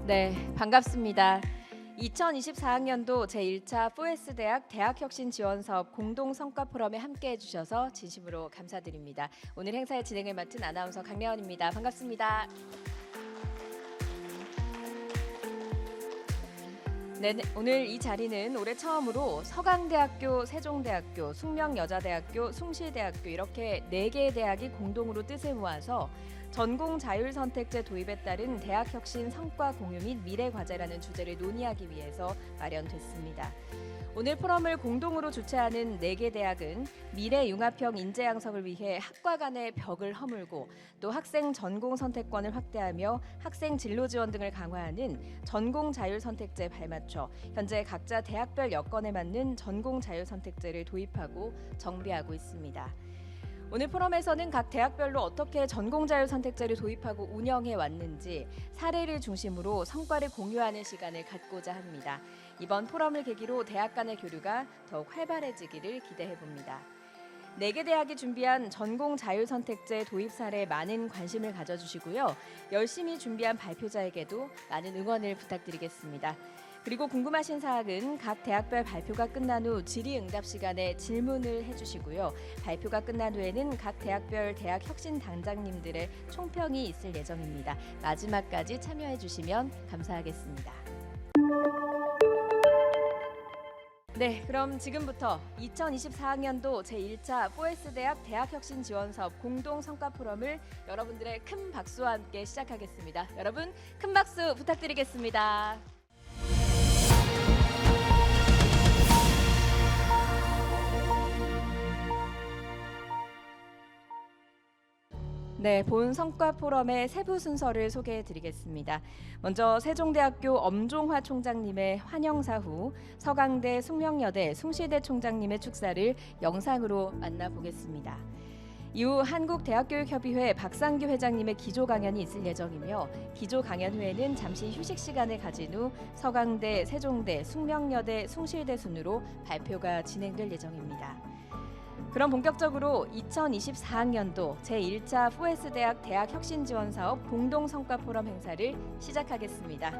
네, 반갑습니다. 2024학년도 제1차 포에스대학 대학혁신지원사업 공동성과 포럼에 함께해 주셔서 진심으로 감사드립니다. 오늘 행사의 진행을 맡은 아나운서 강래원입니다. 반갑습니다. 네, 오늘 이 자리는 올해 처음으로 서강대학교, 세종대학교, 숙명여자대학교, 숭실대학교 이렇게 4개의 대학이 공동으로 뜻을 모아서 전공 자율선택제 도입에 따른 대학혁신 성과 공유 및 미래과제라는 주제를 논의하기 위해서 마련됐습니다. 오늘 포럼을 공동으로 주최하는 4개 대학은 미래 융합형 인재 양성을 위해 학과 간의 벽을 허물고 또 학생 전공 선택권을 확대하며 학생 진로 지원 등을 강화하는 전공 자율 선택제에 발맞춰 현재 각자 대학별 여건에 맞는 전공 자율 선택제를 도입하고 정비하고 있습니다. 오늘 포럼에서는 각 대학별로 어떻게 전공 자율 선택제를 도입하고 운영해 왔는지 사례를 중심으로 성과를 공유하는 시간을 갖고자 합니다. 이번 포럼을 계기로 대학 간의 교류가 더욱 활발해지기를 기대해 봅니다. 4개 대학이 준비한 전공 자율 선택제 도입 사례에 많은 관심을 가져주시고요. 열심히 준비한 발표자에게도 많은 응원을 부탁드리겠습니다. 그리고 궁금하신 사항은 각 대학별 발표가 끝난 후 질의응답 시간에 질문을 해주시고요. 발표가 끝난 후에는 각 대학별 대학 혁신 당장님들의 총평이 있을 예정입니다. 마지막까지 참여해 주시면 감사하겠습니다. 네, 그럼 지금부터 2024학년도 제1차 포에스대학 대학혁신지원사업 공동성과포럼을 여러분들의 큰 박수와 함께 시작하겠습니다. 여러분 큰 박수 부탁드리겠습니다. 네, 본 성과 포럼의 세부 순서를 소개해 드리겠습니다. 먼저 세종대학교 엄종화 총장님의 환영사 후 서강대, 숙명여대, 숭실대 총장님의 축사를 영상으로 만나보겠습니다. 이후 한국대학교육협의회 박상규 회장님의 기조 강연이 있을 예정이며 기조 강연 후에는 잠시 휴식 시간을 가진 후 서강대, 세종대, 숙명여대, 숭실대 순으로 발표가 진행될 예정입니다. 그럼 본격적으로 2024학년도 제1차 포에스대학 대학혁신지원사업 공동성과포럼 행사를 시작하겠습니다.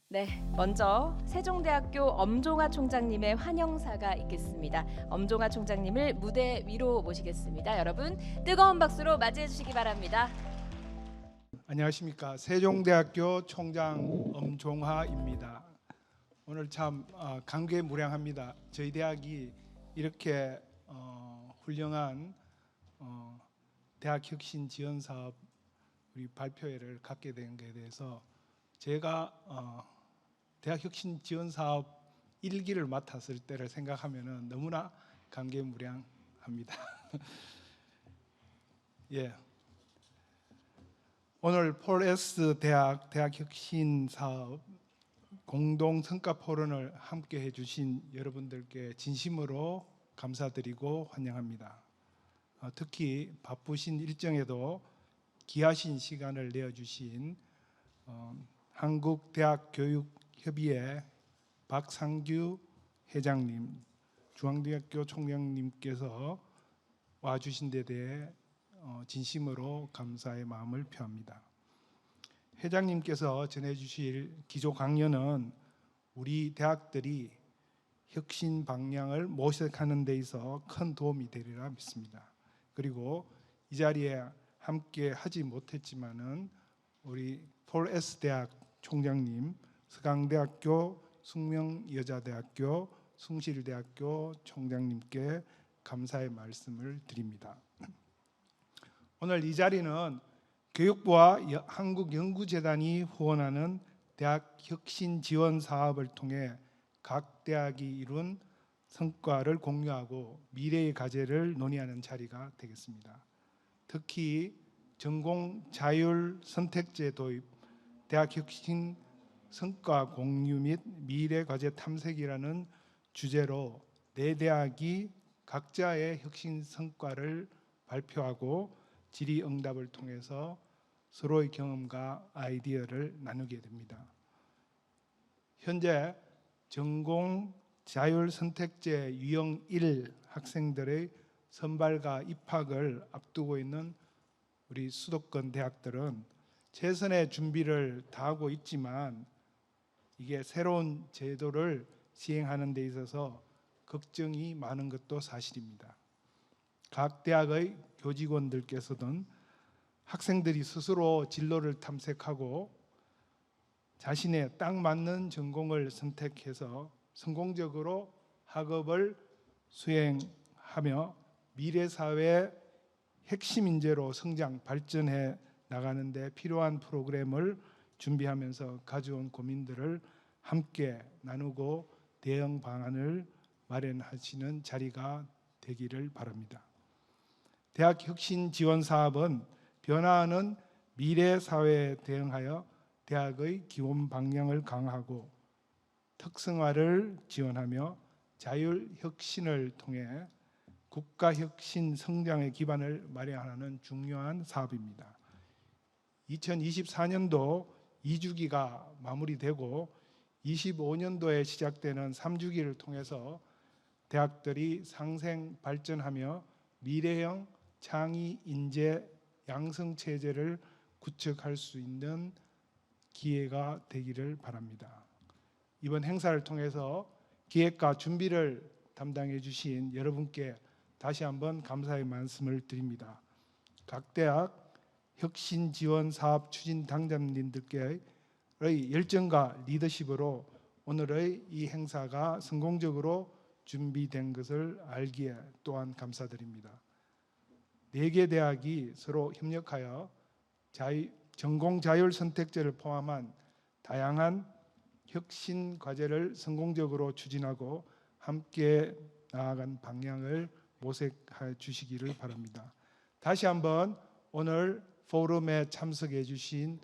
네, 먼저 세종대학교 엄종화 총장님의 환영사가 있겠습니다. 엄종화 총장님을 무대 위로 모시겠습니다. 여러분 뜨거운 박수로 맞이해 주시기 바랍니다. 안녕하십니까. 세종대학교 총장 엄종하입니다. 오늘 참 감개무량합니다. 저희 대학이 이렇게 훌륭한 대학혁신지원사업 우리 발표회를 갖게 된 것에 대해서 제가 대학혁신지원사업 1기를 맡았을 때를 생각하면 너무나 감개무량합니다. 예. 오늘 폴에스 대학 대학혁신사업 공동성과포럼을 함께 해주신 여러분들께 진심으로 감사드리고 환영합니다. 특히 바쁘신 일정에도 귀하신 시간을 내어주신 한국대학교육협의회 박상규 회장님, 중앙대학교 총장님께서 와주신 데 대해 진심으로 감사의 마음을 표합니다. 회장님께서 전해주실 기조 강연은 우리 대학들이 혁신 방향을 모색하는 데 있어 큰 도움이 되리라 믿습니다. 그리고 이 자리에 함께 하지 못했지만은 우리 폴에스 대학 총장님, 서강대학교, 숙명여자대학교, 숭실대학교 총장님께 감사의 말씀을 드립니다. 오늘 이 자리는 교육부와 한국연구재단이 후원하는 대학혁신 지원 사업을 통해 각 대학이 이룬 성과를 공유하고 미래의 과제를 논의하는 자리가 되겠습니다. 특히 전공 자율 선택제 도입, 대학혁신 성과 공유 및 미래 과제 탐색이라는 주제로 4대학이 각자의 혁신 성과를 발표하고 질의응답을 통해서 서로의 경험과 아이디어를 나누게 됩니다. 현재 전공 자율 선택제 유형 1 학생들의 선발과 입학을 앞두고 있는 우리 수도권 대학들은 최선의 준비를 다하고 있지만 이게 새로운 제도를 시행하는 데 있어서 걱정이 많은 것도 사실입니다. 각 대학의 교직원들께서는 학생들이 스스로 진로를 탐색하고 자신의 딱 맞는 전공을 선택해서 성공적으로 학업을 수행하며 미래 사회의 핵심 인재로 성장 발전해 나가는 데 필요한 프로그램을 준비하면서 가져온 고민들을 함께 나누고 대응 방안을 마련하시는 자리가 되기를 바랍니다. 대학 혁신 지원 사업은 변화하는 미래 사회에 대응하여 대학의 기본 방향을 강화하고 특성화를 지원하며 자율 혁신을 통해 국가 혁신 성장의 기반을 마련하는 중요한 사업입니다. 2024년도 2주기가 마무리되고 25년도에 시작되는 3주기를 통해서 대학들이 상생 발전하며 미래형 창의 인재 양성 체제를 구축할 수 있는 기회가 되기를 바랍니다. 이번 행사를 통해서 기획과 준비를 담당해 주신 여러분께 다시 한번 감사의 말씀을 드립니다. 각 대학 혁신 지원 사업 추진 당장님들께의 열정과 리더십으로 오늘의 이 행사가 성공적으로 준비된 것을 알기에 또한 감사드립니다. 4개 대학이 서로 협력하여 전공 자율 선택제를 포함한 다양한 혁신 과제를 성공적으로 추진하고 함께 나아간 방향을 모색해 주시기를 바랍니다. 다시 한번 오늘 포럼에 참석해 주신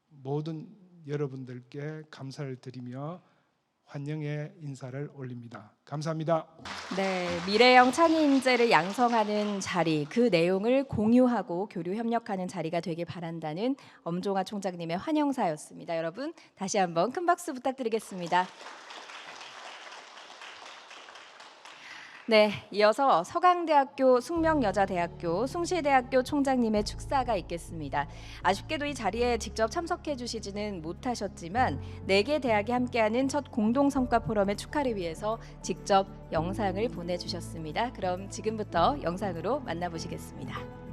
모든 여러분들께 감사를 드리며 환영의 인사를 올립니다. 감사합니다. 네, 미래형 창의 인재를 양성하는 자리, 그 내용을 공유하고 교류 협력하는 자리가 되길 바란다는 엄종화 총장님의 환영사였습니다. 여러분 다시 한번 큰 박수 부탁드리겠습니다. 네, 이어서 서강대학교, 숙명여자대학교, 숭실대학교 총장님의 축사가 있겠습니다. 아쉽게도 이 자리에 직접 참석해 주시지는 못하셨지만 4개 대학이 함께하는 첫 공동성과 포럼의 축하를 위해서 직접 영상을 보내주셨습니다. 그럼 지금부터 영상으로 만나보시겠습니다.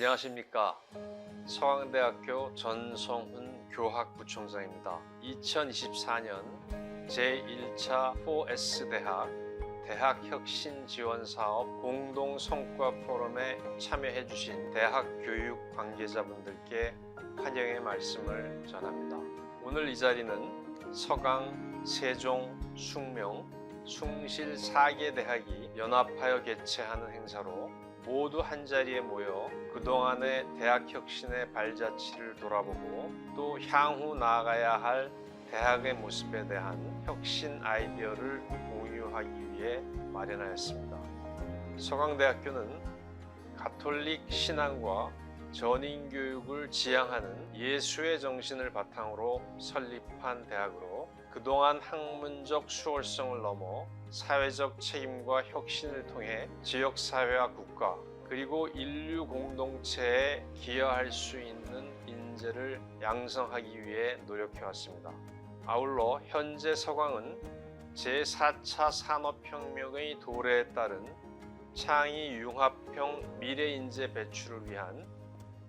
안녕하십니까. 서강대학교 전성훈 교학부총장입니다. 2024년 제1차 4S 대학 혁신 지원 사업 공동 성과 포럼에 참여해 주신 대학 교육 관계자분들께 환영의 말씀을 전합니다. 오늘 이 자리는 서강, 세종, 숙명, 숭실 4개 대학이 연합하여 개최하는 행사로 모두 한자리에 모여 그동안의 대학 혁신의 발자취를 돌아보고 또 향후 나아가야 할 대학의 모습에 대한 혁신 아이디어를 공유하기 위해 마련하였습니다. 서강대학교는 가톨릭 신앙과 전인교육을 지향하는 예수의 정신을 바탕으로 설립한 대학으로 그동안 학문적 수월성을 넘어 사회적 책임과 혁신을 통해 지역사회와 국가 그리고 인류 공동체에 기여할 수 있는 인재를 양성하기 위해 노력해왔습니다. 아울러 현재 서강은 제4차 산업혁명의 도래에 따른 창의 융합형 미래인재 배출을 위한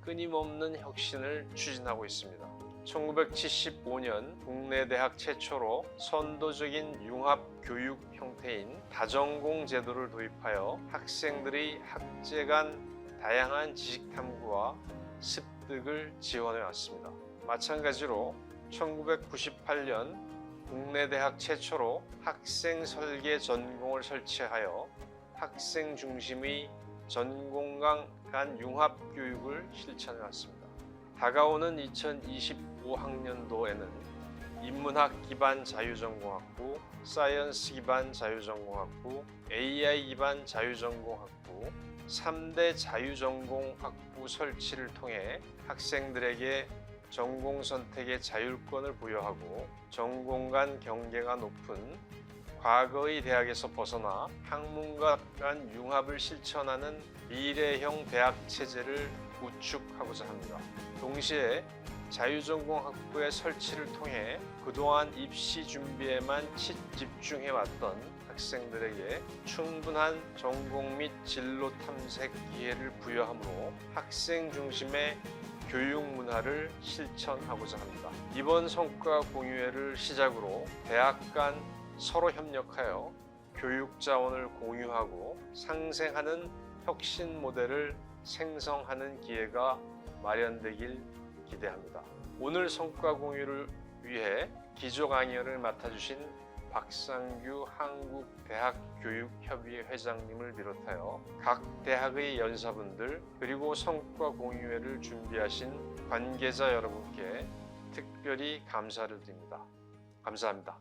끊임없는 혁신을 추진하고 있습니다. 1975년 국내 대학 최초로 선도적인 융합 교육 형태인 다전공 제도를 도입하여 학생들의 학제 간 다양한 지식 탐구와 습득을 지원해 왔습니다. 마찬가지로 1998년 국내 대학 최초로 학생 설계 전공을 설치하여 학생 중심의 전공 간 융합 교육을 실천해 왔습니다. 다가오는 2025학년도에는 인문학 기반 자유전공학부, 사이언스 기반 자유전공학부, AI 기반 자유전공학부, 3대 자유전공 학부 설치를 통해 학생들에게 전공 선택의 자율권을 부여하고 전공 간 경계가 높은 과거의 대학에서 벗어나 학문과 간 융합을 실천하는 미래형 대학 체제를 구축하고자 합니다. 동시에 자유전공 학부의 설치를 통해 그동안 입시 준비에만 집중해왔던 학생들에게 충분한 전공 및 진로 탐색 기회를 부여하므로 학생 중심의 교육 문화를 실천하고자 합니다. 이번 성과 공유회를 시작으로 대학 간 서로 협력하여 교육 자원을 공유하고 상생하는 혁신 모델을 생성하는 기회가 마련되길 기대합니다. 오늘 성과 공유를 위해 기조 강연을 맡아주신 박상규 한국대학교육협의회 회장님을 비롯하여 각 대학의 연사분들 그리고 성과 공유회를 준비하신 관계자 여러분께 특별히 감사를 드립니다. 감사합니다.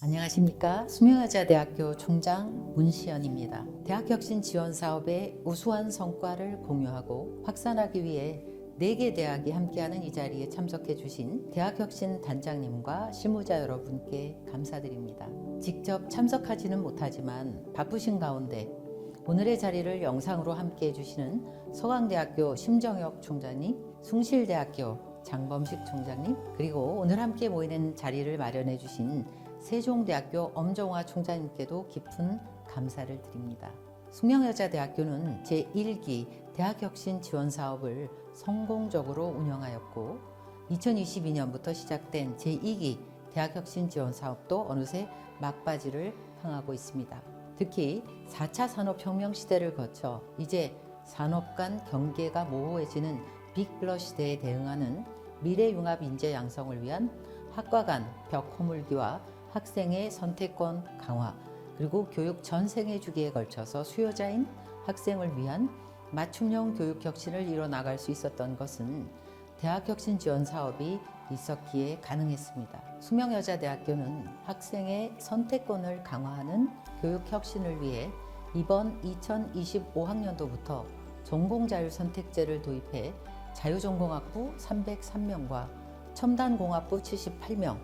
안녕하십니까. 수명여자대학교 총장 문시연입니다. 대학혁신 지원 사업의 우수한 성과를 공유하고 확산하기 위해 4개 대학이 함께하는 이 자리에 참석해 주신 대학혁신 단장님과 실무자 여러분께 감사드립니다. 직접 참석하지는 못하지만 바쁘신 가운데 오늘의 자리를 영상으로 함께해 주시는 서강대학교 심정혁 총장님, 숭실대학교 장범식 총장님, 그리고 오늘 함께 모이는 자리를 마련해 주신 세종대학교 엄정화 총장님께도 깊은 감사를 드립니다. 숙명여자대학교는 제1기 대학혁신 지원 사업을 성공적으로 운영하였고 2022년부터 시작된 제2기 대학혁신 지원 사업도 어느새 막바지를 향하고 있습니다. 특히 4차 산업혁명 시대를 거쳐 이제 산업 간 경계가 모호해지는 빅블러 시대에 대응하는 미래융합 인재 양성을 위한 학과 간 벽 허물기와 학생의 선택권 강화, 그리고 교육 전생애 주기에 걸쳐서 수요자인 학생을 위한 맞춤형 교육 혁신을 이뤄나갈 수 있었던 것은 대학혁신 지원 사업이 있었기에 가능했습니다. 숙명여자대학교는 학생의 선택권을 강화하는 교육 혁신을 위해 이번 2025학년도부터 전공자율선택제를 도입해 자유전공학부 303명과 첨단공학부 78명,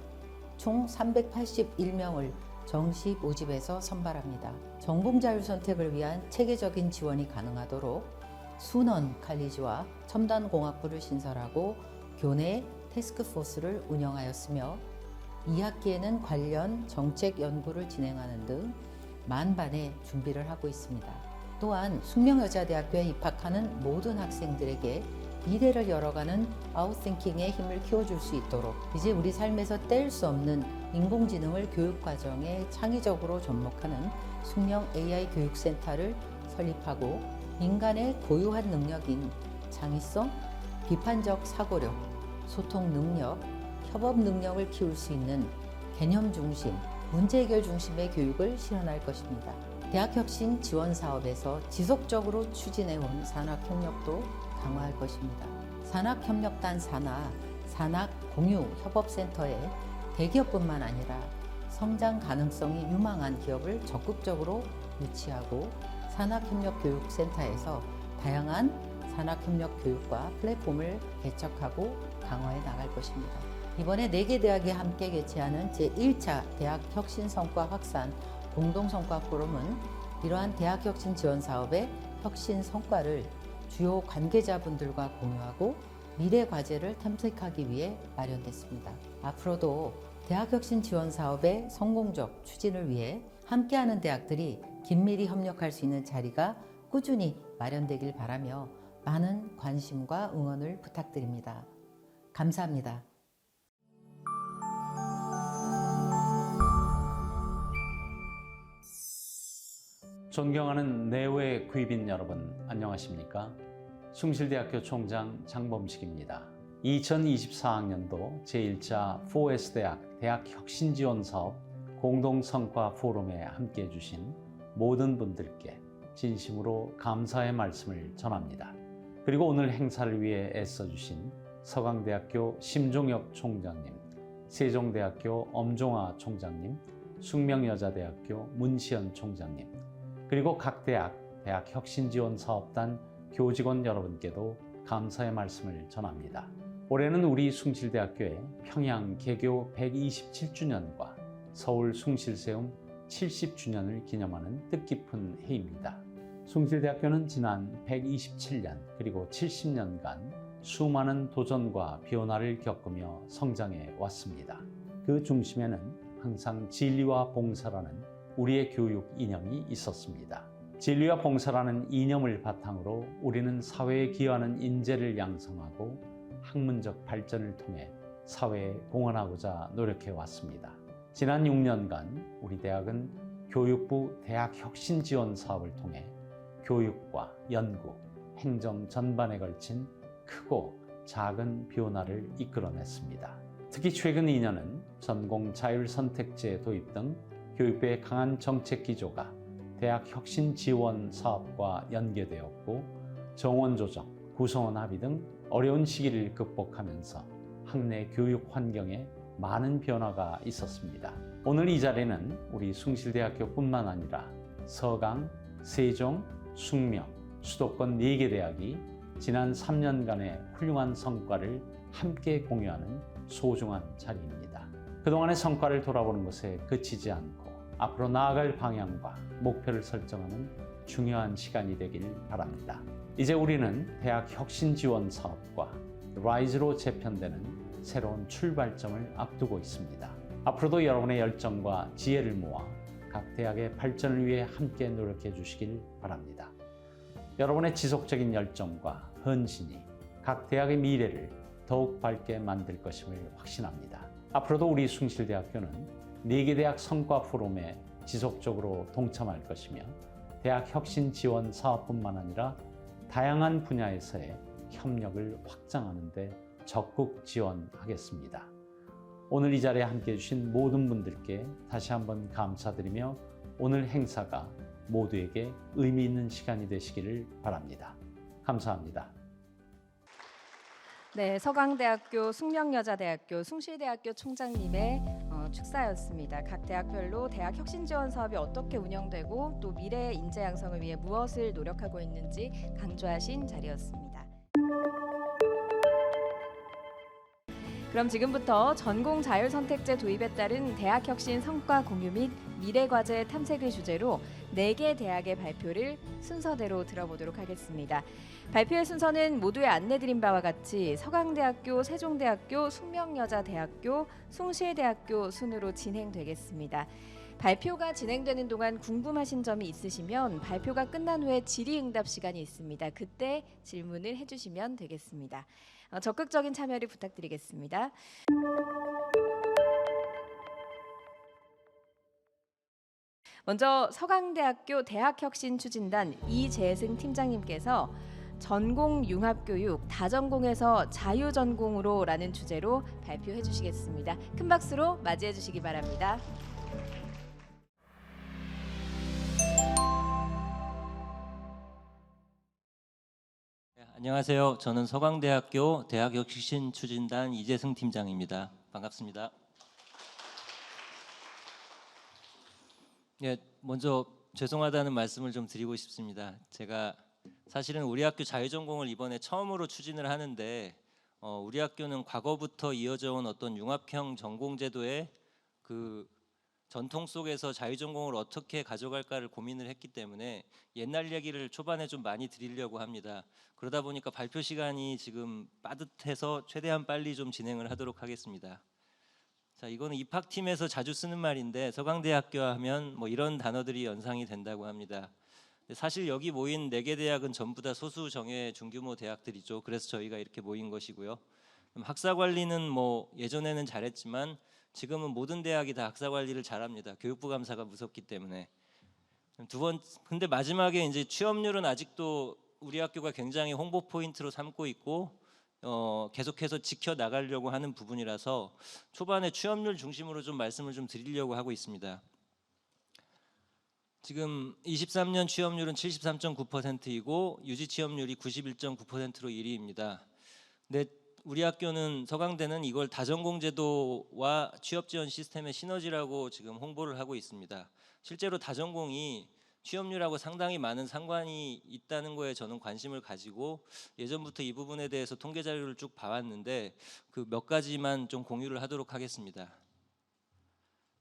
총 381명을 정시 모집해서 선발합니다. 전공자율 선택을 위한 체계적인 지원이 가능하도록 순원 칼리지와 첨단공학부를 신설하고 교내 태스크포스를 운영하였으며 2학기에는 관련 정책 연구를 진행하는 등 만반의 준비를 하고 있습니다. 또한 숙명여자대학교에 입학하는 모든 학생들에게 미래를 열어가는 아웃띵킹의 힘을 키워줄 수 있도록 이제 우리 삶에서 뗄 수 없는 인공지능을 교육과정에 창의적으로 접목하는 숙명 AI 교육센터를 설립하고 인간의 고유한 능력인 창의성, 비판적 사고력, 소통 능력, 협업 능력을 키울 수 있는 개념 중심, 문제 해결 중심의 교육을 실현할 것입니다. 대학혁신 지원 사업에서 지속적으로 추진해온 산학협력도 강화할 것입니다. 산학협력단 산학공유협업센터에 대기업뿐만 아니라 성장 가능성이 유망한 기업을 적극적으로 유치하고 산학협력교육센터에서 다양한 산학협력 교육과 플랫폼을 개척하고 강화해 나갈 것입니다. 이번에 4개 대학이 함께 개최하는 제1차 대학혁신성과 확산 공동성과 포럼은 이러한 대학혁신 지원 사업의 혁신 성과를 주요 관계자분들과 공유하고 미래 과제를 탐색하기 위해 마련됐습니다. 앞으로도 대학혁신 지원 사업의 성공적 추진을 위해 함께하는 대학들이 긴밀히 협력할 수 있는 자리가 꾸준히 마련되길 바라며 많은 관심과 응원을 부탁드립니다. 감사합니다. 존경하는 내외 귀빈 여러분, 안녕하십니까? 숭실대학교 총장 장범식입니다. 2024학년도 제1차 4S대학 대학혁신지원사업 공동성과 포럼에 함께해 주신 모든 분들께 진심으로 감사의 말씀을 전합니다. 그리고 오늘 행사를 위해 애써주신 서강대학교 심종혁 총장님, 세종대학교 엄종화 총장님, 숙명여자대학교 문시연 총장님, 그리고 각 대학 혁신지원사업단 교직원 여러분께도 감사의 말씀을 전합니다. 올해는 우리 숭실대학교의 평양 개교 127주년과 서울 숭실세움 70주년을 기념하는 뜻깊은 해입니다. 숭실대학교는 지난 127년 그리고 70년간 수많은 도전과 변화를 겪으며 성장해 왔습니다. 그 중심에는 항상 진리와 봉사라는 우리의 교육 이념이 있었습니다. 진리와 봉사라는 이념을 바탕으로 우리는 사회에 기여하는 인재를 양성하고 학문적 발전을 통해 사회에 공헌하고자 노력해 왔습니다. 지난 6년간 우리 대학은 교육부 대학 혁신 지원 사업을 통해 교육과 연구, 행정 전반에 걸친 크고 작은 변화를 이끌어냈습니다. 특히 최근 2년은 전공 자율 선택제 도입 등 교육부의 강한 정책 기조가 대학 혁신 지원 사업과 연계되었고, 정원 조정, 구성원 합의 등 어려운 시기를 극복하면서 학내 교육 환경에 많은 변화가 있었습니다. 오늘 이 자리는 우리 숭실대학교뿐만 아니라 서강, 세종, 숙명, 수도권 4개 대학이 지난 3년간의 훌륭한 성과를 함께 공유하는 소중한 자리입니다. 그동안의 성과를 돌아보는 것에 그치지 않고 앞으로 나아갈 방향과 목표를 설정하는 중요한 시간이 되길 바랍니다. 이제 우리는 대학 혁신 지원 사업과 라이즈로 재편되는 새로운 출발점을 앞두고 있습니다. 앞으로도 여러분의 열정과 지혜를 모아 각 대학의 발전을 위해 함께 노력해 주시길 바랍니다. 여러분의 지속적인 열정과 헌신이 각 대학의 미래를 더욱 밝게 만들 것임을 확신합니다. 앞으로도 우리 숭실대학교는 4개 대학 성과 포럼에 지속적으로 동참할 것이며 대학 혁신 지원 사업뿐만 아니라 다양한 분야에서의 협력을 확장하는 데 적극 지원하겠습니다. 오늘 이 자리에 함께해 주신 모든 분들께 다시 한번 감사드리며 오늘 행사가 모두에게 의미 있는 시간이 되시기를 바랍니다. 감사합니다. 네, 서강대학교, 숙명여자대학교, 숭실대학교 총장님의 축사였습니다. 각 대학별로 대학 혁신 지원 사업이 어떻게 운영되고 또 미래의 인재 양성을 위해 무엇을 노력하고 있는지 강조하신 자리였습니다. 그럼 지금부터 전공 자율 선택제 도입에 따른 대학 혁신 성과 공유 및 미래 과제 탐색을 주제로 4개 대학의 발표를 순서대로 들어보도록 하겠습니다. 발표의 순서는 모두에 안내드린 바와 같이 서강대학교, 세종대학교, 숙명여자대학교, 숭실대학교 순으로 진행되겠습니다. 발표가 진행되는 동안 궁금하신 점이 있으시면 발표가 끝난 후에 질의응답 시간이 있습니다. 그때 질문을 해주시면 되겠습니다. 적극적인 참여를 부탁드리겠습니다. 먼저 서강대학교 대학혁신추진단 이재승 팀장님께서 전공 융합교육 다전공에서 자유전공으로 라는 주제로 발표해 주시겠습니다. 큰 박수로 맞이해 주시기 바랍니다. 안녕하세요. 저는 서강대학교 대학혁신추진단 이재승 팀장입니다. 반갑습니다. 먼저 죄송하다는 말씀을 좀 드리고 싶습니다. 제가 사실은 우리 학교 자유전공을 이번에 처음으로 추진을 하는데 우리 학교는 과거부터 이어져 온 어떤 융합형 전공제도의 그 전통 속에서 자유전공을 어떻게 가져갈까를 고민을 했기 때문에 옛날 얘기를 초반에 좀 많이 드리려고 합니다. 그러다 보니까 발표 시간이 지금 빠듯해서 최대한 빨리 좀 진행을 하도록 하겠습니다. 자, 이거는 입학팀에서 자주 쓰는 말인데 서강대학교 하면 뭐 이런 단어들이 연상이 된다고 합니다. 사실 여기 모인 4개 대학은 전부 다 소수 정예 중규모 대학들이죠. 그래서 저희가 이렇게 모인 것이고요. 학사 관리는 뭐 예전에는 잘했지만 지금은 모든 대학이 다 학사 관리를 잘합니다. 교육부 감사가 무섭기 때문에. 근데 마지막에 이제 취업률은 아직도 우리 학교가 굉장히 홍보 포인트로 삼고 있고 계속해서 지켜 나가려고 하는 부분이라서 초반에 취업률 중심으로 좀 말씀을 좀 드리려고 하고 있습니다. 지금 23년 취업률은 73.9%이고 유지 취업률이 91.9%로 1위입니다. 근데 우리 학교는 서강대는 이걸 다전공제도와 취업지원 시스템의 시너지라고 지금 홍보를 하고 있습니다. 실제로 다전공이 취업률하고 상당히 많은 상관이 있다는 거에 저는 관심을 가지고 예전부터 이 부분에 대해서 통계 자료를 쭉 봐왔는데 그 몇 가지만 좀 공유를 하도록 하겠습니다.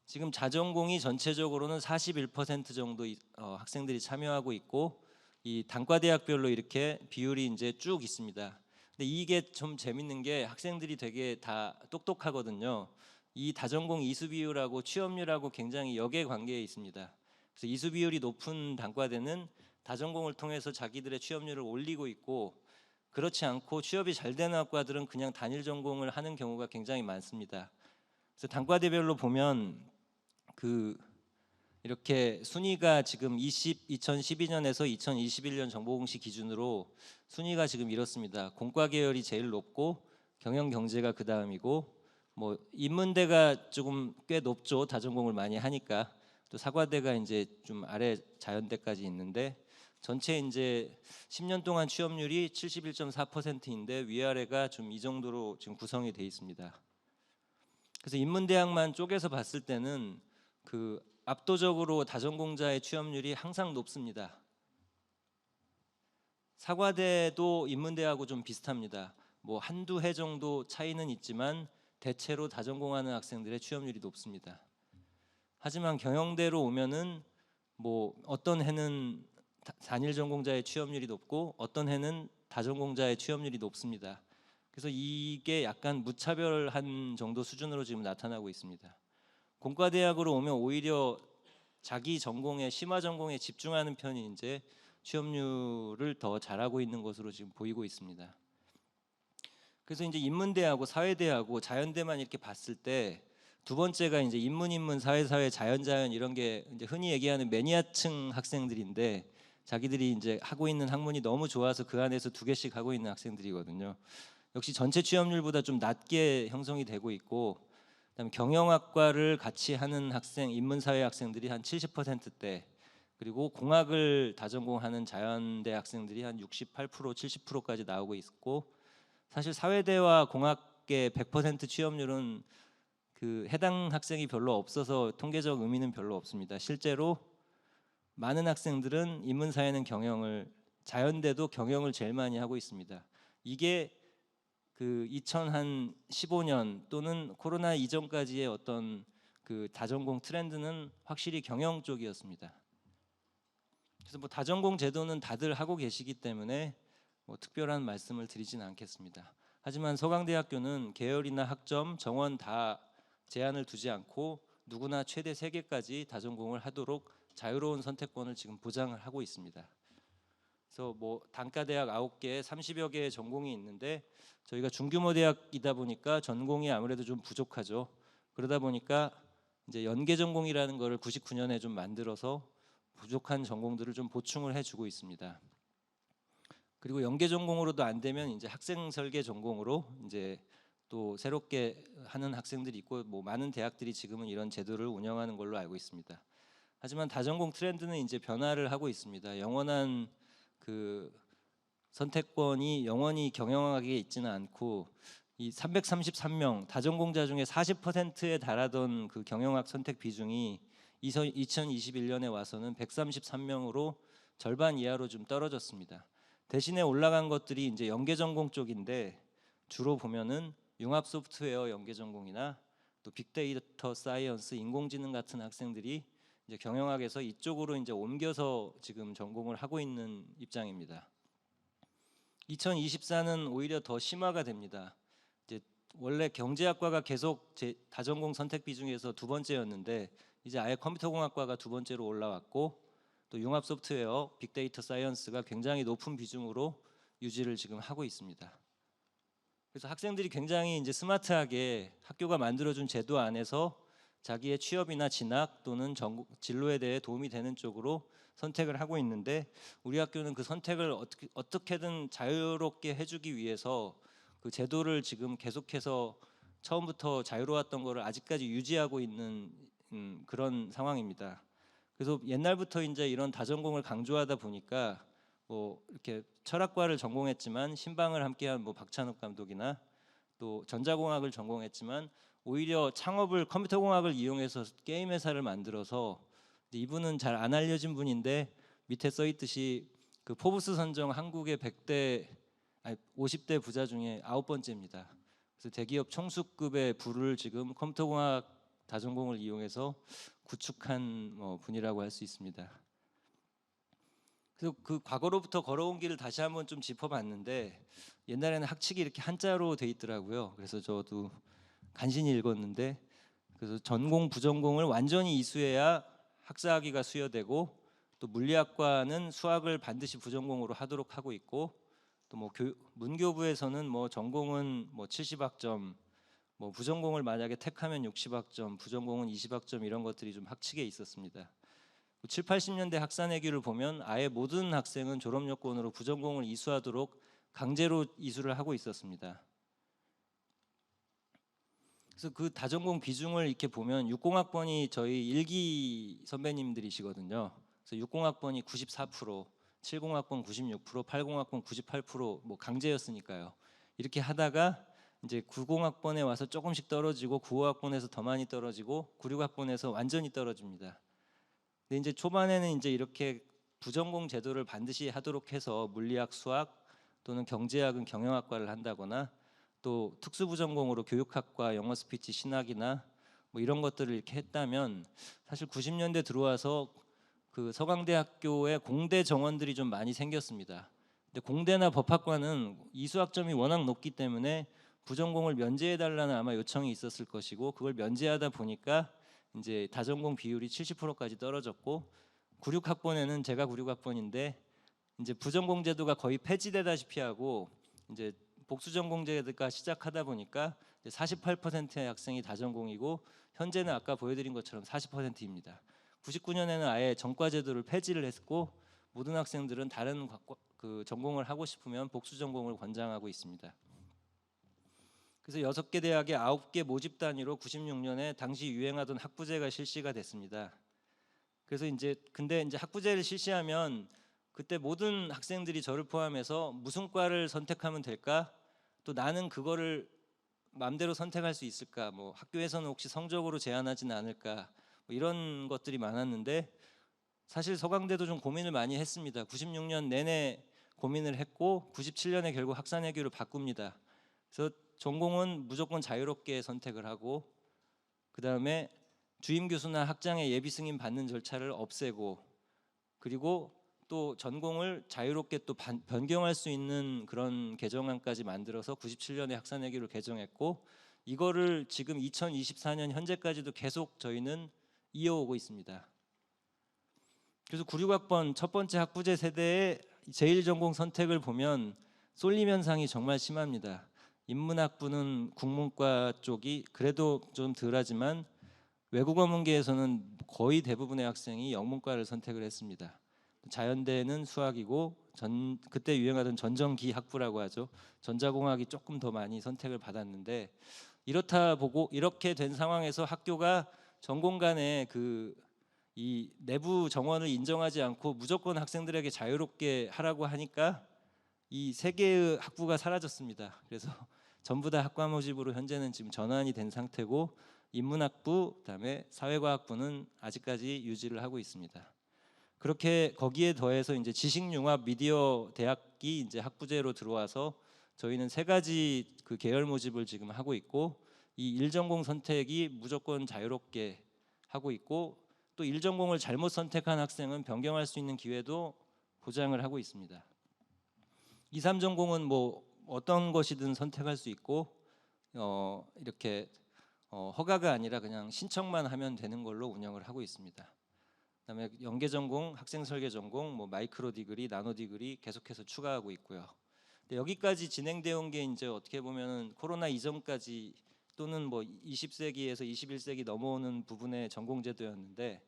지금 자전공이 전체적으로는 41% 정도 학생들이 참여하고 있고 이 단과대학별로 이렇게 비율이 이제 쭉 있습니다. 근데 이게 좀 재밌는 게 학생들이 되게 다 똑똑하거든요. 이 다전공 이수 비율하고 취업률하고 굉장히 역의 관계에 있습니다. 그래서 이수 비율이 높은 단과대는 다전공을 통해서 자기들의 취업률을 올리고 있고 그렇지 않고 취업이 잘 되는 학과들은 그냥 단일 전공을 하는 경우가 굉장히 많습니다. 그래서 단과대별로 보면 이렇게 순위가 지금 2012년에서 2021년 정보공시 기준으로 순위가 지금 이렇습니다. 공과 계열이 제일 높고 경영경제가 그 다음이고 뭐 인문대가 조금 꽤 높죠. 다전공을 많이 하니까. 또 사과대가 이제 좀 아래 자연대까지 있는데 전체 이제 10년 동안 취업률이 71.4%인데 위아래가 좀 이 정도로 지금 구성이 돼 있습니다. 그래서 인문대학만 쪼개서 봤을 때는 압도적으로 다전공자의 취업률이 항상 높습니다. 사과대도 인문대하고 좀 비슷합니다. 뭐 한두 해 정도 차이는 있지만 대체로 다전공하는 학생들의 취업률이 높습니다. 하지만 경영대로 오면은 뭐 어떤 해는 단일 전공자의 취업률이 높고 어떤 해는 다전공자의 취업률이 높습니다. 그래서 이게 약간 무차별한 정도 수준으로 지금 나타나고 있습니다. 공과대학으로 오면 오히려 자기 전공에 심화 전공에 집중하는 편이 이제 취업률을 더 잘하고 있는 것으로 지금 보이고 있습니다. 그래서 이제 인문대하고 사회대하고 자연대만 이렇게 봤을 때 두 번째가 이제 인문, 사회, 자연 이런 게 이제 흔히 얘기하는 매니아층 학생들인데 자기들이 이제 하고 있는 학문이 너무 좋아서 그 안에서 두 개씩 하고 있는 학생들이거든요. 역시 전체 취업률보다 좀 낮게 형성이 되고 있고 그다음에 경영학과를 같이 하는 학생, 인문사회 학생들이 한 70%대 그리고 공학을 다전공하는 자연대 학생들이 한 68%, 70%까지 나오고 있고 사실 사회대와 공학계 100% 취업률은 해당 학생이 별로 없어서 통계적 의미는 별로 없습니다. 실제로 많은 학생들은 인문사회는 경영을, 자연대도 경영을 제일 많이 하고 있습니다. 이게 2015년 또는 코로나 이전까지의 어떤 다전공 트렌드는 확실히 경영 쪽이었습니다. 그래서 뭐 다전공 제도는 다들 하고 계시기 때문에 뭐 특별한 말씀을 드리진 않겠습니다. 하지만 서강대학교는 계열이나 학점, 정원 다 제한을 두지 않고 누구나 최대 3개까지 다전공을 하도록 자유로운 선택권을 지금 보장을 하고 있습니다. 그래서 뭐 단과대학 9개, 30여 개의 전공이 있는데 저희가 중규모 대학이다 보니까 전공이 아무래도 좀 부족하죠. 그러다 보니까 이제 연계 전공이라는 거를 99년에 좀 만들어서 부족한 전공들을 좀 보충을 해주고 있습니다. 그리고 연계 전공으로도 안 되면 이제 학생 설계 전공으로 이제 또 새롭게 하는 학생들이 있고 뭐 많은 대학들이 지금은 이런 제도를 운영하는 걸로 알고 있습니다. 하지만 다전공 트렌드는 이제 변화를 하고 있습니다. 영원한 선택권이 영원히 경영학에 있지는 않고 이 333명 다전공자 중에 40%에 달하던 경영학 선택 비중이 2021년에 와서는 133명으로 절반 이하로 좀 떨어졌습니다. 대신에 올라간 것들이 이제 연계 전공 쪽인데 주로 보면은 융합 소프트웨어 연계 전공이나 또 빅데이터 사이언스, 인공지능 같은 학생들이 이제 경영학에서 이쪽으로 이제 옮겨서 지금 전공을 하고 있는 입장입니다. 2024는 오히려 더 심화가 됩니다. 이제 원래 경제학과가 계속 다전공 선택 비중에서 두 번째였는데 이제 아예 컴퓨터공학과가 두 번째로 올라왔고 또 융합 소프트웨어, 빅데이터 사이언스가 굉장히 높은 비중으로 유지를 지금 하고 있습니다. 그래서 학생들이 굉장히 이제 스마트하게 학교가 만들어준 제도 안에서 자기의 취업이나 진학 또는 진로에 대해 도움이 되는 쪽으로 선택을 하고 있는데 우리 학교는 그 선택을 어떻게든 자유롭게 해주기 위해서 그 제도를 지금 계속해서 처음부터 자유로웠던 거를 아직까지 유지하고 있는 그런 상황입니다. 그래서 옛날부터 이제 이런 다전공을 강조하다 보니까 뭐 이렇게 철학과를 전공했지만 신방을 함께한 뭐 박찬욱 감독이나 또 전자공학을 전공했지만 오히려 창업을 컴퓨터공학을 이용해서 게임 회사를 만들어서 이분은 잘 안 알려진 분인데 밑에 써 있듯이 그 포브스 선정 한국의 50대 부자 중에 9번째입니다. 그래서 대기업 총수급의 부를 지금 컴퓨터공학 다전공을 이용해서 구축한 분이라고 할 수 있습니다. 그래서 그 과거로부터 걸어온 길을 다시 한번 좀 짚어봤는데 옛날에는 학칙이 이렇게 한자로 돼 있더라고요. 그래서 저도 간신히 읽었는데 그래서 전공 부전공을 완전히 이수해야 학사학위가 수여되고 또 물리학과는 수학을 반드시 부전공으로 하도록 하고 있고 또 뭐 문교부에서는 뭐 전공은 뭐 70학점 뭐 부전공을 만약에 택하면 60학점 부전공은 20학점 이런 것들이 좀 학칙에 있었습니다. 7, 80년대 학사내규를 보면 아예 모든 학생은 졸업 요건으로 부전공을 이수하도록 강제로 이수를 하고 있었습니다. 그래서 그 다전공 비중을 이렇게 보면 60학번이 저희 1기 선배님들이시거든요. 그래서 60학번이 94%, 70학번 96%, 80학번 98%뭐 강제였으니까요. 이렇게 하다가 이제 90학번에 와서 조금씩 떨어지고 95학번에서 더 많이 떨어지고 96학번에서 완전히 떨어집니다. 근데 이제 초반에는 이제 이렇게 부전공 제도를 반드시 하도록 해서 물리학, 수학 또는 경제학은 경영학과를 한다거나 또 특수부전공으로 교육학과, 영어 스피치, 신학이나 뭐 이런 것들을 이렇게 했다면 사실 90년대 들어와서 그 서강대학교에 공대 정원들이 좀 많이 생겼습니다. 근데 공대나 법학과는 이수학점이 워낙 높기 때문에 부전공을 면제해달라는 아마 요청이 있었을 것이고 그걸 면제하다 보니까 이제 다전공 비율이 70%까지 떨어졌고 96학번에는 제가 96학번인데 이제 부전공 제도가 거의 폐지되다시피 하고 이제 복수전공 제도가 시작하다 보니까 48%의 학생이 다전공이고 현재는 아까 보여드린 것처럼 40%입니다. 99년에는 아예 전과 제도를 폐지를 했고 모든 학생들은 다른 그 전공을 하고 싶으면 복수전공을 권장하고 있습니다. 그래서 6개 대학에 9개 모집 단위로 96년에 당시 유행하던 학부제가 실시가 됐습니다. 그래서 근데 이제 학부제를 실시하면 그때 모든 학생들이 저를 포함해서 무슨 과를 선택하면 될까? 또 나는 그거를 마음대로 선택할 수 있을까? 뭐 학교에서는 혹시 성적으로 제한하지는 않을까? 뭐 이런 것들이 많았는데 사실 서강대도 좀 고민을 많이 했습니다. 96년 내내 고민을 했고 97년에 결국 학사내규를 바꿉니다. 그래서 전공은 무조건 자유롭게 선택을 하고 그 다음에 주임 교수나 학장의 예비 승인 받는 절차를 없애고 그리고 또 전공을 자유롭게 또 변경할 수 있는 그런 개정안까지 만들어서 97년에 학사내규를 개정했고 이거를 지금 2024년 현재까지도 계속 저희는 이어오고 있습니다. 그래서 96학번 첫 번째 학부제 세대의 제1전공 선택을 보면 쏠림 현상이 정말 심합니다. 인문학부는 국문과 쪽이 그래도 좀 덜하지만 외국어 문계에서는 거의 대부분의 학생이 영문과를 선택을 했습니다. 자연대는 수학이고 그때 유행하던 전전기 학부라고 하죠. 전자공학이 조금 더 많이 선택을 받았는데 이렇다 보고 이렇게 된 상황에서 학교가 전공 간에 이 내부 정원을 인정하지 않고 무조건 학생들에게 자유롭게 하라고 하니까 이 세 개의 학부가 사라졌습니다. 그래서 전부 다 학과 모집으로 현재는 지금 전환이 된 상태고 인문학부 그다음에 사회과학부는 아직까지 유지를 하고 있습니다. 그렇게 거기에 더해서 이제 지식융합 미디어 대학이 이제 학부제로 들어와서 저희는 3가지 그 계열 모집을 지금 하고 있고 이 1전공 선택이 무조건 자유롭게 하고 있고 또 1전공을 잘못 선택한 학생은 변경할 수 있는 기회도 보장을 하고 있습니다. 2, 3전공은 뭐 어떤 것이든 선택할 수 있고 이렇게 허가가 아니라 그냥 신청만 하면 되는 걸로 운영을 하고 있습니다. 그다음에 연계 전공, 학생 설계 전공, 뭐 마이크로 디그리, 나노 디그리 계속해서 추가하고 있고요. 근데 여기까지 진행되어 온 게 이제 어떻게 보면은 코로나 이전까지 또는 뭐 20세기에서 21세기 넘어오는 부분의 전공 제도였는데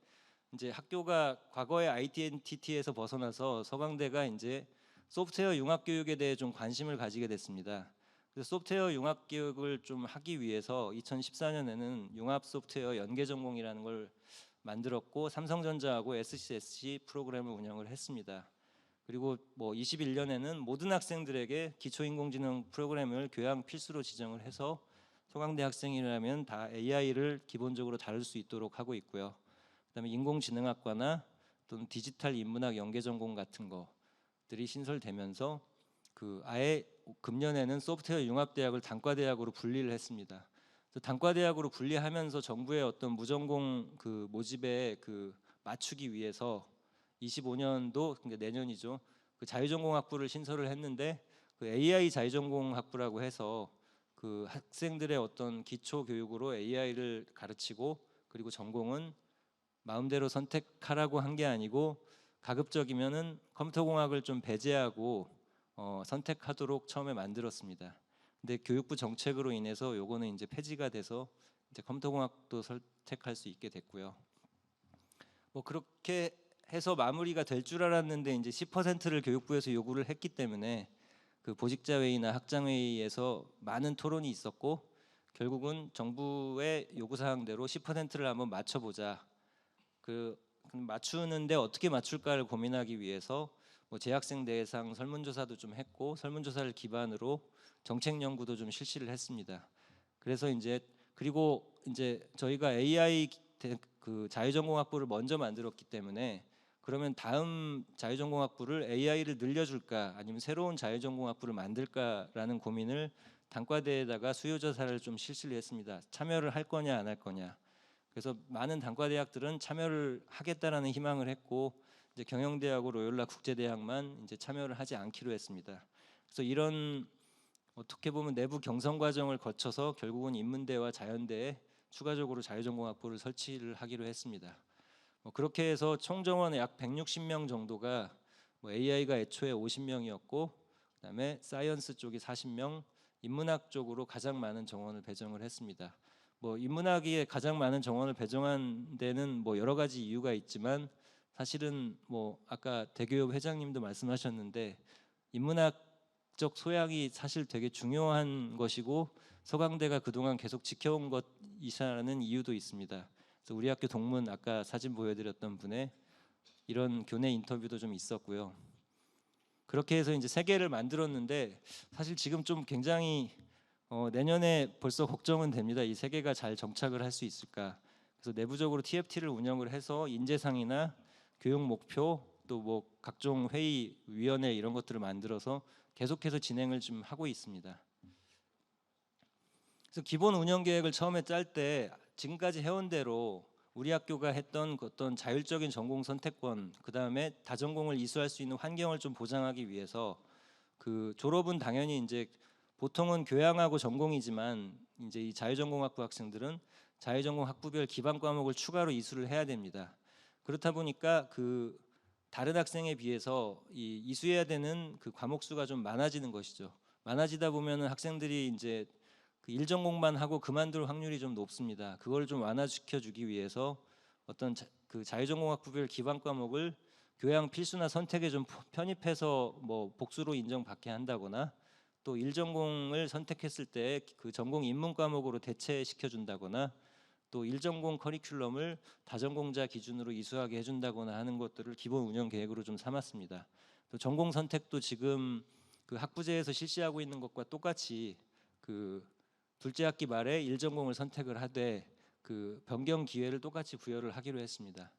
이제 학교가 과거의 IDNTT에서 벗어나서 서강대가 이제 소프트웨어 융합 교육에 대해 좀 관심을 가지게 됐습니다. 그래서 소프트웨어 융합 교육을 좀 하기 위해서 2014년에는 융합 소프트웨어 연계 전공이라는 걸 만들었고 삼성전자하고 SCSC 프로그램을 운영을 했습니다. 그리고 뭐 21년에는 모든 학생들에게 기초인공지능 프로그램을 교양 필수로 지정을 해서 서강대 학생이라면 다 AI를 기본적으로 다룰 수 있도록 하고 있고요. 그다음에 인공지능학과나 또는 디지털 인문학 연계 전공 같은 것들이 신설되면서 아예 금년에는 소프트웨어 융합대학을 단과대학으로 분리를 했습니다. 그래서 단과대학으로 분리하면서 정부의 어떤 무전공 모집에 맞추기 위해서 25년도 그러니까 내년이죠. 자유전공학부를 신설을 했는데 AI 자유전공학부라고 해서 학생들의 어떤 기초 교육으로 AI를 가르치고 그리고 전공은 마음대로 선택하라고 한 게 아니고 가급적이면은 컴퓨터공학을 좀 배제하고 선택하도록 처음에 만들었습니다. 근데 교육부 정책으로 인해서 요거는 이제 폐지가 돼서 이제 컴퓨터공학도 선택할 수 있게 됐고요. 뭐 그렇게 해서 마무리가 될 줄 알았는데 이제 10%를 교육부에서 요구를 했기 때문에 보직자회의나 학장회의에서 많은 토론이 있었고 결국은 정부의 요구사항대로 10%를 한번 맞춰보자. 맞추는데 어떻게 맞출까를 고민하기 위해서 뭐 재학생 대상 설문조사도 좀 했고 설문조사를 기반으로 정책 연구도 좀 실시를 했습니다. 그래서 그리고 저희가 AI 자유전공학부를 먼저 만들었기 때문에 그러면 다음 자유전공학부를 AI를 늘려줄까 아니면 새로운 자유전공학부를 만들까라는 고민을 단과대에다가 수요조사를 좀 실시를 했습니다. 참여를 할 거냐 안 할 거냐. 그래서 많은 단과대학들은 참여를 하겠다라는 희망을 했고 이제 경영대하고 로욜라 국제대학만 이제 참여를 하지 않기로 했습니다. 그래서 이런 어떻게 보면 내부 경선 과정을 거쳐서 결국은 인문대와 자연대에 추가적으로 자유전공학부를 설치를 하기로 했습니다. 그렇게 해서 총 정원 약 160명 정도가 AI가 애초에 50명이었고 그다음에 사이언스 쪽이 40명, 인문학 쪽으로 가장 많은 정원을 배정을 했습니다. 인문학에 가장 많은 정원을 배정한 데는 여러 가지 이유가 있지만 사실은 아까 대교협 회장님도 말씀하셨는데 인문학적 소양이 사실 되게 중요한 것이고 서강대가 그동안 계속 지켜온 것이라는 이유도 있습니다. 그래서 우리 학교 동문 아까 사진 보여드렸던 분의 이런 교내 인터뷰도 좀 있었고요. 그렇게 해서 이제 세 개를 만들었는데 사실 지금 좀 굉장히 내년에 벌써 걱정은 됩니다. 이 세 개가 잘 정착을 할 수 있을까? 그래서 내부적으로 TFT를 운영을 해서 인재상이나 교육 목표 또 각종 회의 위원회 이런 것들을 만들어서 계속해서 진행을 좀 하고 있습니다. 그래서 기본 운영 계획을 처음에 짤 때 지금까지 해온 대로 우리 학교가 했던 어떤 자율적인 전공 선택권, 그 다음에 다전공을 이수할 수 있는 환경을 좀 보장하기 위해서 졸업은 당연히 이제 보통은 교양하고 전공이지만 이제 이 자유전공학부 학생들은 자유전공 학부별 기반 과목을 추가로 이수를 해야 됩니다. 그렇다 보니까 다른 학생에 비해서 이수해야 되는 과목 수가 좀 많아지는 것이죠. 많아지다 보면은 학생들이 이제 일전공만 하고 그만둘 확률이 좀 높습니다. 그걸 좀 완화시켜 주기 위해서 어떤 자유전공학부별 기반 과목을 교양 필수나 선택에 좀 편입해서 복수로 인정받게 한다거나 또 일전공을 선택했을 때 전공 인문 과목으로 대체시켜 준다거나 또 일전공 커리큘럼을 다전공자 기준으로 이수하게 해준다거나 하는 것들을 기본 운영 계획으로 좀 삼았습니다. 또 전공 선택도 지금 학부제에서 실시하고 있는 것과 똑같이 둘째 학기 말에 일전공을 선택을 하되 변경 기회를 똑같이 부여를 하기로 했습니다.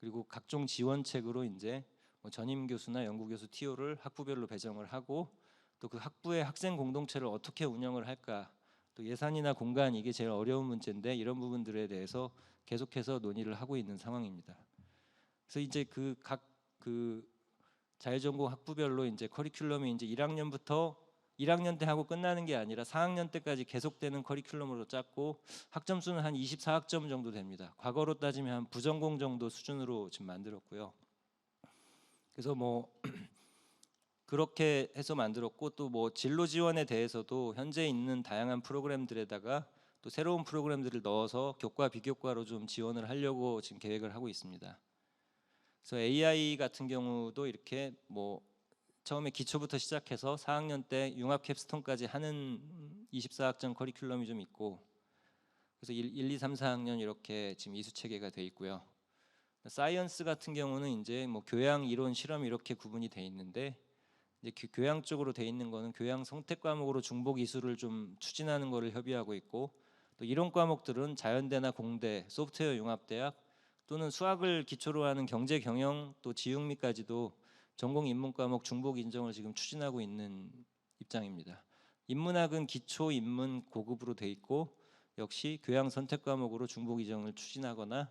그리고 각종 지원책으로 이제 전임 교수나 연구 교수 TO를 학부별로 배정을 하고 또 학부의 학생 공동체를 어떻게 운영을 할까, 또 예산이나 공간 이게 제일 어려운 문제인데 이런 부분들에 대해서 계속해서 논의를 하고 있는 상황입니다. 그래서 이제 각 자유전공 학부별로 이제 커리큘럼이 이제 1학년 때 하고 끝나는 게 아니라 4학년 때까지 계속되는 커리큘럼으로 짰고 학점 수는 한 24학점 정도 됩니다. 과거로 따지면 한 부전공 정도 수준으로 지금 만들었고요. 그래서 그렇게 해서 만들었고 또 진로 지원에 대해서도 현재 있는 다양한 프로그램들에다가 또 새로운 프로그램들을 넣어서 교과 비교과로 좀 지원을 하려고 지금 계획을 하고 있습니다. 그래서 AI 같은 경우도 이렇게 처음에 기초부터 시작해서 4학년 때 융합 캡스톤까지 하는 24학점 커리큘럼이 좀 있고 그래서 1, 2, 3, 4학년 이렇게 지금 이수 체계가 돼 있고요. 사이언스 같은 경우는 이제 뭐 교양, 이론, 실험 이렇게 구분이 돼 있는데 이제 교양 쪽으로 돼 있는 거는 교양 선택 과목으로 중복 이수를 좀 추진하는 거를 협의하고 있고, 또 이론 과목들은 자연대나 공대, 소프트웨어 융합대학 또는 수학을 기초로 하는 경제 경영 또 지육미까지도 전공 인문 과목 중복 인정을 지금 추진하고 있는 입장입니다. 인문학은 기초 인문 고급으로 돼 있고 역시 교양 선택 과목으로 중복 인정을 추진하거나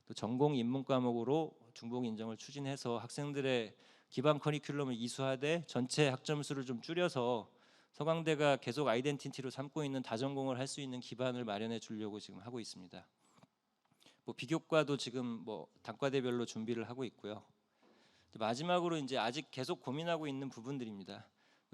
또 전공 인문 과목으로 중복 인정을 추진해서 학생들의 기반 커리큘럼을 이수하되 전체 학점수를 좀 줄여서 서강대가 계속 아이덴티티로 삼고 있는 다전공을 할 수 있는 기반을 마련해 주려고 지금 하고 있습니다. 뭐 비교과도 지금 뭐 단과대별로 준비를 하고 있고요. 마지막으로 이제 아직 계속 고민하고 있는 부분들입니다.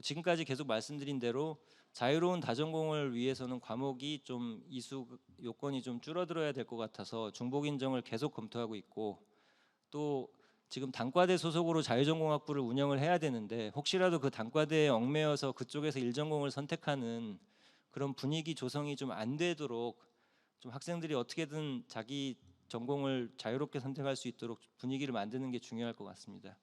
지금까지 계속 말씀드린 대로 자유로운 다전공을 위해서는 과목이 좀 이수 요건이 좀 줄어들어야 될 것 같아서 중복 인정을 계속 검토하고 있고, 또 지금 단과대 소속으로 자유전공학부를 운영을 해야 되는데 혹시라도 그 단과대에 얽매여서 그쪽에서 일전공을 선택하는 그런 분위기 조성이 좀 안 되도록 좀 학생들이 어떻게든 자기 전공을 자유롭게 선택할 수 있도록 분위기를 만드는 게 중요할 것 같습니다.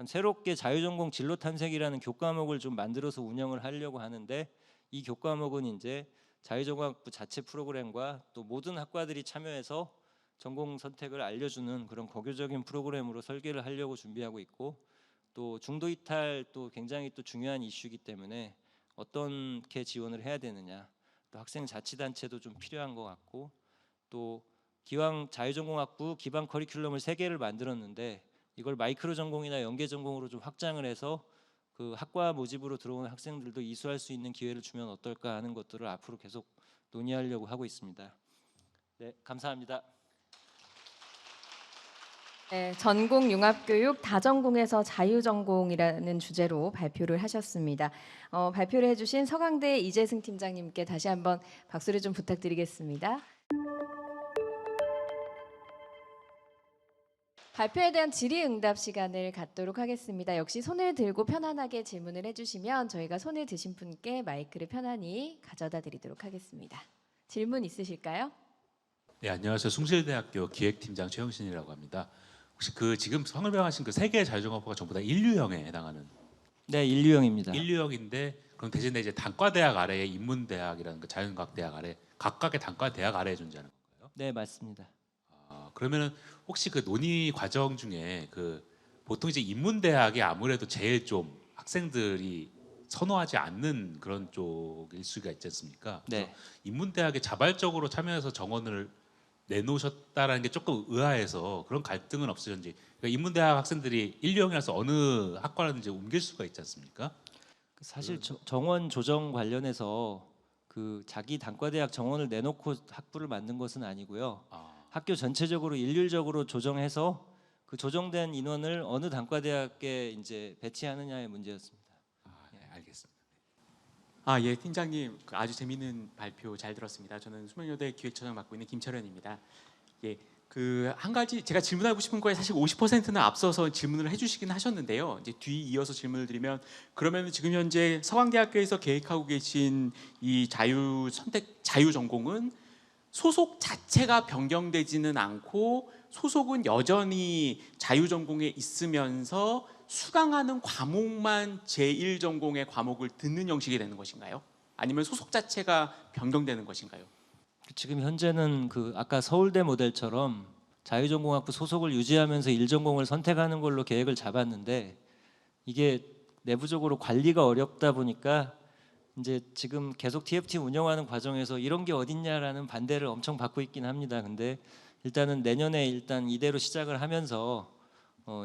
새롭게 자유전공 진로 탐색이라는 교과목을 좀 만들어서 운영을 하려고 하는데, 이 교과목은 이제 자유전공학부 자체 프로그램과 또 모든 학과들이 참여해서 전공 선택을 알려주는 그런 고교적인 프로그램으로 설계를 하려고 준비하고 있고, 또 중도 이탈 또 굉장히 또 중요한 이슈이기 때문에 어떻게 지원을 해야 되느냐, 또 학생 자치단체도 좀 필요한 것 같고, 또 기왕 자유전공학부 기반 커리큘럼을 3개를 만들었는데 이걸 마이크로 전공이나 연계 전공으로 좀 확장을 해서 그 학과 모집으로 들어오는 학생들도 이수할 수 있는 기회를 주면 어떨까 하는 것들을 앞으로 계속 논의하려고 하고 있습니다. 네, 감사합니다. 네, 전공 융합교육 다전공에서 자유전공이라는 주제로 발표를 하셨습니다. 발표를 해주신 서강대 이재승 팀장님께 다시 한번 박수를 좀 부탁드리겠습니다. 발표에 대한 질의응답 시간을 갖도록 하겠습니다. 역시 손을 들고 편안하게 질문을 해주시면 저희가 손을 드신 분께 마이크를 편안히 가져다 드리도록 하겠습니다. 질문 있으실까요? 네, 안녕하세요. 숭실대학교 기획팀장 최영신이라고 합니다. 혹시 그 지금 설명하신 그 3개의 자유전공학부가 전부 다 인류형에 해당하는 네, 인류형입니다. 인류형인데, 그럼 대신에 이제 단과대학 아래에 인문대학이라는 그 자연과학대학 아래 각각의 단과대학 아래에 존재하는 건가요? 네, 맞습니다. 그러면은 혹시 그 논의 과정 중에 그 보통 이제 인문대학이 아무래도 제일 좀 학생들이 선호하지 않는 그런 쪽일 수가 있지 않습니까? 네. 그래서 인문대학에 자발적으로 참여해서 정원을 내놓으셨다라는 게 조금 의아해서 그런 갈등은 없으셨는지. 그러니까 인문대학 학생들이 인류형이라서 어느 학과라든지 옮길 수가 있지 않습니까? 사실 정원 조정 관련해서 그 자기 단과대학 정원을 내놓고 학부를 만든 것은 아니고요. 학교 전체적으로 일률적으로 조정해서 그 조정된 인원을 어느 단과대학에 이제 배치하느냐의 문제였습니다. 네, 알겠습니다. 예, 팀장님 아주 재미있는 발표 잘 들었습니다. 저는 수명여대 기획처장 맡고 있는 김철현입니다. 예, 그 한 가지 제가 질문하고 싶은 거에 사실 50%는 앞서서 질문을 해주시긴 하셨는데요. 이제 뒤 이어서 질문을 드리면, 그러면 지금 현재 서강대학교에서 계획하고 계신 이 자유 전공은 소속 자체가 변경되지는 않고 소속은 여전히 자유 전공에 있으면서 수강하는 과목만 제1전공의 과목을 듣는 형식이 되는 것인가요? 아니면 소속 자체가 변경되는 것인가요? 지금 현재는 그 아까 서울대 모델처럼 자유전공학부 소속을 유지하면서 1전공을 선택하는 걸로 계획을 잡았는데, 이게 내부적으로 관리가 어렵다 보니까 이제 지금 계속 TFT 운영하는 과정에서 이런 게 어딨냐라는 반대를 엄청 받고 있긴 합니다. 근데 일단은 내년에 일단 이대로 시작을 하면서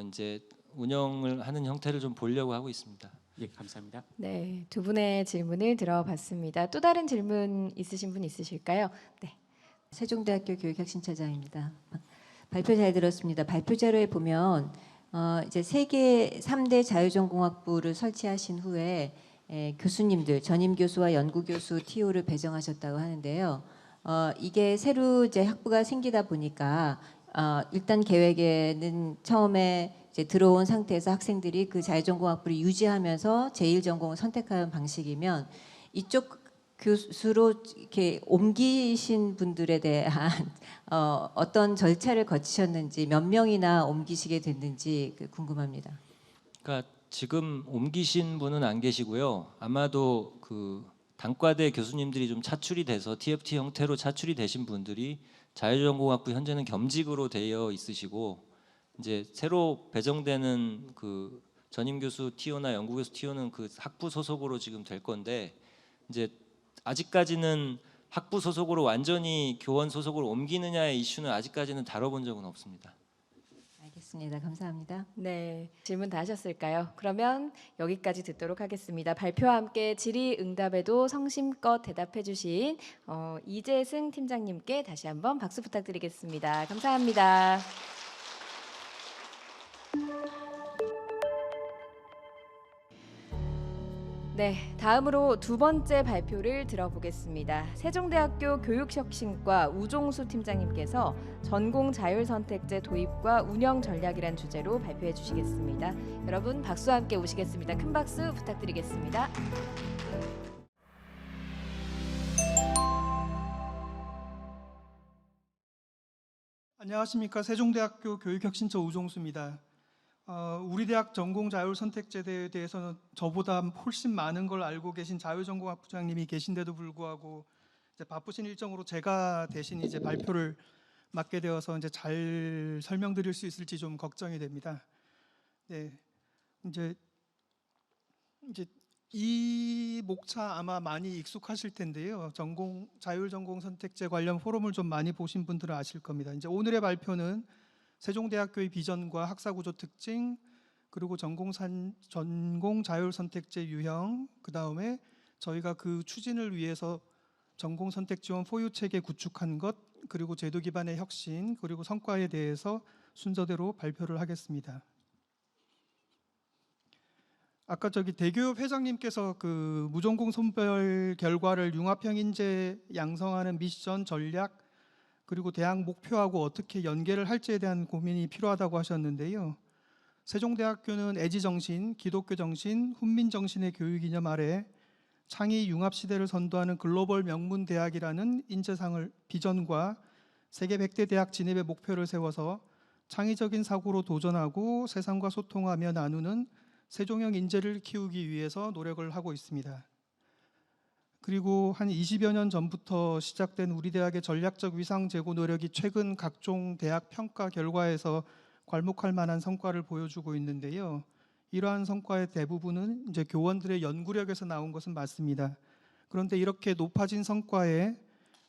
이제 운영을 하는 형태를 좀 보려고 하고 있습니다. 예, 감사합니다. 네, 두 분의 질문을 들어봤습니다. 또 다른 질문 있으신 분 있으실까요? 네. 세종대학교 교육혁신처장입니다. 발표 잘 들었습니다. 발표 자료에 보면 이제 세계 3대 자유전공학부를 설치하신 후에 교수님들, 전임 교수와 연구 교수 TO를 배정하셨다고 하는데요. 이게 새로 이제 학부가 생기다 보니까 일단 계획에는 처음에 이제 들어온 상태에서 학생들이 그 자유전공학부를 유지하면서 제1전공을 선택하는 방식이면, 이쪽 교수로 이렇게 옮기신 분들에 대한 어떤 절차를 거치셨는지, 몇 명이나 옮기시게 됐는지 궁금합니다. 그러니까 지금 옮기신 분은 안 계시고요. 아마도 그 단과대 교수님들이 좀 차출이 돼서 TFT 형태로 차출이 되신 분들이 자유전공학부 현재는 겸직으로 되어 있으시고, 이제 새로 배정되는 그 전임 교수 TO나 연구교수 TO는 그 학부 소속으로 지금 될 건데, 이제 아직까지는 학부 소속으로 완전히 교원 소속으로 옮기느냐의 이슈는 아직까지는 다뤄본 적은 없습니다. 알겠습니다. 감사합니다. 네, 질문 다 하셨을까요? 그러면 여기까지 듣도록 하겠습니다. 발표와 함께 질의응답에도 성심껏 대답해 주신 이재승 팀장님께 다시 한번 박수 부탁드리겠습니다. 감사합니다. 네, 다음으로 두 번째 발표를 들어보겠습니다. 세종대학교 교육혁신과 우종수 팀장님께서 전공 자율선택제 도입과 운영 전략이란 주제로 발표해 주시겠습니다. 여러분 박수와 함께 오시겠습니다. 큰 박수 부탁드리겠습니다. 안녕하십니까. 세종대학교 교육혁신처 우종수입니다. 우리 대학 전공 자율선택제에 대해서는 저보다 훨씬 많은 걸 알고 계신 자율전공학부장님이 계신데도 불구하고 이제 바쁘신 일정으로 제가 대신 이제 발표를 맡게 되어서 이제 잘 설명드릴 수 있을지 좀 걱정이 됩니다. 네, 이제 이 목차 아마 많이 익숙하실 텐데요. 자율전공 선택제 관련 포럼을 좀 많이 보신 분들은 아실 겁니다. 이제 오늘의 발표는 세종대학교의 비전과 학사구조 특징, 그리고 전공 자율선택제 유형, 그 다음에 저희가 그 추진을 위해서 전공 선택 지원 포유 체계 구축한 것, 그리고 제도 기반의 혁신, 그리고 성과에 대해서 순서대로 발표를 하겠습니다. 아까 대교협 회장님께서 그 무전공 선별 결과를 융합형 인재 양성하는 미션 전략, 그리고 대학 목표하고 어떻게 연계를 할지에 대한 고민이 필요하다고 하셨는데요. 세종대학교는 애지정신, 기독교정신, 훈민정신의 교육 이념 아래 창의 융합 시대를 선도하는 글로벌 명문 대학이라는 인재상을 비전과 세계 100대 대학 진입의 목표를 세워서 창의적인 사고로 도전하고 세상과 소통하며 나누는 세종형 인재를 키우기 위해서 노력을 하고 있습니다. 그리고 한 20여 년 전부터 시작된 우리 대학의 전략적 위상 제고 노력이 최근 각종 대학 평가 결과에서 괄목할 만한 성과를 보여주고 있는데요. 이러한 성과의 대부분은 이제 교원들의 연구력에서 나온 것은 맞습니다. 그런데 이렇게 높아진 성과에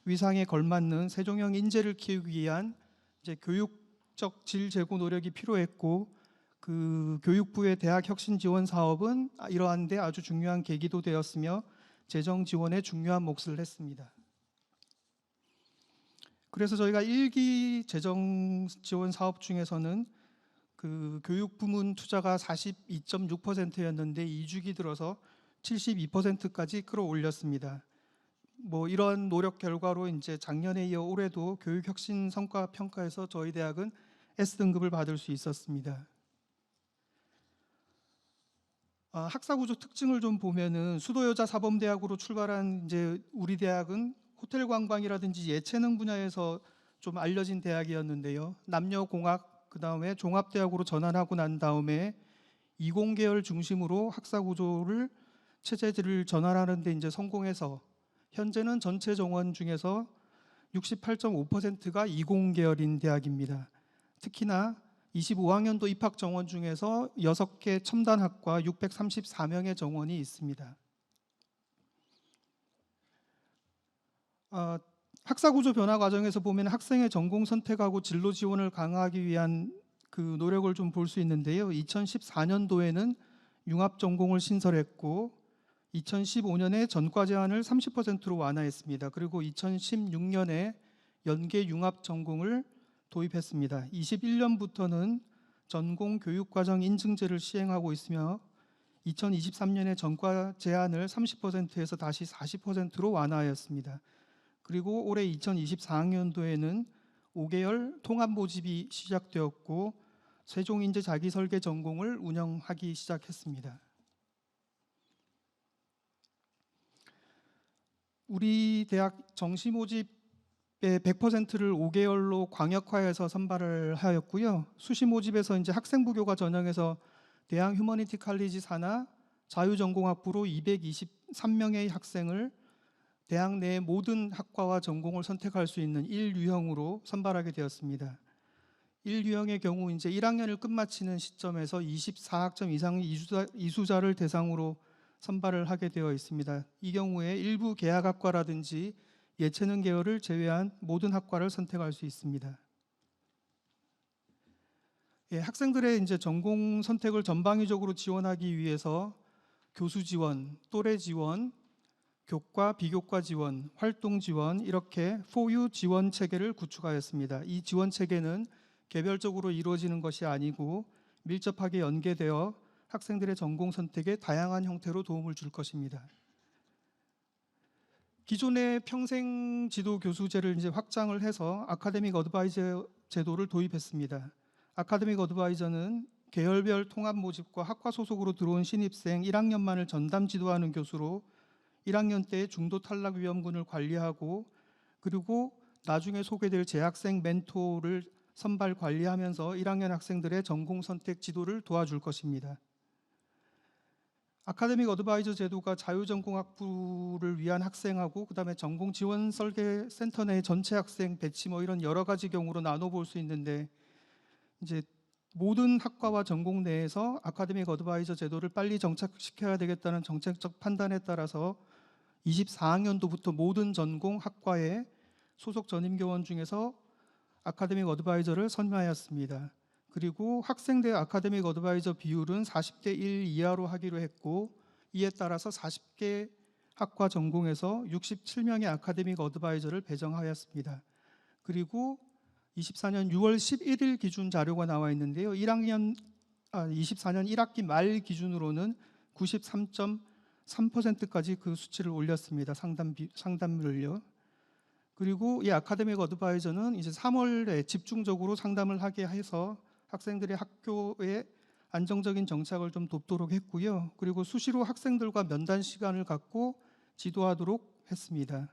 위상에 걸맞는 세종형 인재를 키우기 위한 이제 교육적 질 제고 노력이 필요했고, 그 교육부의 대학 혁신 지원 사업은 이러한 데 아주 중요한 계기도 되었으며 재정 지원에 중요한 몫을 했습니다. 그래서 저희가 1기 재정 지원 사업 중에서는 그 교육 부문 투자가 42.6%였는데 2주기 들어서 72%까지 끌어올렸습니다. 뭐 이런 노력 결과로 이제 작년에 이어 올해도 교육 혁신 성과 평가에서 저희 대학은 S등급을 받을 수 있었습니다. 학사구조 특징을 좀 보면은 수도여자사범대학으로 출발한 이제 우리 대학은 호텔 관광이라든지 예체능 분야에서 좀 알려진 대학이었는데요. 남녀공학, 그 다음에 종합대학으로 전환하고 난 다음에 이공계열 중심으로 학사구조를 체제들을 전환하는 데 이제 성공해서 현재는 전체 정원 중에서 68.5%가 이공계열인 대학입니다. 특히나 25학년도 입학 정원 중에서 6개 첨단학과 634명의 정원이 있습니다. 학사구조 변화 과정에서 보면 학생의 전공 선택하고 진로 지원을 강화하기 위한 그 노력을 좀 볼 수 있는데요. 2014년도에는 융합 전공을 신설했고 2015년에 전과 제한을 30%로 완화했습니다. 그리고 2016년에 연계 융합 전공을 도입했습니다. 21년부터는 전공 교육과정 인증제를 시행하고 있으며 2023년에 전과 제한을 30%에서 다시 40%로 완화하였습니다. 그리고 올해 2024학년도에는 5개월 통합 모집이 시작되었고 세종인재 자기설계 전공을 운영하기 시작했습니다. 우리 대학 정시 모집의 100%를 5개월로 광역화해서 선발을 하였고요. 수시 모집에서 이제 학생부 교과 전형에서 대학 휴머니티 칼리지 산하 자유전공학부로 223명의 학생을 대학 내 모든 학과와 전공을 선택할 수 있는 1유형으로 선발하게 되었습니다. 1유형의 경우 이제 1학년을 끝마치는 시점에서 24학점 이상의 이수자를 대상으로 선발을 하게 되어 있습니다. 이 경우에 일부 계약학과라든지 예체능 계열을 제외한 모든 학과를 선택할 수 있습니다. 예, 학생들의 이제 전공 선택을 전방위적으로 지원하기 위해서 교수 지원, 또래 지원, 교과, 비교과 지원, 활동 지원 이렇게 4U 지원 체계를 구축하였습니다. 이 지원 체계는 개별적으로 이루어지는 것이 아니고 밀접하게 연계되어 학생들의 전공 선택에 다양한 형태로 도움을 줄 것입니다. 기존의 평생 지도 교수제를 이제 확장을 해서 아카데믹 어드바이저 제도를 도입했습니다. 아카데믹 어드바이저는 계열별 통합 모집과 학과 소속으로 들어온 신입생 1학년만을 전담 지도하는 교수로 1학년 때 중도 탈락 위험군을 관리하고 그리고 나중에 소개될 재학생 멘토를 선발 관리하면서 1학년 학생들의 전공 선택 지도를 도와줄 것입니다. 아카데믹 어드바이저 제도가 자유전공학부를 위한 학생하고 그다음에 전공 지원 설계 센터 내 전체 학생 배치 뭐 이런 여러 가지 경우로 나눠 볼 수 있는데 이제 모든 학과와 전공 내에서 아카데믹 어드바이저 제도를 빨리 정착시켜야 되겠다는 정책적 판단에 따라서 24학년도부터 모든 전공 학과의 소속 전임교원 중에서 아카데믹 어드바이저를 선임하였습니다. 그리고 학생대 아카데믹 어드바이저 비율은 40대 1 이하로 하기로 했고 이에 따라서 40개 학과 전공에서 67명의 아카데믹 어드바이저를 배정하였습니다. 그리고 24년 6월 11일 기준 자료가 나와 있는데요. 24년 1학기 말 기준으로는 93.3%까지 그 수치를 올렸습니다. 상담률을요. 그리고 이 아카데믹 어드바이저는 이제 3월에 집중적으로 상담을 하게 해서 학생들의 학교에 안정적인 정착을 좀 돕도록 했고요. 그리고 수시로 학생들과 면담 시간을 갖고 지도하도록 했습니다.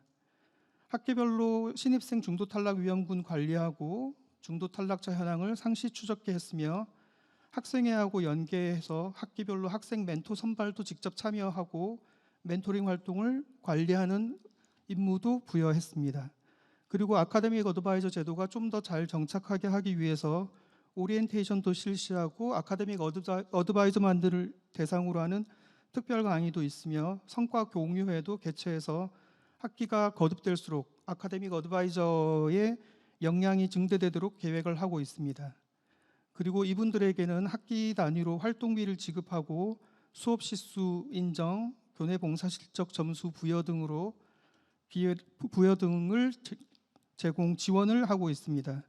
학기별로 신입생 중도 탈락 위험군 관리하고 중도 탈락자 현황을 상시 추적했으며 학생회하고 연계해서 학기별로 학생 멘토 선발도 직접 참여하고 멘토링 활동을 관리하는 임무도 부여했습니다. 그리고 아카데믹 어드바이저 제도가 좀 더 잘 정착하게 하기 위해서 오리엔테이션도 실시하고 아카데믹 어드바이저만들을 대상으로 하는 특별 강의도 있으며 성과 공유회도 개최해서 학기가 거듭될수록 아카데믹 어드바이저의 역량이 증대되도록 계획을 하고 있습니다. 그리고 이분들에게는 학기 단위로 활동비를 지급하고 수업 시수 인정, 교내 봉사 실적 점수 부여 등을 제공 지원을 하고 있습니다.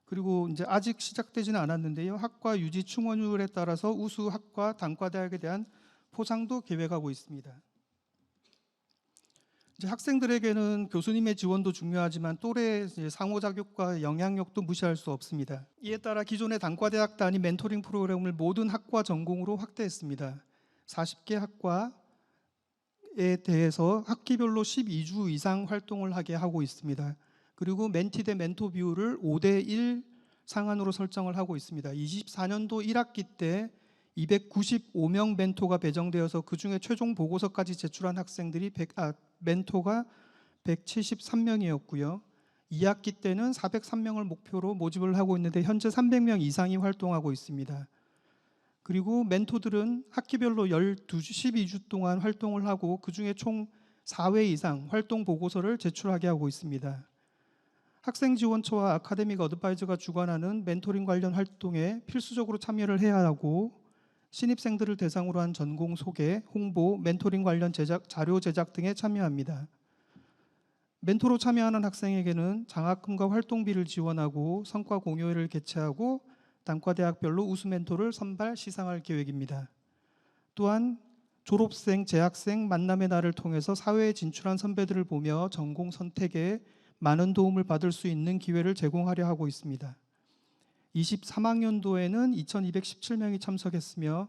그리고 이제 아직 시작되지는 않았는데요. 학과 유지 충원율에 따라서 우수 학과 단과대학에 대한 포상도 계획하고 있습니다. 이제 학생들에게는 교수님의 지원도 중요하지만 또래 상호작용과 영향력도 무시할 수 없습니다. 이에 따라 기존의 단과대학 단위 멘토링 프로그램을 모든 학과 전공으로 확대했습니다. 40개 학과에 대해서 학기별로 12주 이상 활동을 하게 하고 있습니다. 그리고 멘티 대 멘토 비율을 5대 1 상한으로 설정을 하고 있습니다. 24년도 1학기 때 295명 멘토가 배정되어서 그중에 최종 보고서까지 제출한 학생들이 멘토가 173명이었고요. 2학기 때는 403명을 목표로 모집을 하고 있는데 현재 300명 이상이 활동하고 있습니다. 그리고 멘토들은 학기별로 12주 동안 활동을 하고 그중에 총 4회 이상 활동 보고서를 제출하게 하고 있습니다. 학생지원처와 아카데믹 어드바이저가 주관하는 멘토링 관련 활동에 필수적으로 참여를 해야 하고 신입생들을 대상으로 한 전공 소개, 홍보, 멘토링 관련 자료 제작 등에 참여합니다. 멘토로 참여하는 학생에게는 장학금과 활동비를 지원하고 성과 공유회를 개최하고 단과대학별로 우수 멘토를 선발 시상할 계획입니다. 또한 졸업생, 재학생 만남의 날을 통해서 사회에 진출한 선배들을 보며 전공 선택에 많은 도움을 받을 수 있는 기회를 제공하려 하고 있습니다. 23학년도에는 2,217명이 참석했으며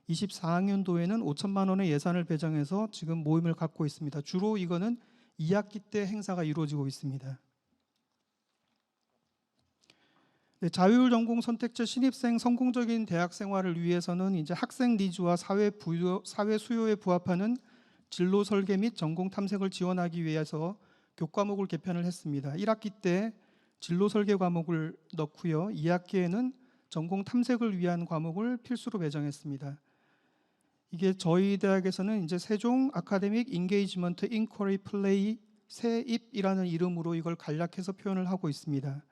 24학년도에는 5천만 원의 예산을 배정해서 지금 모임을 갖고 있습니다. 주로 이거는 2학기 때 행사가 이루어지고 있습니다. 네, 자율 전공 선택제 신입생 성공적인 대학 생활을 위해서는 이제 학생 니즈와 사회 수요에 부합하는 진로 설계 및 전공 탐색을 지원하기 위해서 교과목을 개편을 했습니다. 1학기 때 진로 설계 과목을 넣고요. 2학기에는 전공 탐색을 위한 과목을 필수로 배정했습니다. 이게 저희 대학에서는 이제 세종 아카데믹 인게이지먼트 인쿼리 플레이 세입이라는 이름으로 이걸 간략해서 표현을 하고 있습니다.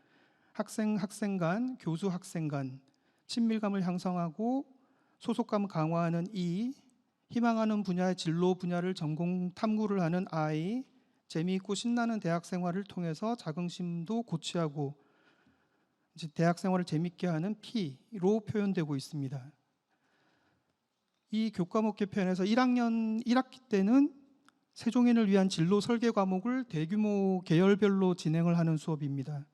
학생 간, 교수 학생 간, 친밀감을 형성하고 소속감 강화하는 E, 희망하는 분야의 진로 분야를 전공 탐구를 하는 I, 재미있고 신나는 대학 생활을 통해서 자긍심도 고취하고 이제 대학 생활을 재밌게 하는 P로 표현되고 있습니다. 이 교과목 개편에서 1학기 때는 세종인을 위한 진로 설계 과목을 대규모 계열별로 진행을 하는 수업입니다.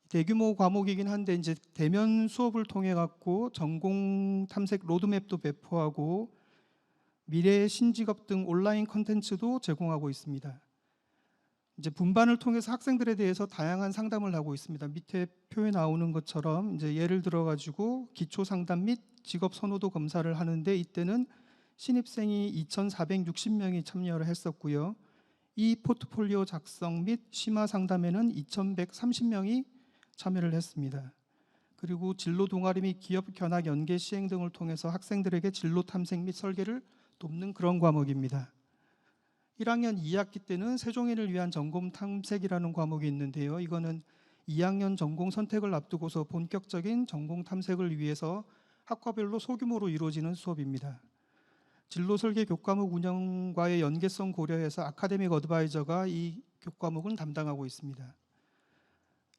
대규모 과목이긴 한데 이제 대면 수업을 통해 갖고 전공 탐색 로드맵도 배포하고 미래의 신직업 등 온라인 컨텐츠도 제공하고 있습니다. 이제 분반을 통해서 학생들에 대해서 다양한 상담을 하고 있습니다. 밑에 표에 나오는 것처럼 이제 예를 들어 가지고 기초 상담 및 직업 선호도 검사를 하는데 이때는 신입생이 2,460명이 참여를 했었고요. 이 포트폴리오 작성 및 심화 상담에는 2,130명이 참여를 했습니다. 그리고 진로 동아리 및 기업 견학 연계 시행 등을 통해서 학생들에게 진로 탐색 및 설계를 돕는 그런 과목입니다. 1학년 2학기 때는 세종인을 위한 전공 탐색이라는 과목이 있는데요. 이거는 2학년 전공 선택을 앞두고서 본격적인 전공 탐색을 위해서 학과별로 소규모로 이루어지는 수업입니다. 진로 설계 교과목 운영과의 연계성 고려해서 아카데믹 어드바이저가 이 교과목은 담당하고 있습니다.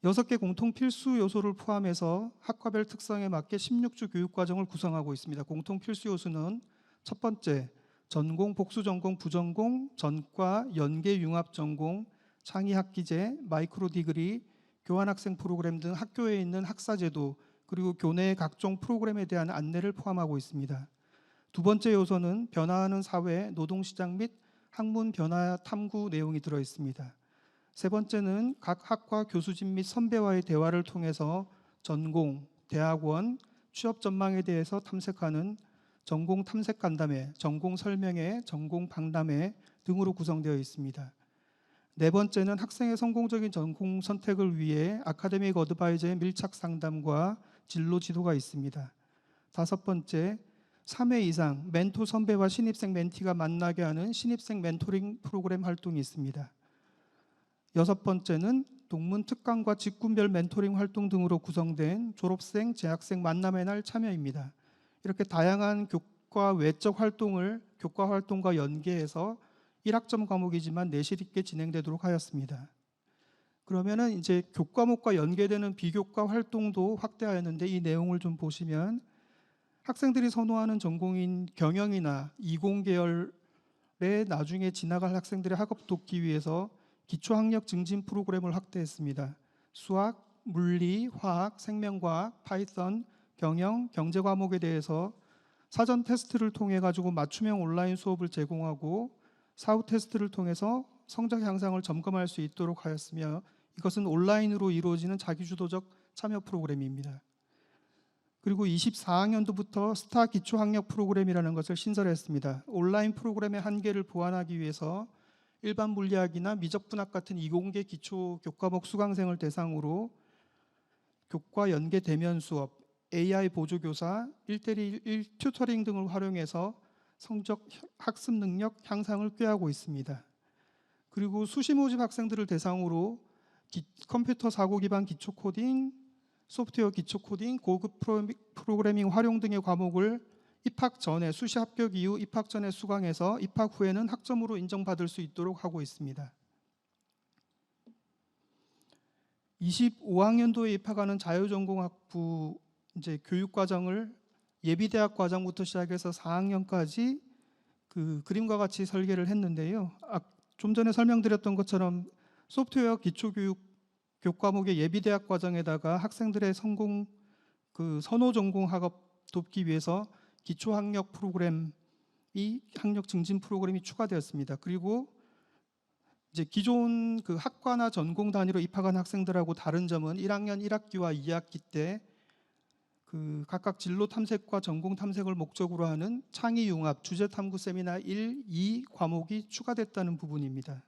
6개 공통 필수 요소를 포함해서 학과별 특성에 맞게 16주 교육과정을 구성하고 있습니다. 공통 필수 요소는 첫 번째, 전공, 복수 전공, 부전공, 전과, 연계 융합 전공, 창의 학기제, 마이크로 디그리, 교환학생 프로그램 등 학교에 있는 학사제도, 그리고 교내의 각종 프로그램에 대한 안내를 포함하고 있습니다. 두 번째 요소는 변화하는 사회, 노동시장 및 학문 변화 탐구 내용이 들어 있습니다. 세 번째는 각 학과 교수진 및 선배와의 대화를 통해서 전공, 대학원, 취업 전망에 대해서 탐색하는 전공 탐색 간담회, 전공 설명회, 전공 방담회 등으로 구성되어 있습니다. 네 번째는 학생의 성공적인 전공 선택을 위해 아카데믹 어드바이저의 밀착 상담과 진로 지도가 있습니다. 다섯 번째, 3회 이상 멘토 선배와 신입생 멘티가 만나게 하는 신입생 멘토링 프로그램 활동이 있습니다. 여섯 번째는 동문 특강과 직군별 멘토링 활동 등으로 구성된 졸업생, 재학생 만남의 날 참여입니다. 이렇게 다양한 교과 외적 활동을 교과 활동과 연계해서 1학점 과목이지만 내실 있게 진행되도록 하였습니다. 그러면은 이제 교과목과 연계되는 비교과 활동도 확대하였는데 이 내용을 좀 보시면 학생들이 선호하는 전공인 경영이나 이공계열에 나중에 지나갈 학생들의 학업 돕기 위해서 기초학력 증진 프로그램을 확대했습니다. 수학, 물리, 화학, 생명과학, 파이썬, 경영, 경제 과목에 대해서 사전 테스트를 통해 가지고 맞춤형 온라인 수업을 제공하고 사후 테스트를 통해서 성적 향상을 점검할 수 있도록 하였으며 이것은 온라인으로 이루어지는 자기주도적 참여 프로그램입니다. 그리고 24학년도부터 스타 기초학력 프로그램이라는 것을 신설했습니다. 온라인 프로그램의 한계를 보완하기 위해서 일반 물리학이나 미적분학 같은 이공계 기초 교과목 수강생을 대상으로 교과 연계 대면 수업, AI 보조교사, 1:1 튜터링 등을 활용해서 성적 학습 능력 향상을 꾀하고 있습니다. 그리고 수시 모집 학생들을 대상으로 컴퓨터 사고 기반 기초 코딩, 소프트웨어 기초 코딩, 고급 프로그래밍 활용 등의 과목을 입학 전에 수시 합격 이후 입학 전에 수강해서 입학 후에는 학점으로 인정받을 수 있도록 하고 있습니다. 25학년도에 입학하는 자유전공학부 이제 교육과정을 예비대학 과정부터 시작해서 4학년까지 그 그림과 같이 설계를 했는데요. 좀 전에 설명드렸던 것처럼 소프트웨어 기초교육 교과목의 예비대학 과정에다가 학생들의 성공 그 선호 전공 학업 돕기 위해서 기초학력 프로그램이 학력 증진 프로그램이 추가되었습니다. 그리고 이제 기존 그 학과나 전공 단위로 입학한 학생들하고 다른 점은 1학년 1학기와 2학기 때 그 각각 진로 탐색과 전공 탐색을 목적으로 하는 창의 융합 주제 탐구 세미나 1, 2 과목이 추가됐다는 부분입니다.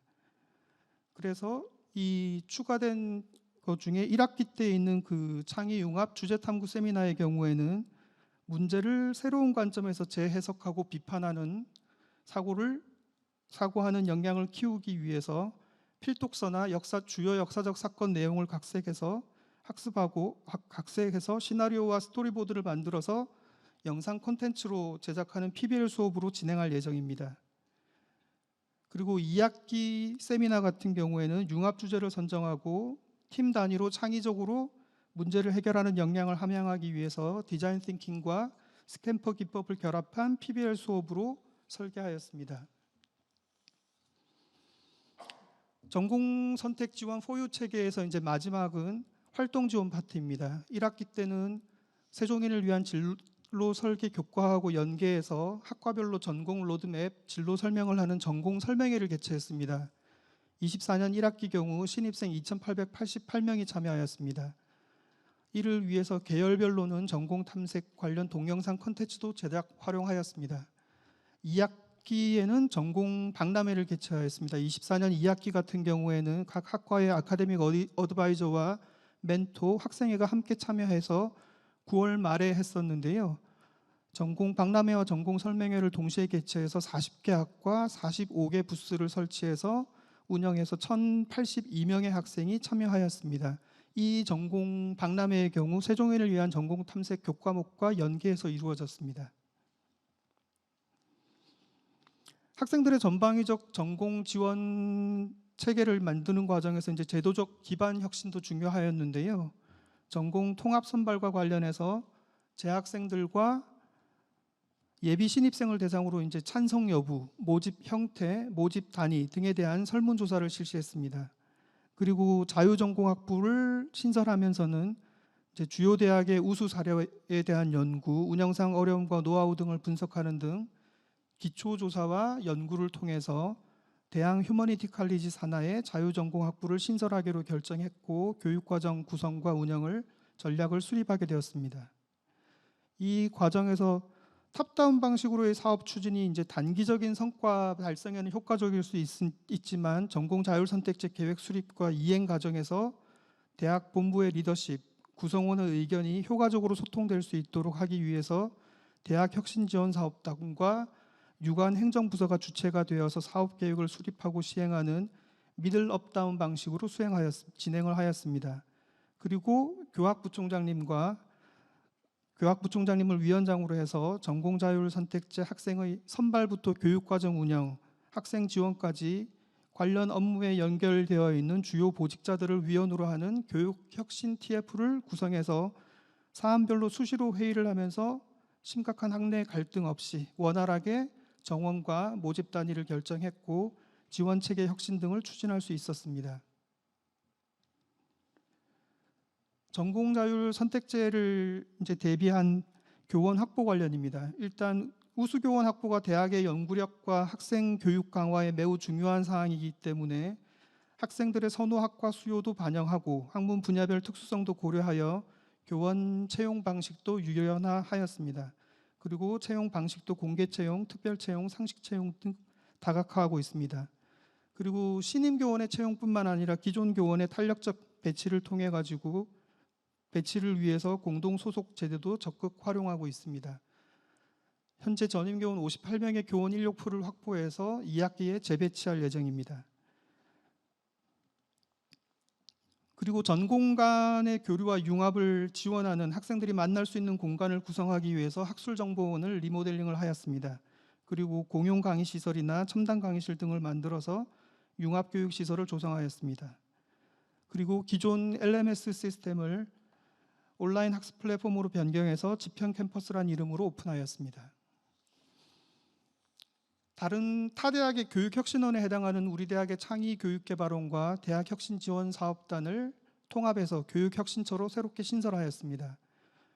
그래서 이 추가된 것 중에 1학기 때 있는 그 창의 융합 주제 탐구 세미나의 경우에는 문제를 새로운 관점에서 재해석하고 비판하는 사고하는 역량을 키우기 위해서 필독서나 주요 역사적 사건 내용을 각색해서 시나리오와 스토리보드를 만들어서 영상 콘텐츠로 제작하는 PBL 수업으로 진행할 예정입니다. 그리고 2학기 세미나 같은 경우에는 융합 주제를 선정하고 팀 단위로 창의적으로 문제를 해결하는 역량을 함양하기 위해서 디자인 띵킹과 스탬퍼 기법을 결합한 PBL 수업으로 설계하였습니다. 전공 선택 지원 포유 체계에서 이제 마지막은 활동 지원 파트입니다. 1학기 때는 세종인을 위한 진로 설계 교과하고 연계해서 학과별로 전공 로드맵 진로 설명을 하는 전공 설명회를 개최했습니다. 24년 1학기 경우 신입생 2,888명이 참여하였습니다. 이를 위해서 계열별로는 전공 탐색 관련 동영상 콘텐츠도 제작 활용하였습니다. 2학기에는 전공 박람회를 개최하였습니다. 24년 2학기 같은 경우에는 각 학과의 아카데믹 어드바이저와 멘토, 학생회가 함께 참여해서 9월 말에 했었는데요. 전공 박람회와 전공 설명회를 동시에 개최해서 40개 학과 45개 부스를 설치해서 운영해서 1,082명의 학생이 참여하였습니다. 이 전공 박람회의 경우 세종인을 위한 전공 탐색 교과목과 연계해서 이루어졌습니다. 학생들의 전방위적 전공 지원 체계를 만드는 과정에서 이제 제도적 기반 혁신도 중요하였는데요. 전공 통합 선발과 관련해서 재학생들과 예비 신입생을 대상으로 이제 찬성 여부, 모집 형태, 모집 단위 등에 대한 설문조사를 실시했습니다. 그리고 자유전공학부를 신설하면서는 이제 주요 대학의 우수 사례에 대한 연구, 운영상 어려움과 노하우 등을 분석하는 등 기초조사와 연구를 통해서 대학 휴머니티 칼리지 산하의 자유전공학부를 신설하기로 결정했고 교육과정 구성과 운영을 전략을 수립하게 되었습니다. 이 과정에서 탑다운 방식으로의 사업 추진이 이제 단기적인 성과 달성에는 효과적일 수 있지만 전공 자율선택제 계획 수립과 이행 과정에서 대학 본부의 리더십, 구성원의 의견이 효과적으로 소통될 수 있도록 하기 위해서 대학 혁신지원사업단과 유관 행정부서가 주체가 되어서 사업 계획을 수립하고 시행하는 미들 업다운 방식으로 진행을 하였습니다. 그리고 교학부총장님을 위원장으로 해서 전공자율선택제 학생의 선발부터 교육과정 운영, 학생 지원까지 관련 업무에 연결되어 있는 주요 보직자들을 위원으로 하는 교육혁신 TF를 구성해서 사안별로 수시로 회의를 하면서 심각한 학내 갈등 없이 원활하게 정원과 모집 단위를 결정했고 지원체계 혁신 등을 추진할 수 있었습니다. 전공자율 선택제를 이제 대비한 교원 확보 관련입니다. 일단 우수교원 확보가 대학의 연구력과 학생 교육 강화에 매우 중요한 사항이기 때문에 학생들의 선호 학과 수요도 반영하고 학문 분야별 특수성도 고려하여 교원 채용 방식도 유연화하였습니다. 그리고 채용 방식도 공개 채용, 특별 채용, 상식 채용 등 다각화하고 있습니다. 그리고 신임 교원의 채용뿐만 아니라 기존 교원의 탄력적 배치를 통해 가지고 배치를 위해서 공동 소속 제도도 적극 활용하고 있습니다. 현재 전임 교원 58명의 교원 인력풀을 확보해서 2학기에 재배치할 예정입니다. 그리고 전공 간의 교류와 융합을 지원하는 학생들이 만날 수 있는 공간을 구성하기 위해서 학술정보원을 리모델링을 하였습니다. 그리고 공용 강의시설이나 첨단 강의실 등을 만들어서 융합교육시설을 조성하였습니다. 그리고 기존 LMS 시스템을 온라인 학습 플랫폼으로 변경해서 지평 캠퍼스란 이름으로 오픈하였습니다. 다른 타대학의 교육혁신원에 해당하는 우리 대학의 창의교육개발원과 대학혁신지원사업단을 통합해서 교육혁신처로 새롭게 신설하였습니다.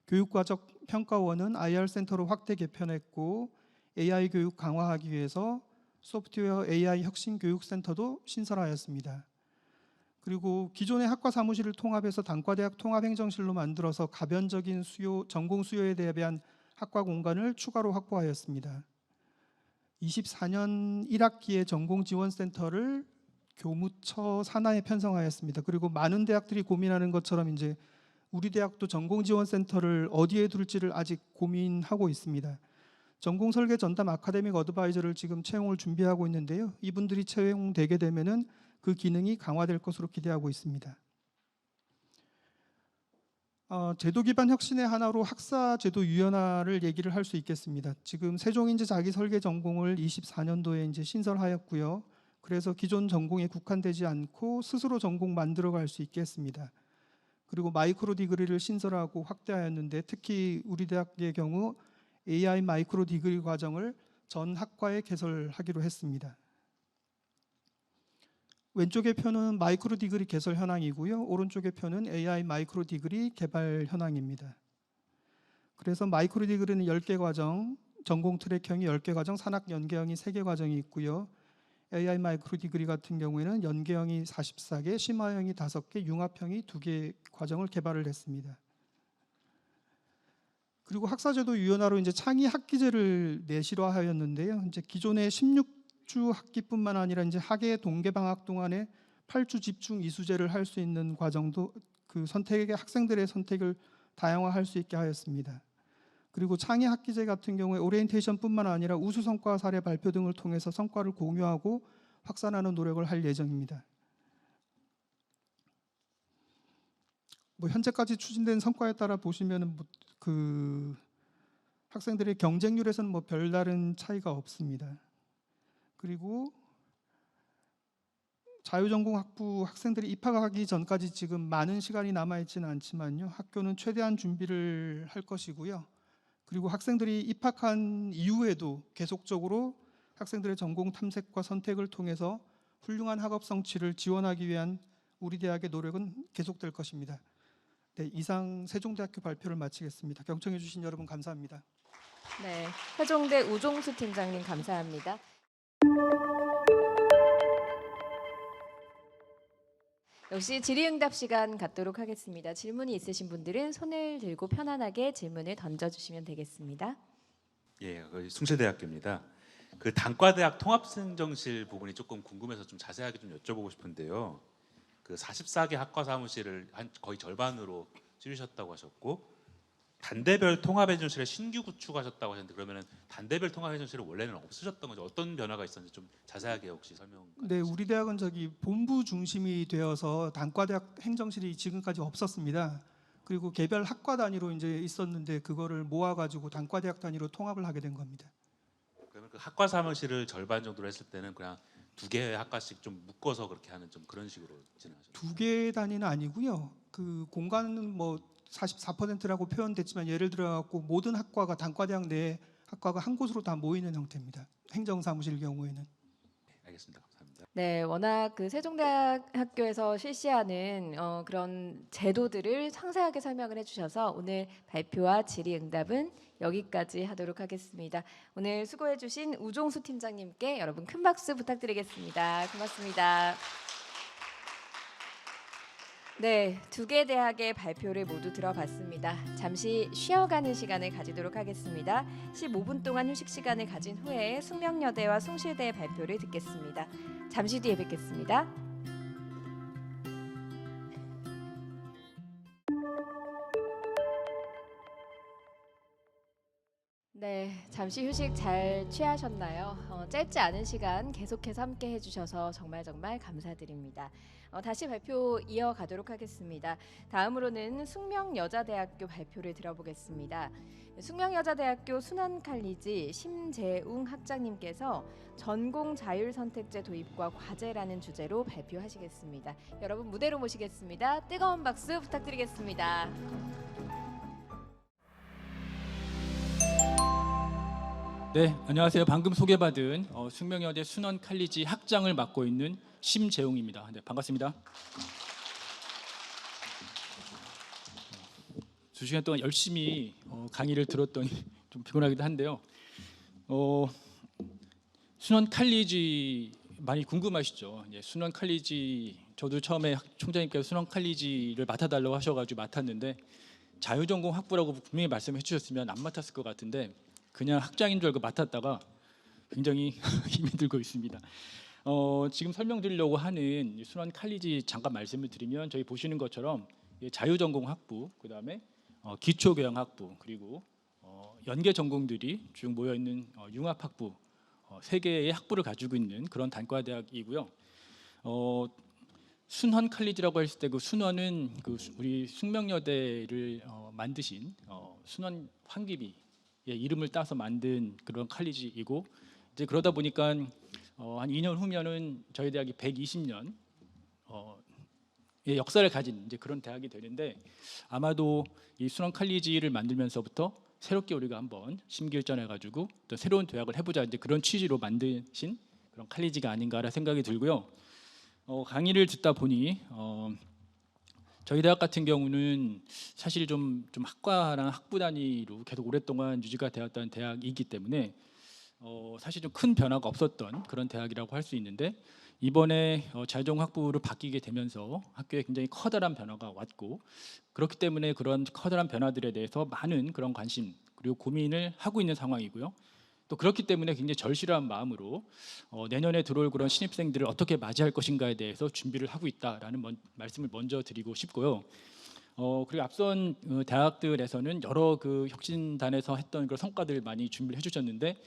교육과정 평가원은 IR센터로 확대 개편했고 AI 교육 강화하기 위해서 소프트웨어 AI 혁신 교육센터도 신설하였습니다. 그리고 기존의 학과 사무실을 통합해서 단과대학 통합행정실로 만들어서 가변적인 전공 수요에 대비한 학과 공간을 추가로 확보하였습니다. 24년 1학기에 전공지원센터를 교무처 산하에 편성하였습니다. 그리고 많은 대학들이 고민하는 것처럼 이제 우리 대학도 전공지원센터를 어디에 둘지를 아직 고민하고 있습니다. 전공설계 전담 아카데믹 어드바이저를 지금 채용을 준비하고 있는데요. 이분들이 채용되게 되면은 그 기능이 강화될 것으로 기대하고 있습니다. 제도 기반 혁신의 하나로 학사 제도 유연화를 얘기를 할 수 있겠습니다. 지금 세종인재 자기설계 전공을 24년도에 이제 신설하였고요. 그래서 기존 전공에 국한되지 않고 스스로 전공 만들어갈 수 있게 했습니다. 그리고 마이크로 디그리를 신설하고 확대하였는데 특히 우리 대학의 경우 AI 마이크로 디그리 과정을 전 학과에 개설하기로 했습니다. 왼쪽의 표는 마이크로 디그리 개설 현황이고요. 오른쪽의 표는 AI 마이크로 디그리 개발 현황입니다. 그래서 마이크로 디그리는 10개 과정, 전공 트랙형이 10개 과정, 산학 연계형이 3개 과정이 있고요. AI 마이크로 디그리 같은 경우에는 연계형이 44개, 심화형이 5개, 융합형이 2개 과정을 개발을 했습니다. 그리고 학사제도 유연화로 이제 창의 학기제를 내실화하였는데요. 이제 기존의 16주 학기뿐만 아니라 이제 학예 동계 방학 동안에 8주 집중 이수제를 할 수 있는 과정도 그 선택의 학생들의 선택을 다양화할 수 있게 하였습니다. 그리고 창의 학기제 같은 경우에 오리엔테이션뿐만 아니라 우수 성과 사례 발표 등을 통해서 성과를 공유하고 확산하는 노력을 할 예정입니다. 현재까지 추진된 성과에 따라 보시면은 그 학생들의 경쟁률에서는 별다른 차이가 없습니다. 그리고 자유전공학부 학생들이 입학하기 전까지 지금 많은 시간이 남아있지는 않지만요. 학교는 최대한 준비를 할 것이고요. 그리고 학생들이 입학한 이후에도 계속적으로 학생들의 전공 탐색과 선택을 통해서 훌륭한 학업 성취를 지원하기 위한 우리 대학의 노력은 계속될 것입니다. 네, 이상 세종대학교 발표를 마치겠습니다. 경청해 주신 여러분 감사합니다. 네, 세종대 우종수 팀장님 감사합니다. 역시 질의응답 시간 갖도록 하겠습니다. 질문이 있으신 분들은 손을 들고 편안하게 질문을 던져주시면 되겠습니다. 예, 숭실대학교입니다. 그 단과대학 통합행정실 부분이 조금 궁금해서 좀 자세하게 좀 여쭤보고 싶은데요. 그 44개 학과 사무실을 거의 절반으로 줄이셨다고 하셨고 단대별 통합행정실에 신규 구축하셨다고 하셨는데 그러면은 단대별 통합행정실은 원래는 없으셨던 거죠? 어떤 변화가 있었는지 좀 자세하게 혹시 설명? 네, 우리 대학은 본부 중심이 되어서 단과대학 행정실이 지금까지 없었습니다. 그리고 개별 학과 단위로 이제 있었는데 그거를 모아가지고 단과대학 단위로 통합을 하게 된 겁니다. 그러면 그 학과 사무실을 절반 정도로 했을 때는 그냥 2개 학과씩 좀 묶어서 그렇게 하는 좀 그런 식으로 진행하셨나요? 2개 단위는 아니고요. 그 공간은 44%라고 표현됐지만 예를 들어 갖고 모든 학과가 단과대학 내 학과가 한 곳으로 다 모이는 형태입니다. 행정사무실 경우에는. 네, 알겠습니다. 감사합니다. 네, 워낙 그 세종대학교에서 실시하는 그런 제도들을 상세하게 설명을 해주셔서 오늘 발표와 질의응답은 여기까지 하도록 하겠습니다. 오늘 수고해주신 우종수 팀장님께 여러분 큰 박수 부탁드리겠습니다. 고맙습니다. 네, 2개 대학의 발표를 모두 들어봤습니다. 잠시 쉬어가는 시간을 가지도록 하겠습니다. 15분 동안 휴식 시간을 가진 후에 숙명여대와 숭실대의 발표를 듣겠습니다. 잠시 뒤에 뵙겠습니다. 네, 잠시 휴식 잘 취하셨나요? 짧지 않은 시간 계속해서 함께 해주셔서 정말 감사드립니다. 다시 발표 이어가도록 하겠습니다. 다음으로는 숙명여자대학교 발표를 들어보겠습니다. 숙명여자대학교 순환칼리지 심재웅 학장님께서 전공 자율선택제 도입과 과제라는 주제로 발표하시겠습니다. 여러분 무대로 모시겠습니다. 뜨거운 박수 부탁드리겠습니다. 네, 안녕하세요. 방금 소개받은 숙명여대 순환칼리지 학장을 맡고 있는 심재웅입니다. 네, 반갑습니다. 2시간 동안 열심히 강의를 들었더니 좀 피곤하기도 한데요. 순원 칼리지 많이 궁금하시죠? 순원 칼리지 저도 처음에 총장님께서 순원 칼리지를 맡아달라고 하셔가지고 맡았는데 자유전공 학부라고 분명히 말씀해 주셨으면 안 맡았을 것 같은데 그냥 학장인 줄 알고 맡았다가 굉장히 힘이 들고 있습니다. 지금 설명드리려고 하는 순원 칼리지 잠깐 말씀을 드리면 저희 보시는 것처럼 자유전공 학부, 그다음에 기초교양 학부, 그리고 연계 전공들이 쭉 모여 있는 융합 학부 세 개의 학부를 가지고 있는 그런 단과 대학이고요. 순원 칼리지라고 했을 때 그 순원은 우리 숙명여대를 만드신 순원 황기비의 이름을 따서 만든 그런 칼리지이고 이제 그러다 보니까 한 2년 후면은 저희 대학이 120년 의 역사를 가진 이제 그런 대학이 되는데 아마도 이 순원 칼리지를 만들면서부터 새롭게 우리가 한번 심기일전해 가지고 또 새로운 대학을 해보자 이제 그런 취지로 만드신 그런 칼리지가 아닌가라 생각이 들고요. 강의를 듣다 보니 저희 대학 같은 경우는 사실 좀 학과랑 학부 단위로 계속 오랫동안 유지가 되었던 대학이기 때문에 사실 좀 큰 변화가 없었던 그런 대학이라고 할 수 있는데 이번에 자유전공 학부를 바뀌게 되면서 학교에 굉장히 커다란 변화가 왔고 그렇기 때문에 그런 커다란 변화들에 대해서 많은 그런 관심 그리고 고민을 하고 있는 상황이고요. 또 그렇기 때문에 굉장히 절실한 마음으로 내년에 들어올 그런 신입생들을 어떻게 맞이할 것인가에 대해서 준비를 하고 있다라는 말씀을 먼저 드리고 싶고요. 그리고 앞선 대학들에서는 여러 그 혁신단에서 했던 그런 성과들 많이 준비를 해주셨는데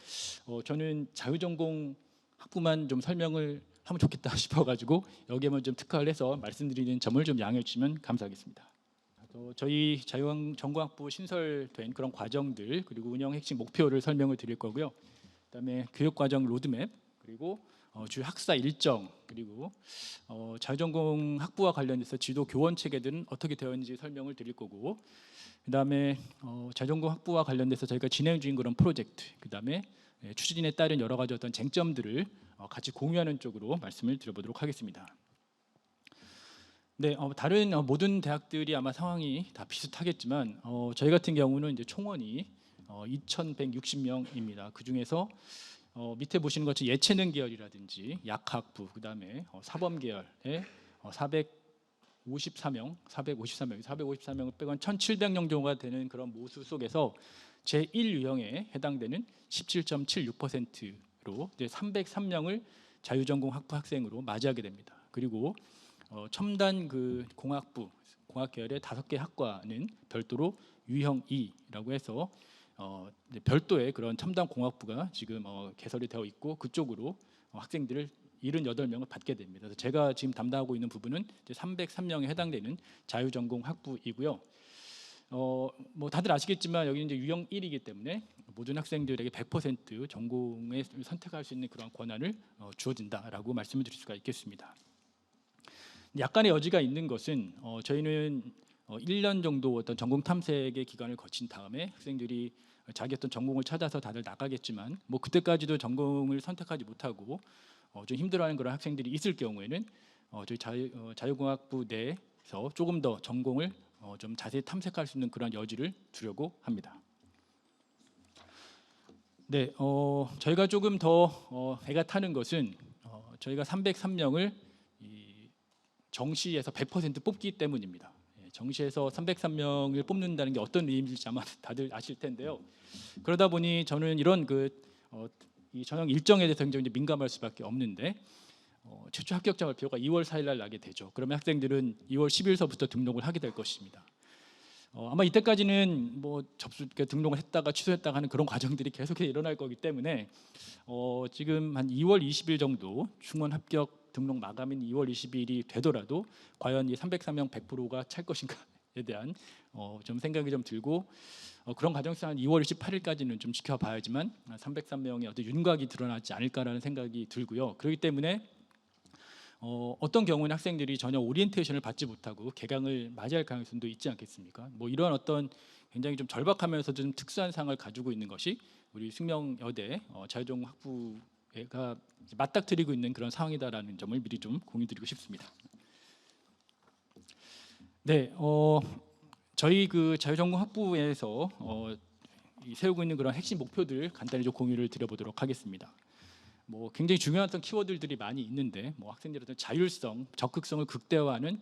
저는 자유전공 학부만 좀 설명을 하면 좋겠다 싶어가지고 여기에만 좀 특화를 해서 말씀드리는 점을 좀 양해해 주시면 감사하겠습니다. 저희 자유전공학부 신설된 그런 과정들 그리고 운영 핵심 목표를 설명을 드릴 거고요. 그다음에 교육과정 로드맵 그리고 주요 학사 일정 그리고 자유전공 학부와 관련해서 지도 교원 체계들은 어떻게 되어 있는지 설명을 드릴 거고 그다음에 자유전공 학부와 관련돼서 저희가 진행 중인 그런 프로젝트 그다음에 추진에 따른 여러 가지 어떤 쟁점들을 같이 공유하는 쪽으로 말씀을 드려보도록 하겠습니다. 네, 다른 모든 대학들이 아마 상황이 다 비슷하겠지만 저희 같은 경우는 이제 총원이 2,160명입니다. 그 중에서 밑에 보시는 것처럼 예체능 계열이라든지 약학부, 그다음에 사범 계열에 454명을 빼곤 1,700명 정도가 되는 그런 모수 속에서 제1 유형에 해당되는 17.76%로 이제 303명을 자유전공 학부 학생으로 맞이하게 됩니다. 그리고 첨단 그 공학부, 공학 계열의 5개 학과는 별도로 유형 2라고 해서 별도의 그런 첨단 공학부가 지금 개설이 되어 있고 그쪽으로 학생들을 78명을 받게 됩니다. 그래서 제가 지금 담당하고 있는 부분은 이제 303명에 해당되는 자유전공 학부이고요. 뭐 다들 아시겠지만 여기는 이제 유형 1이기 때문에 모든 학생들에게 100% 전공에 선택할 수 있는 그런 권한을 주어진다라고 말씀을 드릴 수가 있겠습니다. 약간의 여지가 있는 것은 저희는 1년 정도 어떤 전공 탐색의 기간을 거친 다음에 학생들이 자기 어떤 전공을 찾아서 다들 나가겠지만 뭐 그때까지도 전공을 선택하지 못하고 좀 힘들어하는 그런 학생들이 있을 경우에는 저희 자유공학부 내에서 조금 더 전공을 좀 자세히 탐색할 수 있는 그런 여지를 두려고 합니다. 네, 저희가 조금 더 애가 타는 것은 저희가 303명을 정시에서 100% 뽑기 때문입니다. 정시에서 303명을 뽑는다는 게 어떤 의미인지 아마 다들 아실 텐데요. 그러다 보니 저는 이런 이 전형 일정에 대해서 굉장히 민감할 수밖에 없는데 최초 합격자 발표가 2월 4일 날 나게 되죠. 그러면 학생들은 2월 10일서부터 등록을 하게 될 것입니다. 아마 이때까지는 뭐 등록을 했다가 취소했다가 하는 그런 과정들이 계속해서 일어날 거기 때문에 지금 한 2월 20일 정도 충원 합격 등록 마감인 2월 20일이 되더라도 과연 이 303명 100%가 찰 것인가에 대한 좀 생각이 좀 들고 그런 과정에서 한 2월 28일까지는 좀 지켜봐야지만 303명의 어떤 윤곽이 드러나지 않을까라는 생각이 들고요. 그렇기 때문에 어떤 경우는 학생들이 전혀 오리엔테이션을 받지 못하고 개강을 맞이할 가능성도 있지 않겠습니까? 뭐 이런 어떤 굉장히 좀 절박하면서도 좀 특수한 상황을 가지고 있는 것이 우리 숙명여대 자유전공 학부가 맞닥뜨리고 있는 그런 상황이다라는 점을 미리 좀 공유드리고 싶습니다. 네, 저희 그 자유전공 학부에서 세우고 있는 그런 핵심 목표들 간단히 좀 공유를 드려보도록 하겠습니다. 뭐 굉장히 중요한 어떤 키워드들이 많이 있는데 뭐 학생들의 어떤 자율성, 적극성을 극대화하는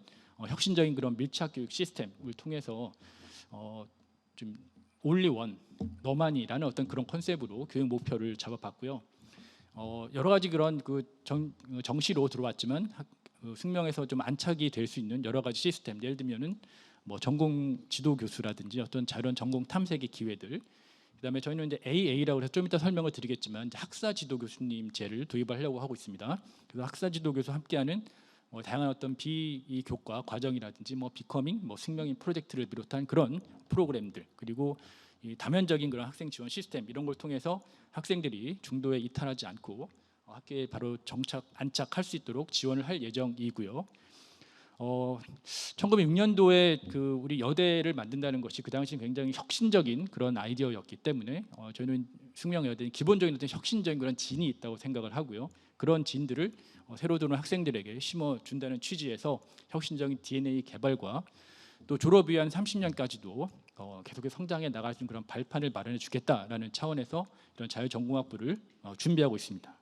혁신적인 그런 밀착 교육 시스템을 통해서 좀 only one, 너만이라는 어떤 그런 컨셉으로 교육 목표를 잡아봤고요. 여러 가지 그런 정시로 들어왔지만 숙명에서 좀 안착이 될 수 있는 여러 가지 시스템, 예를 들면은 뭐 전공 지도 교수라든지 어떤 자유로운 전공 탐색의 기회들, 그다음에 저희는 이제 AA라고 해서 좀 이따 설명을 드리겠지만 이제 학사 지도 교수님제를 도입하려고 하고 있습니다. 그래서 학사 지도 교수 함께하는 다양한 어떤 비교과 과정이라든지 뭐 비커밍, 뭐 숙명인 프로젝트를 비롯한 그런 프로그램들, 그리고 이 다면적인 그런 학생 지원 시스템 이런 걸 통해서 학생들이 중도에 이탈하지 않고 학교에 바로 안착할 수 있도록 지원을 할 예정이고요. 1906년도에 우리 여대를 만든다는 것이 그 당시 굉장히 혁신적인 그런 아이디어였기 때문에 저희는 숙명여대는 기본적인 어떤 혁신적인 그런 진이 있다고 생각을 하고요. 그런 진들을 새로 들어온 학생들에게 심어준다는 취지에서 혁신적인 DNA 개발과 또 졸업 위한 30년까지도 계속해서 성장해 나갈 수 있는 그런 발판을 마련해 주겠다라는 차원에서 이런 자유전공학부를 준비하고 있습니다.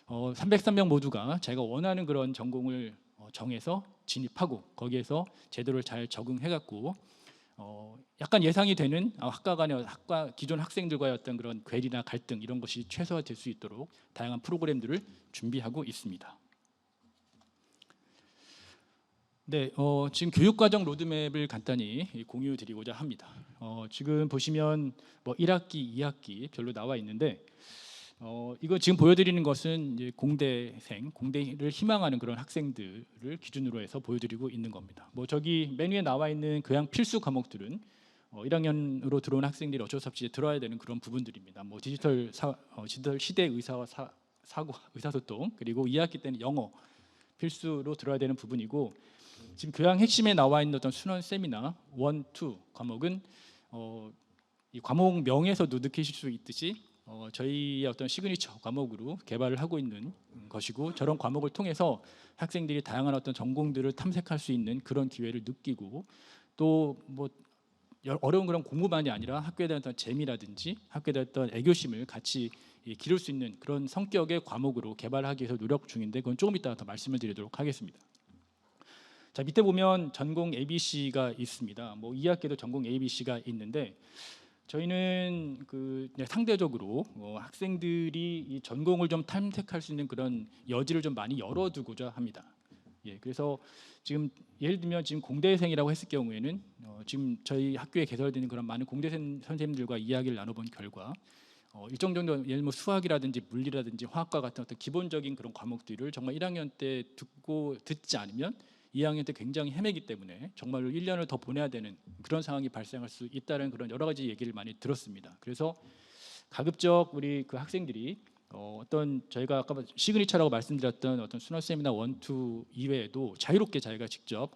303명 모두가 자기가 원하는 그런 전공을 정해서 진입하고 거기에서 제도를 잘 적응해갖고 약간 예상이 되는 학과 간의 기존 학생들과의 어떤 그런 괴리나 갈등 이런 것이 최소화될 수 있도록 다양한 프로그램들을 준비하고 있습니다. 네, 지금 교육과정 로드맵을 간단히 공유드리고자 합니다. 지금 보시면 뭐 1학기, 2학기 별로 나와 있는데 이거 지금 보여드리는 것은 이제 공대를 희망하는 그런 학생들을 기준으로 해서 보여드리고 있는 겁니다. 뭐 저기 맨 위에 나와 있는 교양 필수 과목들은 1학년으로 들어온 학생들이 어쩔 수 없이 들어야 되는 그런 부분들입니다. 뭐 디지털 시대 의사소통, 그리고 2학기 때는 영어 필수로 들어야 되는 부분이고, 지금 교양 핵심에 나와 있는 어떤 순원 세미나 1, 2 과목은 이 과목명에서도 느끼실 수 있듯이 저희의 어떤 시그니처 과목으로 개발을 하고 있는 것이고, 저런 과목을 통해서 학생들이 다양한 어떤 전공들을 탐색할 수 있는 그런 기회를 느끼고, 또 뭐 어려운 그런 공부만이 아니라 학교에 대한 어떤 재미라든지 학교에 대한 어떤 애교심을 같이 기를 수 있는 그런 성격의 과목으로 개발하기 위해서 노력 중인데, 그건 조금 이따가 더 말씀을 드리도록 하겠습니다. 자, 밑에 보면 전공 ABC가 있습니다. 뭐 2학기도 전공 ABC가 있는데, 저희는 상대적으로 학생들이 이 전공을 좀 탐색할 수 있는 그런 여지를 좀 많이 열어두고자 합니다. 예, 그래서 지금 예를 들면 지금 공대생이라고 했을 경우에는 지금 저희 학교에 개설되는 그런 많은 공대생 선생님들과 이야기를 나눠본 결과 일정 정도 예를 들면 수학이라든지 물리라든지 화학과 같은 어떤 기본적인 그런 과목들을 정말 1학년 때 듣지 않으면 2학년 때 굉장히 헤매기 때문에 정말로 1년을 더 보내야 되는 그런 상황이 발생할 수 있다는 그런 여러 가지 얘기를 많이 들었습니다. 그래서 가급적 우리 그 학생들이 어떤 저희가 아까 시그니처라고 말씀드렸던 어떤 순원 세미나 1, 2 이외에도 자유롭게 자기가 직접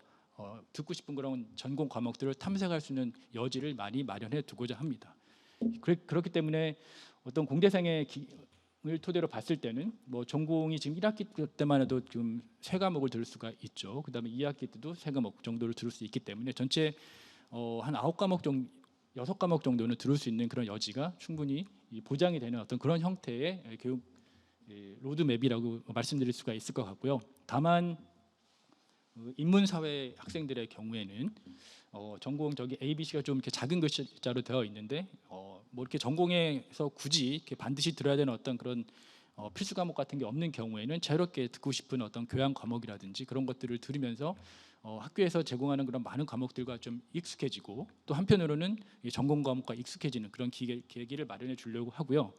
듣고 싶은 그런 전공 과목들을 탐색할 수 있는 여지를 많이 마련해 두고자 합니다. 그렇기 때문에 어떤 공대생의 을 토대로 봤을 때는 뭐 전공이 지금 1학기 때만 해도 지금 3과목을 들을 수가 있죠. 그다음에 2학기 때도 3과목 정도를 들을 수 있기 때문에 전체 한 9과목 정도, 6과목 정도는 들을 수 있는 그런 여지가 충분히 보장이 되는 어떤 그런 형태의 교육 로드맵이라고 말씀드릴 수가 있을 것 같고요. 다만 인문사회 학생들의 경우에는 전공 저기 ABC가 좀 이렇게 작은 글자로 되어 있는데 뭐 이렇게 전공에서 굳이 이렇게 반드시 들어야 되는 어떤 그런 필수 과목 같은 게 없는 경우에는 자유롭게 듣고 싶은 어떤 교양 과목이라든지 그런 것들을 들으면서 학교에서 제공하는 그런 많은 과목들과 좀 익숙해지고, 또 한편으로는 이 전공 과목과 익숙해지는 그런 계기를 마련해 주려고 하고요.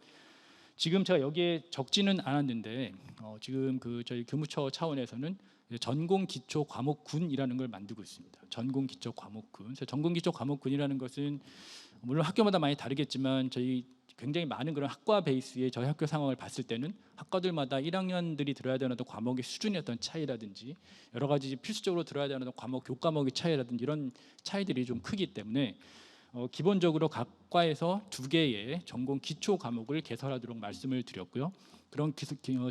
지금 제가 여기에 적지는 않았는데 지금 저희 교무처 차원에서는 전공 기초 과목군이라는 걸 만들고 있습니다. 전공 기초 과목군. 그래서 전공 기초 과목군이라는 것은 물론 학교마다 많이 다르겠지만 저희 굉장히 많은 그런 학과 베이스의 저희 학교 상황을 봤을 때는 학과들마다 1학년들이 들어야 되는 어떤 과목의 수준의 어떤 차이라든지 여러 가지 필수적으로 들어야 되는 어떤 과목 교과목의 차이라든지 이런 차이들이 좀 크기 때문에 기본적으로 각 과에서 2개의 전공 기초 과목을 개설하도록 말씀을 드렸고요. 그런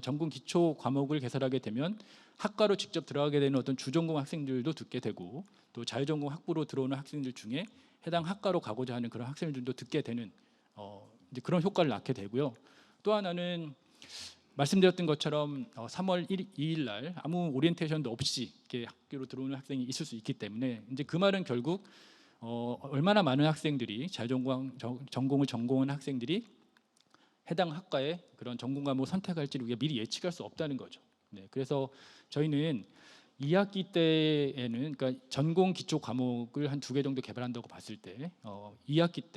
전공 기초 과목을 개설하게 되면 학과로 직접 들어가게 되는 어떤 주전공 학생들도 듣게 되고, 또 자유전공 학부로 들어오는 학생들 중에 해당 학과로 가고자 하는 그런 학생들도 듣게 되는 이제 그런 효과를 낳게 되고요. 또 하나는 말씀드렸던 것처럼 3월 2일 날 아무 오리엔테이션도 없이 이렇게 학교로 들어오는 학생이 있을 수 있기 때문에 이제 그 말은 결국 얼마나 많은 학생들이 전공을 전공한 학생들이 해당 학과의 그런 전공 과목을 선택할지를 우리가 미리 예측할 수 없다는 거죠. 네, 그래서 저희는 2학기 때에는 그러니까 전공 기초 과목을 한 2개 정도 개발한다고 봤을 때 2학기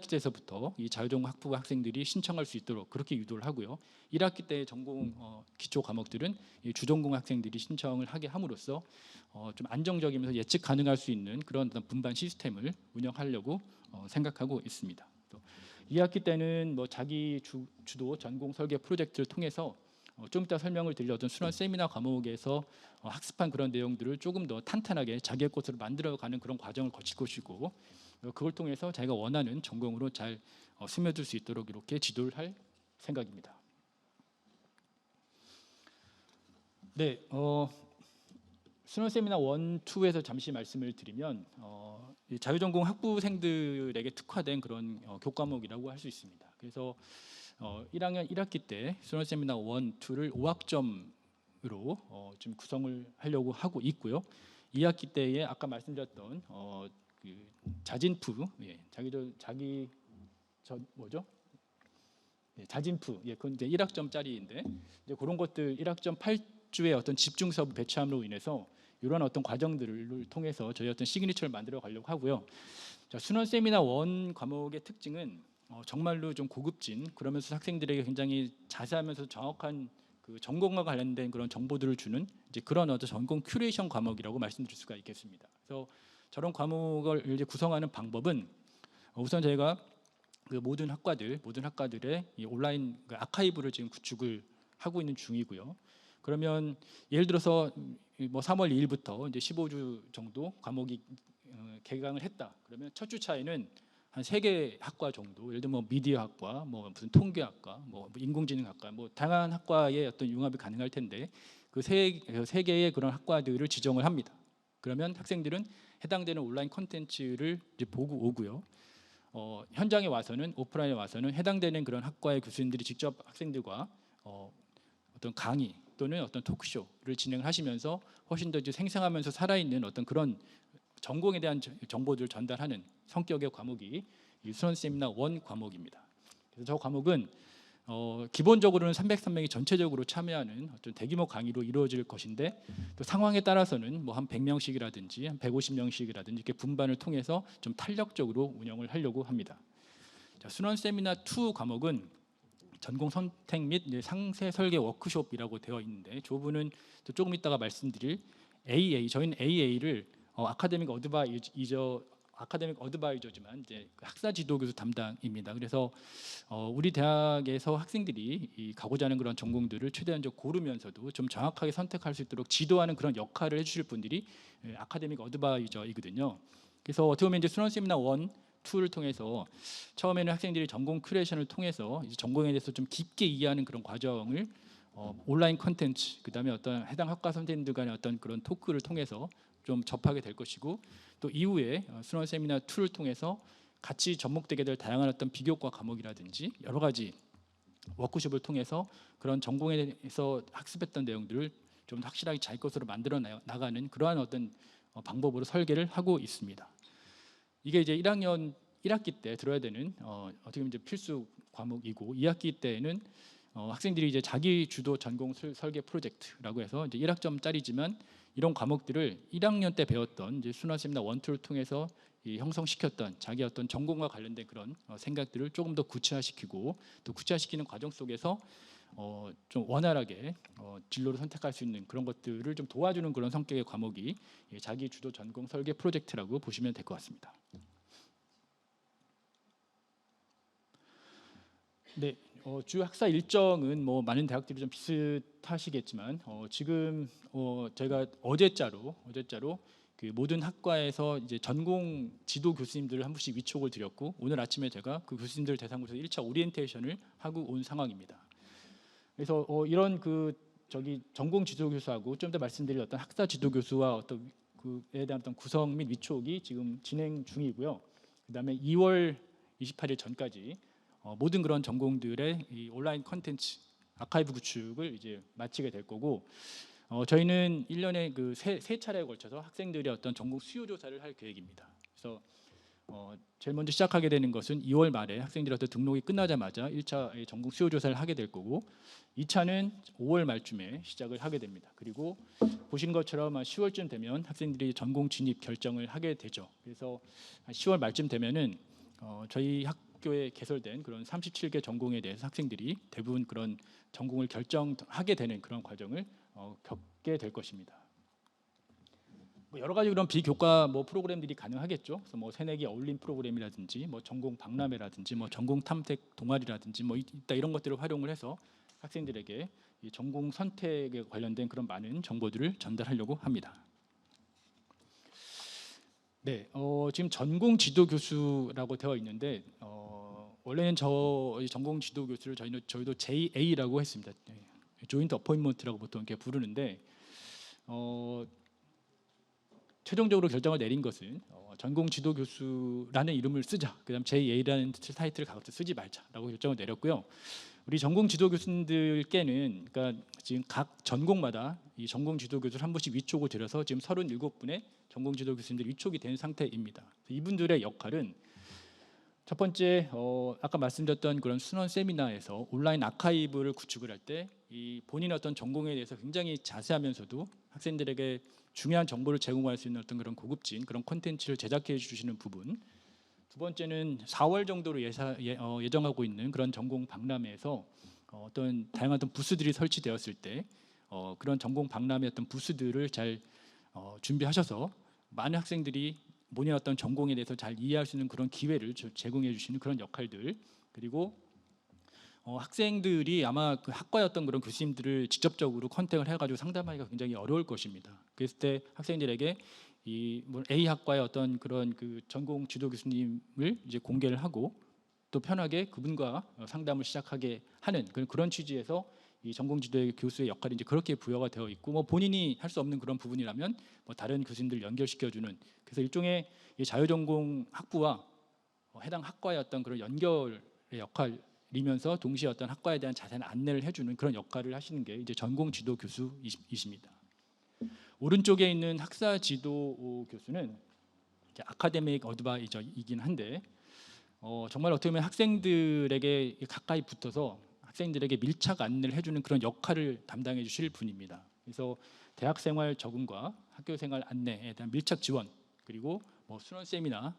때에서부터 이 자유전공 학부모 학생들이 신청할 수 있도록 그렇게 유도를 하고요. 1학기 때 전공 기초 과목들은 이 주전공 학생들이 신청을 하게 함으로써 좀 안정적이면서 예측 가능할 수 있는 그런 어떤 분반 시스템을 운영하려고 생각하고 있습니다. 또 2학기 때는 뭐 자기 주도 전공 설계 프로젝트를 통해서 좀 이따 설명을 드릴 어떤 순환 세미나 과목에서 학습한 그런 내용들을 조금 더 탄탄하게 자기의 것으로 만들어가는 그런 과정을 거칠 것이고 그걸 통해서 자기가 원하는 전공으로 잘 스며들 수 있도록 이렇게 지도를 할 생각입니다. 네, 순환 세미나 1, 2에서 잠시 말씀을 드리면 이 자유전공 학부생들에게 특화된 그런 교과목이라고 할 수 있습니다. 그래서 1학년 1학기 때 순환 세미나 1, 2를 5학점으로 지금 구성을 하려고 하고 있고요. 2학기 때에 아까 말씀드렸던 그 자진프, 자진프, 그건 이제 1학점짜리인데 이제 그런 것들 1학점 8주의 어떤 집중 수업을 배치함으로 인해서 이런 어떤 과정들을 통해서 저희 어떤 시그니처를 만들어 가려고 하고요. 자, 순환 세미나 1 과목의 특징은 정말로 좀 고급진 그러면서 학생들에게 굉장히 자세하면서 정확한 그 전공과 관련된 그런 정보들을 주는 이제 그런 어떤 전공 큐레이션 과목이라고 말씀드릴 수가 있겠습니다. 그래서 저런 과목을 이제 구성하는 방법은 우선 저희가 그 모든 학과들의 이 온라인 그 아카이브를 지금 구축을 하고 있는 중이고요. 그러면 예를 들어서 뭐 3월 2일부터 이제 15주 정도 과목이 개강을 했다. 그러면 첫 주 차에는 한 3개 학과 정도, 예를 들면 뭐 미디어학과, 뭐 무슨 통계학과, 뭐 인공지능학과, 뭐 다양한 학과의 어떤 융합이 가능할 텐데 그 세 개의 그런 학과들을 지정을 합니다. 그러면 학생들은 해당되는 온라인 콘텐츠를 이제 보고 오고요. 현장에 와서는 오프라인에 와서는 해당되는 그런 학과의 교수님들이 직접 학생들과 어떤 강의 또는 어떤 토크쇼를 진행하시면서 훨씬 더 생생하면서 살아있는 어떤 그런 전공에 대한 정보들을 전달하는 성격의 과목이 이 순환 세미나 1 과목입니다. 그래서 저 과목은 기본적으로는 303명이 전체적으로 참여하는 어떤 대규모 강의로 이루어질 것인데 또 상황에 따라서는 뭐 한 100명씩이라든지 한 150명씩이라든지 이렇게 분반을 통해서 좀 탄력적으로 운영을 하려고 합니다. 자, 순환 세미나 2 과목은 전공 선택 및 상세 설계 워크숍이라고 되어 있는데 조부는 조금 이따가 말씀드릴 AA, 저희는 AA를 아카데믹 어드바이저지만 이제 학사 지도 교수 담당입니다. 그래서 우리 대학에서 학생들이 가고자 하는 그런 전공들을 최대한적으로 고르면서도 좀 정확하게 선택할 수 있도록 지도하는 그런 역할을 해주실 분들이 아카데믹 어드바이저이거든요. 그래서 어떻게 보면 이제 순환 세미나 1, 2를 통해서 처음에는 학생들이 전공 큐레이션을 통해서 이제 전공에 대해서 좀 깊게 이해하는 그런 과정을 온라인 콘텐츠, 그다음에 어떤 해당 학과 선생님들 간의 어떤 그런 토크를 통해서 좀 접하게 될 것이고 또 이후에 순환 세미나 2를 통해서 같이 접목되게 될 다양한 어떤 비교과 과목이라든지 여러 가지 워크숍을 통해서 그런 전공에 대해서 학습했던 내용들을 좀 확실하게 자기 것으로 만들어 나가는 그러한 어떤 방법으로 설계를 하고 있습니다. 이게 이제 1학년 1학기 때 들어야 되는 어떻게 보면 이제 필수 과목이고 2학기 때에는 학생들이 이제 자기 주도 전공 설계 프로젝트라고 해서 이제 1학점짜리지만 이런 과목들을 1학년 때 배웠던 이제 순환 세미나 1, 2를 통해서 형성시켰던 자기 어떤 전공과 관련된 그런 생각들을 조금 더 구체화시키고 또 구체화시키는 과정 속에서 좀 원활하게 진로를 선택할 수 있는 그런 것들을 좀 도와주는 그런 성격의 과목이 자기 주도 전공 설계 프로젝트라고 보시면 될 것 같습니다. 네, 주 학사 일정은 뭐 많은 대학들이 좀 비슷하시겠지만 지금 제가 어제자로 그 모든 학과에서 이제 전공 지도 교수님들을 한 분씩 위촉을 드렸고 오늘 아침에 제가 그 교수님들 대상으로 1차 오리엔테이션을 하고 온 상황입니다. 그래서 이런 전공 지도 교수하고 좀 더 말씀드릴 어떤 학사 지도 교수와 어떤 그에 대한 어떤 구성 및 위촉이 지금 진행 중이고요. 그다음에 2월 28일 전까지 모든 그런 전공들의 이 온라인 콘텐츠 아카이브 구축을 이제 마치게 될 거고, 저희는 1년에 그 세 차례에 걸쳐서 학생들의 어떤 전공 수요 조사를 할 계획입니다. 그래서 제일 먼저 시작하게 되는 것은 2월 말에 학생들의 어떤 등록이 끝나자마자 1차 전공 수요 조사를 하게 될 거고, 2차는 5월 말쯤에 시작을 하게 됩니다. 그리고 보신 것처럼 10월쯤 되면 학생들이 전공 진입 결정을 하게 되죠. 그래서 10월 말쯤 되면은 저희 학교에 개설된 그런 37개 전공에 대해서 학생들이 대부분 그런 전공을 결정하게 되는 그런 과정을 겪게 될 것입니다. 뭐 여러 가지 그런 비교과 프로그램들이 가능하겠죠. 그래서 뭐 새내기 어울림 프로그램이라든지 뭐 전공 박람회라든지 뭐 전공 탐색 동아리라든지 뭐 이런 것들을 활용을 해서 학생들에게 이 전공 선택에 관련된 그런 많은 정보들을 전달하려고 합니다. 네, 지금 전공 지도 교수라고 되어 있는데 원래는 전공 지도 교수를 저희도 JA라고 했습니다. 조인트 어포인먼트라고 보통 이렇게 부르는데 최종적으로 결정을 내린 것은 전공 지도 교수라는 이름을 쓰자, 그다음 JA라는 타이틀을 각각 쓰지 말자라고 결정을 내렸고요. 우리 전공 지도 교수님들께는 그러니까 지금 각 전공마다 이 전공 지도 교수를 한 분씩 위촉을 드려서 지금 37분의 전공 지도 교수님들이 위촉이 된 상태입니다. 이분들의 역할은 첫 번째 아까 말씀드렸던 그런 순원 세미나에서 온라인 아카이브를 구축을 할 때 이 본인의 어떤 전공에 대해서 굉장히 자세하면서도 학생들에게 중요한 정보를 제공할 수 있는 어떤 그런 고급진 그런 콘텐츠를 제작해 주시는 부분. 두 번째는 4월 정도로 예정하고 있는 그런 전공 박람회에서 어떤 다양한 어떤 부스들이 설치되었을 때 그런 전공 박람회 어떤 부스들을 잘 준비하셔서 많은 학생들이 본인 어떤 전공에 대해서 잘 이해할 수 있는 그런 기회를 제공해 주시는 그런 역할들. 그리고 학생들이 아마 그 학과의 어떤 그런 교수님들을 직접적으로 컨택을 해가지고 상담하기가 굉장히 어려울 것입니다. 그랬을 때 학생들에게 이 A 학과의 어떤 그런 그 전공 지도 교수님을 이제 공개를 하고 또 편하게 그분과 상담을 시작하게 하는 그런 취지에서 이 전공 지도의 교수의 역할이 이제 그렇게 부여가 되어 있고, 뭐 본인이 할 수 없는 그런 부분이라면 뭐 다른 교수님들 연결시켜주는, 그래서 일종의 이 자유전공 학부와 해당 학과의 어떤 그런 연결의 역할이면서 동시에 어떤 학과에 대한 자세한 안내를 해주는 그런 역할을 하시는 게 이제 전공 지도 교수이십니다. 오른쪽에 있는 학사 지도 교수는 아카데믹 어드바이저이긴 한데 정말 어떻게 보면 학생들에게 가까이 붙어서 학생들에게 밀착 안내를 해주는 그런 역할을 담당해 주실 분입니다. 그래서 대학생활 적응과 학교생활 안내에 대한 밀착 지원, 그리고 뭐 순원 세미나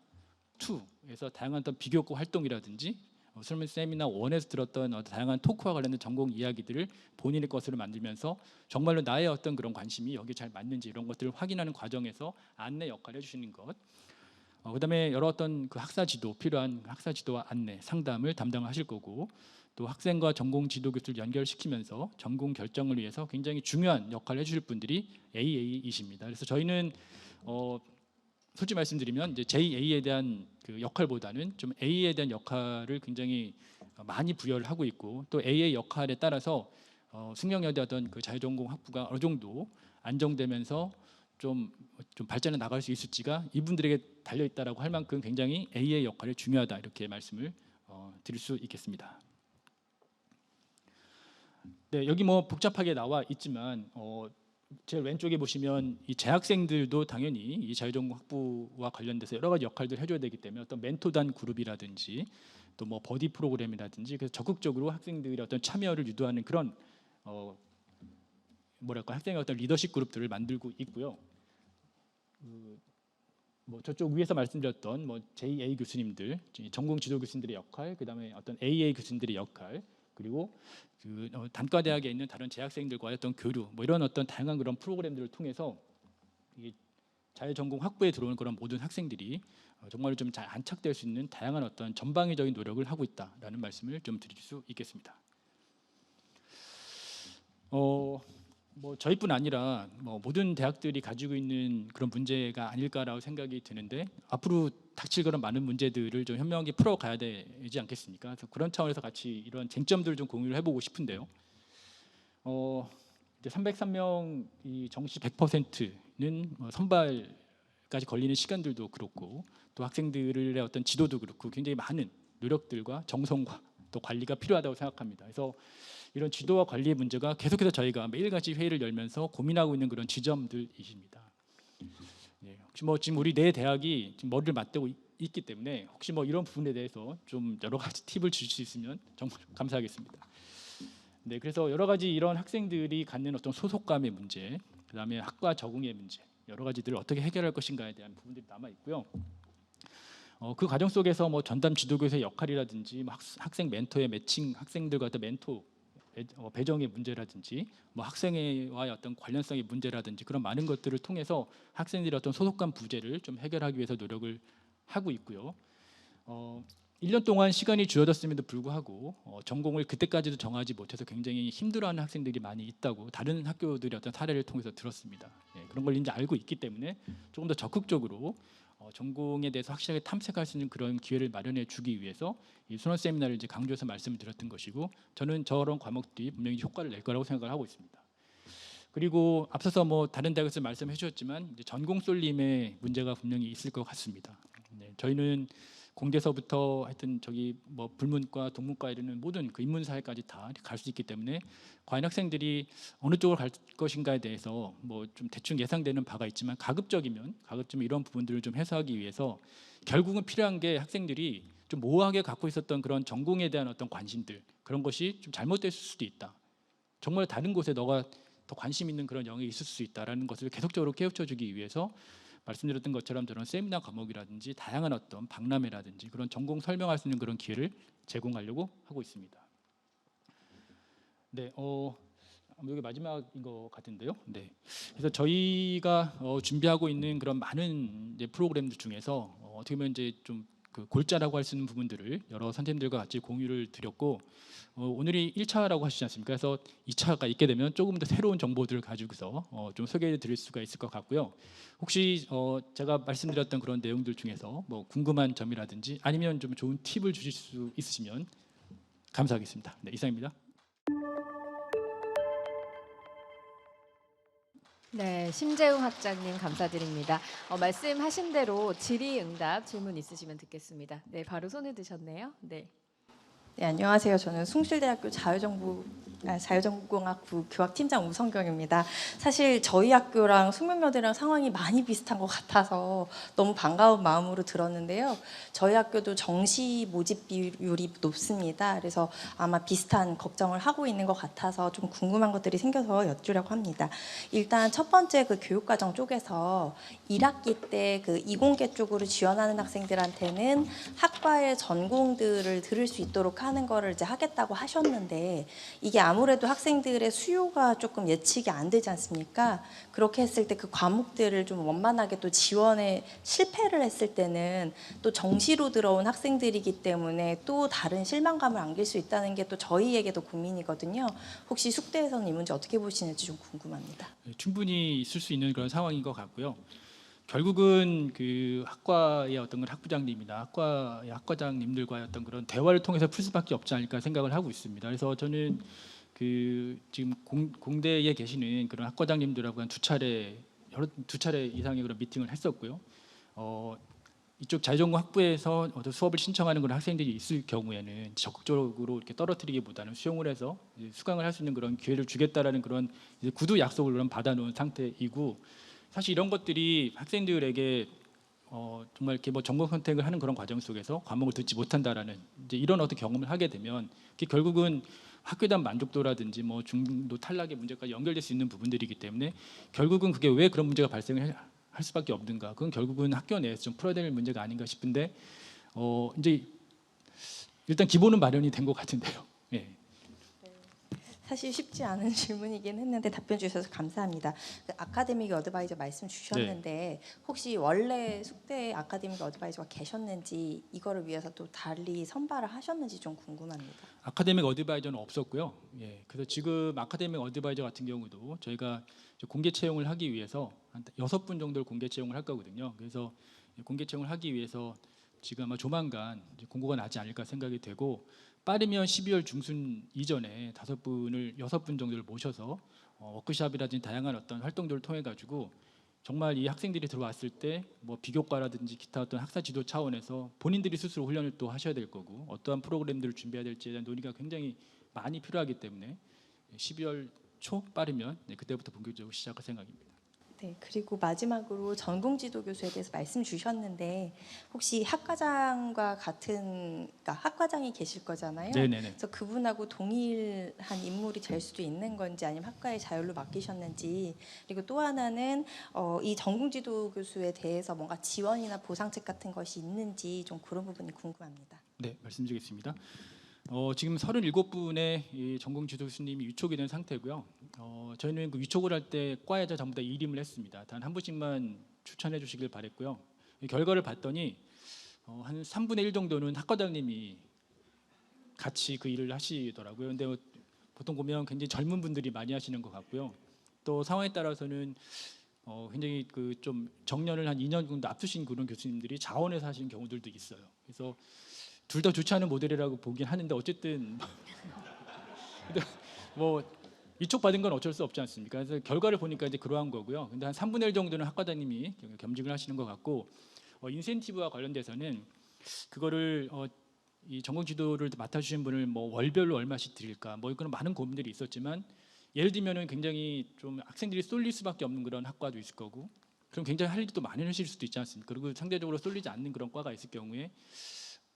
2에서 다양한 어떤 비교과 활동이라든지 순원 세미나 1에서 들었던 다양한 토크와 관련된 전공 이야기들을 본인의 것으로 만들면서 정말로 나의 어떤 그런 관심이 여기 잘 맞는지 이런 것들을 확인하는 과정에서 안내 역할을 해주시는 것. 그다음에 여러 어떤 그 학사 지도 필요한 학사 지도와 안내 상담을 담당하실 거고, 또 학생과 전공 지도 교수를 연결시키면서 전공 결정을 위해서 굉장히 중요한 역할을 해주실 분들이 AA이십니다. 그래서 저희는 솔직히 말씀드리면 이제 JA에 대한 그 역할보다는 좀 A에 대한 역할을 굉장히 많이 부여를 하고 있고, 또 A의 역할에 따라서 숙명여대 어떤 그 자유전공 학부가 어느 정도 안정되면서 좀 발전해 나갈 수 있을지가 이분들에게 달려 있다라고 할 만큼 굉장히 A의 역할이 중요하다, 이렇게 말씀을 드릴 수 있겠습니다. 네, 여기 뭐 복잡하게 나와 있지만 제일 왼쪽에 보시면 이 재학생들도 당연히 이 자유전공 학부와 관련돼서 여러 가지 역할들을 해줘야 되기 때문에 어떤 멘토단 그룹이라든지 또 뭐 버디 프로그램이라든지, 그래서 적극적으로 학생들의 어떤 참여를 유도하는 그런 학생의 어떤 리더십 그룹들을 만들고 있고요. 뭐 저쪽 위에서 말씀드렸던 뭐 JA 교수님들, 전공 지도 교수님들의 역할, 그다음에 어떤 AA 교수님들의 역할, 그리고 그 단과 대학에 있는 다른 재학생들과의 어떤 교류, 뭐 이런 어떤 다양한 그런 프로그램들을 통해서 이 자유전공 학부에 들어오는 그런 모든 학생들이 정말 좀 잘 안착될 수 있는 다양한 어떤 전방위적인 노력을 하고 있다라는 말씀을 좀 드릴 수 있겠습니다. 뭐 저희뿐 아니라 뭐 모든 대학들이 가지고 있는 그런 문제가 아닐까라고 생각이 드는데, 앞으로 닥칠 그런 많은 문제들을 좀 현명하게 풀어가야 되지 않겠습니까? 그래서 그런 차원에서 같이 이런 쟁점들을 좀 공유를 해보고 싶은데요. 이제 303명 이 정시 100%는 선발까지 걸리는 시간들도 그렇고, 또 학생들의 어떤 지도도 그렇고 굉장히 많은 노력들과 정성과 또 관리가 필요하다고 생각합니다. 그래서 이런 지도와 관리의 문제가 계속해서 저희가 매일같이 회의를 열면서 고민하고 있는 그런 지점들이십니다. 예, 혹시 뭐 지금 우리 네 대학이 지금 머리를 맞대고 있기 때문에 혹시 뭐 이런 부분에 대해서 좀 여러 가지 팁을 주실 수 있으면 정말 감사하겠습니다. 네, 그래서 여러 가지 이런 학생들이 갖는 어떤 소속감의 문제, 그다음에 학과 적응의 문제, 여러 가지들을 어떻게 해결할 것인가에 대한 부분들이 남아 있고요. 그 과정 속에서 뭐 전담 지도교수의 역할이라든지 뭐 학생 멘토의 매칭, 학생들과 어떤 멘토 배정의 문제라든지 뭐 학생과의 어떤 관련성의 문제라든지 그런 많은 것들을 통해서 학생들의 어떤 소속감 부재를 좀 해결하기 위해서 노력을 하고 있고요. 1년 동안 시간이 주어졌음에도 불구하고 전공을 그때까지도 정하지 못해서 굉장히 힘들어하는 학생들이 많이 있다고 다른 학교들의 어떤 사례를 통해서 들었습니다. 예, 그런 걸 이제 알고 있기 때문에 조금 더 적극적으로 전공에 대해서 확실하게 탐색할 수 있는 그런 기회를 마련해 주기 위해서 이 순원 세미나를 이제 강조해서 말씀을 드렸던 것이고, 저는 저런 과목들이 분명히 효과를 낼 거라고 생각을 하고 있습니다. 그리고 앞서서 뭐 다른 대학에서 말씀해 주셨지만 이제 전공 쏠림의 문제가 분명히 있을 것 같습니다. 네, 저희는 공대서부터 하여튼 저기 뭐 불문과 동문과 이르는 모든 그 인문사회까지 다 갈 수 있기 때문에 과연 학생들이 어느 쪽으로 갈 것인가에 대해서 뭐 좀 대충 예상되는 바가 있지만 가급적이면 이런 부분들을 좀 해소하기 위해서 결국은 필요한 게 학생들이 좀 모호하게 갖고 있었던 그런 전공에 대한 어떤 관심들, 그런 것이 좀 잘못됐을 수도 있다. 정말 다른 곳에 너가 더 관심 있는 그런 영역이 있을 수 있다라는 것을 계속적으로 깨우쳐주기 위해서 말씀드렸던 것처럼 저런 세미나 과목이라든지 다양한 어떤 박람회라든지 그런 전공 설명할 수 있는 그런 기회를 제공하려고 하고 있습니다. 네, 여기 마지막인 것 같은데요. 네, 그래서 저희가 준비하고 있는 그런 많은 이제 프로그램들 중에서 어떻게 보면 이제 좀 그 골자라고 할 수 있는 부분들을 여러 선생님들과 같이 공유를 드렸고, 오늘이 1차라고 하시지 않습니까? 그래서 2차가 있게 되면 조금 더 새로운 정보들을 가지고서 좀 소개해 드릴 수가 있을 것 같고요. 혹시 제가 말씀드렸던 그런 내용들 중에서 뭐 궁금한 점이라든지 아니면 좀 좋은 팁을 주실 수 있으시면 감사하겠습니다. 네, 이상입니다. 네, 심재웅 학장님 감사드립니다. 말씀하신 대로 질의응답 질문 있으시면 듣겠습니다. 네, 바로 손을 드셨네요. 네. 네, 안녕하세요. 저는 숭실대학교 자유전공학부 교학팀장 우성경입니다. 사실 저희 학교랑 숙명여대랑 상황이 많이 비슷한 것 같아서 너무 반가운 마음으로 들었는데요. 저희 학교도 정시 모집 비율이 높습니다. 그래서 아마 비슷한 걱정을 하고 있는 것 같아서 좀 궁금한 것들이 생겨서 여쭈려고 합니다. 일단 첫 번째 그 교육과정 쪽에서 1학기 때 그 이공계 쪽으로 지원하는 학생들한테는 학과의 전공들을 들을 수 있도록 하는 거를 이제 하겠다고 하셨는데, 이게 아무래도 학생들의 수요가 조금 예측이 안 되지 않습니까? 그렇게 했을 때 그 과목들을 좀 원만하게 또 지원에 실패를 했을 때는 또 정시로 들어온 학생들이기 때문에 또 다른 실망감을 안길 수 있다는 게 또 저희에게도 고민이거든요. 혹시 숙대에서는 이 문제 어떻게 보시는지 좀 궁금합니다. 네, 충분히 있을 수 있는 그런 상황인 것 같고요. 결국은 그 학과의 어떤 건 학부장님이나 학과의 학과장님들과의 어떤 그런 대화를 통해서 풀 수밖에 없지 않을까 생각을 하고 있습니다. 그래서 저는 그 지금 공대에 계시는 그런 학과장님들하고 한 두 차례 이상의 그런 미팅을 했었고요. 이쪽 자유전공 학부에서 어떤 수업을 신청하는 그런 학생들이 있을 경우에는 적극적으로 이렇게 떨어뜨리기보다는 수용을 해서 수강을 할 수 있는 그런 기회를 주겠다라는 그런 이제 구두 약속을 그럼 받아놓은 상태이고, 사실 이런 것들이 학생들에게 정말 이렇게 뭐 전공 선택을 하는 그런 과정 속에서 과목을 듣지 못한다라는 이제 이런 어떤 경험을 하게 되면 그게 결국은 학교에 대한 만족도라든지 뭐 중도 탈락의 문제까지 연결될 수 있는 부분들이기 때문에 결국은 그게 왜 그런 문제가 발생을 할 수밖에 없는가? 그건 결국은 학교 내에서 좀 풀어야 될 문제가 아닌가 싶은데 이제 일단 기본은 마련이 된 것 같은데요. 예. 사실 쉽지 않은 질문이긴 했는데 답변 주셔서 감사합니다. 그 아카데믹 어드바이저 말씀 주셨는데 혹시 원래 숙대에 아카데믹 어드바이저가 계셨는지, 이거를 위해서 또 달리 선발을 하셨는지 좀 궁금합니다. 아카데믹 어드바이저는 없었고요. 예, 그래서 지금 아카데믹 어드바이저 같은 경우도 저희가 공개 채용을 하기 위해서 한 6분 정도를 공개 채용을 할 거거든요. 그래서 공개 채용을 하기 위해서 지금 아마 조만간 공고가 나지 않을까 생각이 되고, 빠르면 12월 중순 이전에 6분 정도를 모셔서 워크숍이라든지 다양한 어떤 활동들을 통해 가지고 정말 이 학생들이 들어왔을 때 뭐 비교과라든지 기타 어떤 학사 지도 차원에서 본인들이 스스로 훈련을 또 하셔야 될 거고 어떠한 프로그램들을 준비해야 될지에 대한 논의가 굉장히 많이 필요하기 때문에 12월 초 빠르면 그때부터 본격적으로 시작할 생각입니다. 네, 그리고 마지막으로 전공지도 교수에 대해서 말씀 주셨는데 혹시 학과장과 같은, 그러니까 학과장이 계실 거잖아요. 네네네. 그래서 그분하고 동일한 인물이 될 수도 있는 건지 아니면 학과의 자율로 맡기셨는지, 그리고 또 하나는 이 전공지도 교수에 대해서 뭔가 지원이나 보상책 같은 것이 있는지 좀 그런 부분이 궁금합니다. 네, 말씀드리겠습니다. 지금 37분의 이 전공 지도 교수님이 위촉이 된 상태고요. 저희는 그 위촉을 할 때 과에서 전부 다 일임을 했습니다. 단 한 분씩만 추천해 주시길 바랬고요. 이 결과를 봤더니 한 3분의 1 정도는 학과장님이 같이 그 일을 하시더라고요. 근데 보통 보면 굉장히 젊은 분들이 많이 하시는 것 같고요. 또 상황에 따라서는 굉장히 그 좀 정년을 한 2년 정도 앞두신 그런 교수님들이 자원해서 하시는 경우들도 있어요. 그래서 둘 다 좋지 않은 모델이라고 보긴 하는데 어쨌든 뭐 위촉 받은 건 어쩔 수 없지 않습니까? 그래서 결과를 보니까 이제 그러한 거고요. 근데 한 3분의 1 정도는 학과장님이 겸직을 하시는 것 같고, 인센티브와 관련돼서는 그거를 이 전공 지도를 맡아주신 분을 뭐 월별로 얼마씩 드릴까, 뭐 그런 많은 고민들이 있었지만, 예를 들면은 굉장히 좀 학생들이 쏠릴 수밖에 없는 그런 학과도 있을 거고, 그럼 굉장히 할 일도 많이 하실 수도 있지 않습니까? 그리고 상대적으로 쏠리지 않는 그런 과가 있을 경우에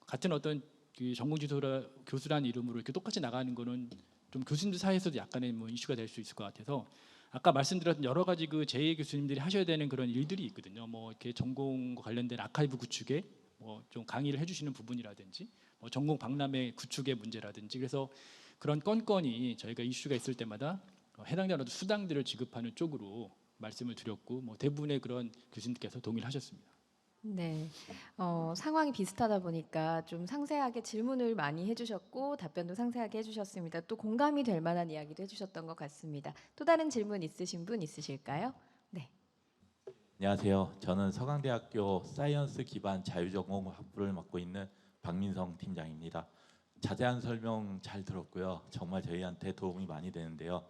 같은 어떤 그 전공지도라 교수라는 이름으로 이렇게 똑같이 나가는 거는 좀 교수님들 사이에서도 약간의 뭐 이슈가 될 수 있을 것 같아서, 아까 말씀드렸던 여러 가지 그 제2 교수님들이 하셔야 되는 그런 일들이 있거든요. 뭐 이렇게 전공과 관련된 아카이브 구축에 뭐 좀 강의를 해주시는 부분이라든지, 뭐 전공 박람회 구축의 문제라든지, 그래서 그런 건건이 저희가 이슈가 있을 때마다 해당자로도 수당들을 지급하는 쪽으로 말씀을 드렸고, 뭐 대부분의 그런 교수님께서 동의를 하셨습니다. 네, 상황이 비슷하다 보니까 좀 상세하게 질문을 많이 해주셨고 답변도 상세하게 해주셨습니다. 또 공감이 될 만한 이야기도 해주셨던 것 같습니다. 또 다른 질문 있으신 분 있으실까요? 네. 안녕하세요. 저는 서강대학교 사이언스 기반 자유전공 학부를 맡고 있는 박민성 팀장입니다. 자세한 설명 잘 들었고요. 정말 저희한테 도움이 많이 되는데요.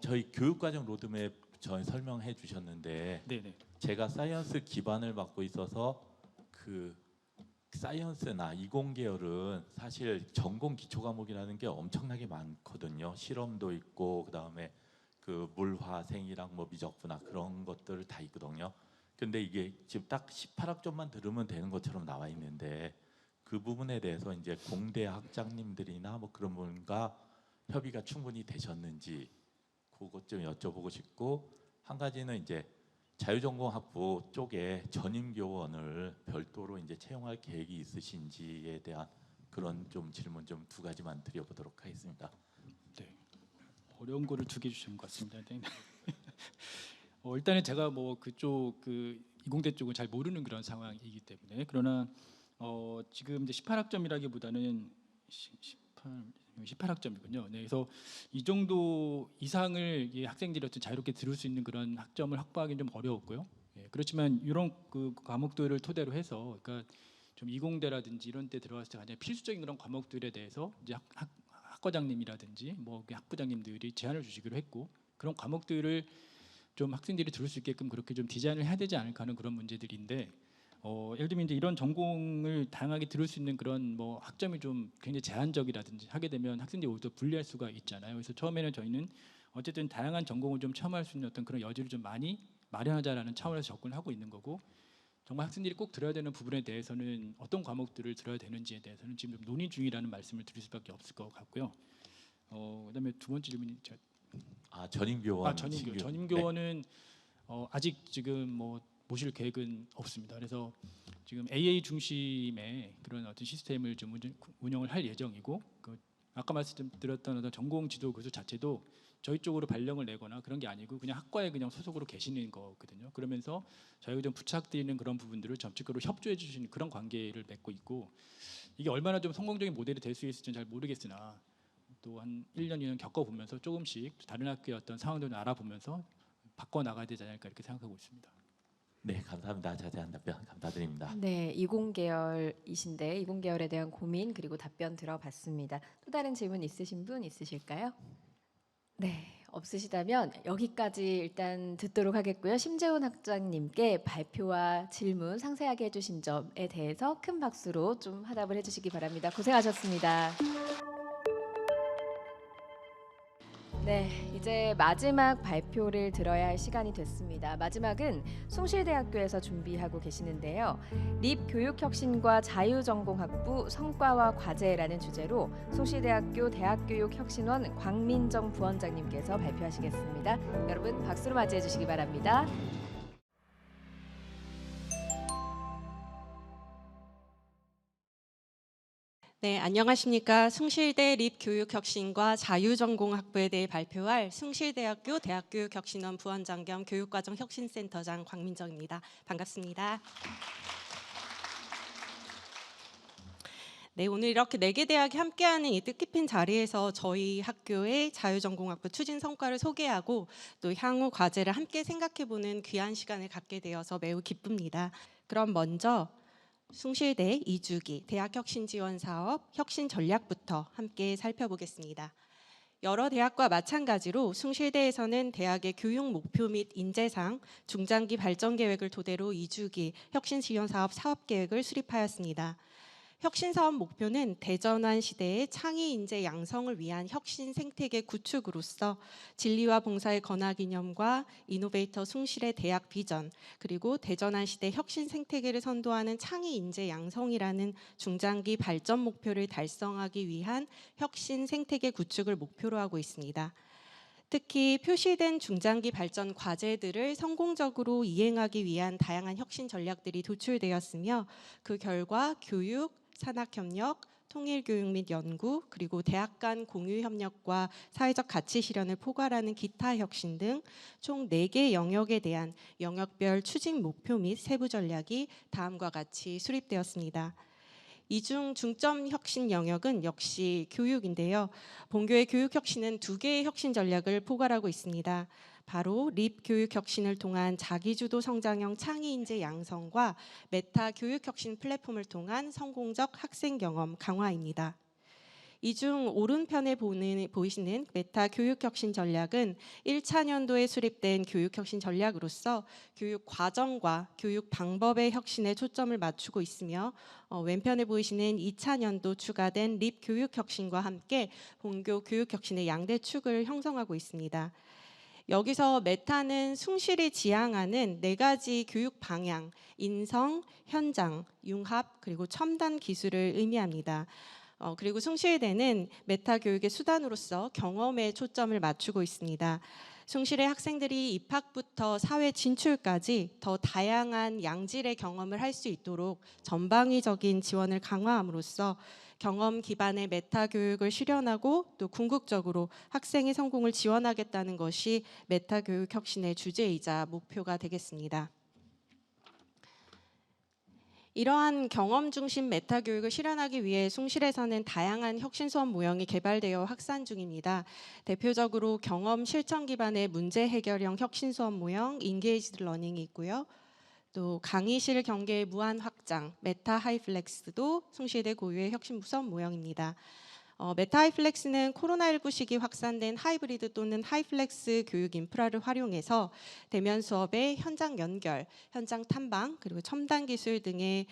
저희 교육과정 로드맵 저희 설명해 주셨는데, 네네. 제가 사이언스 기반을 맡고 있어서 그 사이언스나 이공계열은 사실 전공 기초 과목이라는 게 엄청나게 많거든요. 실험도 있고 그다음에 그 물화생이랑 뭐 미적분학 그런 것들 다 있거든요. 근데 이게 지금 딱 18학점만 들으면 되는 것처럼 나와 있는데, 그 부분에 대해서 이제 공대 학장님들이나 뭐 그런 분과 협의가 충분히 되셨는지 그것 좀 여쭤보고 싶고, 한 가지는 이제 자유전공학부 쪽에 전임 교원을 별도로 이제 채용할 계획이 있으신지에 대한 그런 좀 질문 좀 2가지만 드려보도록 하겠습니다. 네, 어려운 거를 2개 주신 것 같습니다. 네. 일단은 제가 뭐 그쪽 그 이공대 쪽은 잘 모르는 그런 상황이기 때문에, 그러나 지금 이제 18학점이라기보다는 18학점이군요. 네, 그래서 이 정도 이상을 학생들이 어떤 자유롭게 들을 수 있는 그런 학점을 확보하기는 좀 어려웠고요. 예, 그렇지만 이런 그 과목들을 토대로 해서, 그러니까 좀 이공대라든지 이런 데 들어갔을 때 가장 필수적인 그런 과목들에 대해서 이제 학과장님이라든지 뭐 학부장님들이 제안을 주시기로 했고, 그런 과목들을 좀 학생들이 들을 수 있게끔 그렇게 좀 디자인을 해야 되지 않을까 하는 그런 문제들인데, 예를 들면 이제 이런 전공을 다양하게 들을 수 있는 그런 뭐 학점이 좀 굉장히 제한적이라든지 하게 되면 학생들이 오히려 불리할 수가 있잖아요. 그래서 처음에는 저희는 어쨌든 다양한 전공을 좀 체험할 수 있는 어떤 그런 여지를 좀 많이 마련하자라는 차원에서 접근을 하고 있는 거고, 정말 학생들이 꼭 들어야 되는 부분에 대해서는 어떤 과목들을 들어야 되는지에 대해서는 지금 좀 논의 중이라는 말씀을 드릴 수밖에 없을 것 같고요. 그다음에 2번째 질문이 전임 교원. 전임 교원은 아직 지금 뭐 모실 계획은 없습니다. 그래서 지금 AA 중심의 그런 어떤 시스템을 좀 운영을 할 예정이고, 그 아까 말씀드렸던 어떤 전공 지도 교수 자체도 저희 쪽으로 발령을 내거나 그런 게 아니고 그냥 학과에 그냥 소속으로 계시는 거거든요. 그러면서 저희가 좀 부착되어 그런 부분들을 점적으로 협조해 주시는 그런 관계를 맺고 있고, 이게 얼마나 좀 성공적인 모델이 될 수 있을지는 잘 모르겠으나 또 한 1년 2년 겪어보면서 조금씩 다른 학교의 어떤 상황들을 알아보면서 바꿔 나가야 되지 않을까 이렇게 생각하고 있습니다. 네, 감사합니다. 자세한 답변 감사드립니다. 네, 이공계열이신데 이공계열에 대한 고민 그리고 답변 들어봤습니다. 또 다른 질문 있으신 분 있으실까요? 네, 없으시다면 여기까지 일단 듣도록 하겠고요. 심재훈 학장님께 발표와 질문 상세하게 해주신 점에 대해서 큰 박수로 좀 화답을 해주시기 바랍니다. 고생하셨습니다. 네, 이제 마지막 발표를 들어야 할 시간이 됐습니다. 마지막은 숭실대학교에서 준비하고 계시는데요. 립 교육혁신과 자유전공학부 성과와 과제라는 주제로 숭실대학교 대학교육혁신원 광민정 부원장님께서 발표하시겠습니다. 여러분 박수로 맞이해 주시기 바랍니다. 네, 안녕하십니까. 숭실대 립교육혁신과 자유전공학부에 대해 발표할 숭실대학교 대학교육혁신원 부원장 겸 교육과정혁신센터장 광민정입니다. 반갑습니다. 네, 오늘 이렇게 4개 대학이 함께하는 이 뜻깊은 자리에서 저희 학교의 자유전공학부 추진 성과를 소개하고 또 향후 과제를 함께 생각해보는 귀한 시간을 갖게 되어서 매우 기쁩니다. 그럼 먼저 숭실대 2주기 대학혁신지원사업 혁신 전략부터 함께 살펴보겠습니다. 여러 대학과 마찬가지로 숭실대에서는 대학의 교육 목표 및 인재상, 중장기 발전 계획을 토대로 2주기 혁신지원사업 사업계획을 수립하였습니다. 혁신사업 목표는 대전환 시대의 창의 인재 양성을 위한 혁신 생태계 구축으로서 진리와 봉사의 건화 기념과 이노베이터 숭실의 대학 비전, 그리고 대전환 시대 혁신 생태계를 선도하는 창의 인재 양성이라는 중장기 발전 목표를 달성하기 위한 혁신 생태계 구축을 목표로 하고 있습니다. 특히 표시된 중장기 발전 과제들을 성공적으로 이행하기 위한 다양한 혁신 전략들이 도출되었으며 그 결과 교육, 산학협력, 통일교육 및 연구, 그리고 대학 간 공유협력과 사회적 가치 실현을 포괄하는 기타 혁신 등 총 4개 영역에 대한 영역별 추진 목표 및 세부 전략이 다음과 같이 수립되었습니다. 이 중 중점 혁신 영역은 역시 교육인데요. 본교의 교육혁신은 2개의 혁신 전략을 포괄하고 있습니다. 바로 립 교육혁신을 통한 자기주도 성장형 창의 인재 양성과 메타 교육혁신 플랫폼을 통한 성공적 학생 경험 강화입니다. 이 중 오른편에 보이시는 메타 교육혁신 전략은 1차년도에 수립된 교육혁신 전략으로서 교육 과정과 교육 방법의 혁신에 초점을 맞추고 있으며 왼편에 보이시는 2차년도 추가된 립 교육혁신과 함께 본교 교육혁신의 양대 축을 형성하고 있습니다. 여기서 메타는 숭실이 지향하는 4가지 교육 방향, 인성, 현장, 융합, 그리고 첨단 기술을 의미합니다. 그리고 숭실대는 메타 교육의 수단으로서 경험에 초점을 맞추고 있습니다. 숭실의 학생들이 입학부터 사회 진출까지 더 다양한 양질의 경험을 할 수 있도록 전방위적인 지원을 강화함으로써 경험 기반의 메타 교육을 실현하고 또 궁극적으로 학생의 성공을 지원하겠다는 것이 메타 교육 혁신의 주제이자 목표가 되겠습니다. 이러한 경험 중심 메타 교육을 실현하기 위해 숭실에서는 다양한 혁신 수업 모형이 개발되어 확산 중입니다. 대표적으로 경험 실천 기반의 문제 해결형 혁신 수업 모형 인게이지드 러닝이 있고요. 또 강의실 경계의 무한 확장 메타 하이플렉스도 숭실대 고유의 혁신 수업 모형입니다. 메타 하이플렉스는 코로나19 시기 확산된 하이브리드 또는 하이플렉스 교육 인프라를 활용해서 대면 수업의 현장 연결, 현장 탐방, 그리고 첨단 기술 등의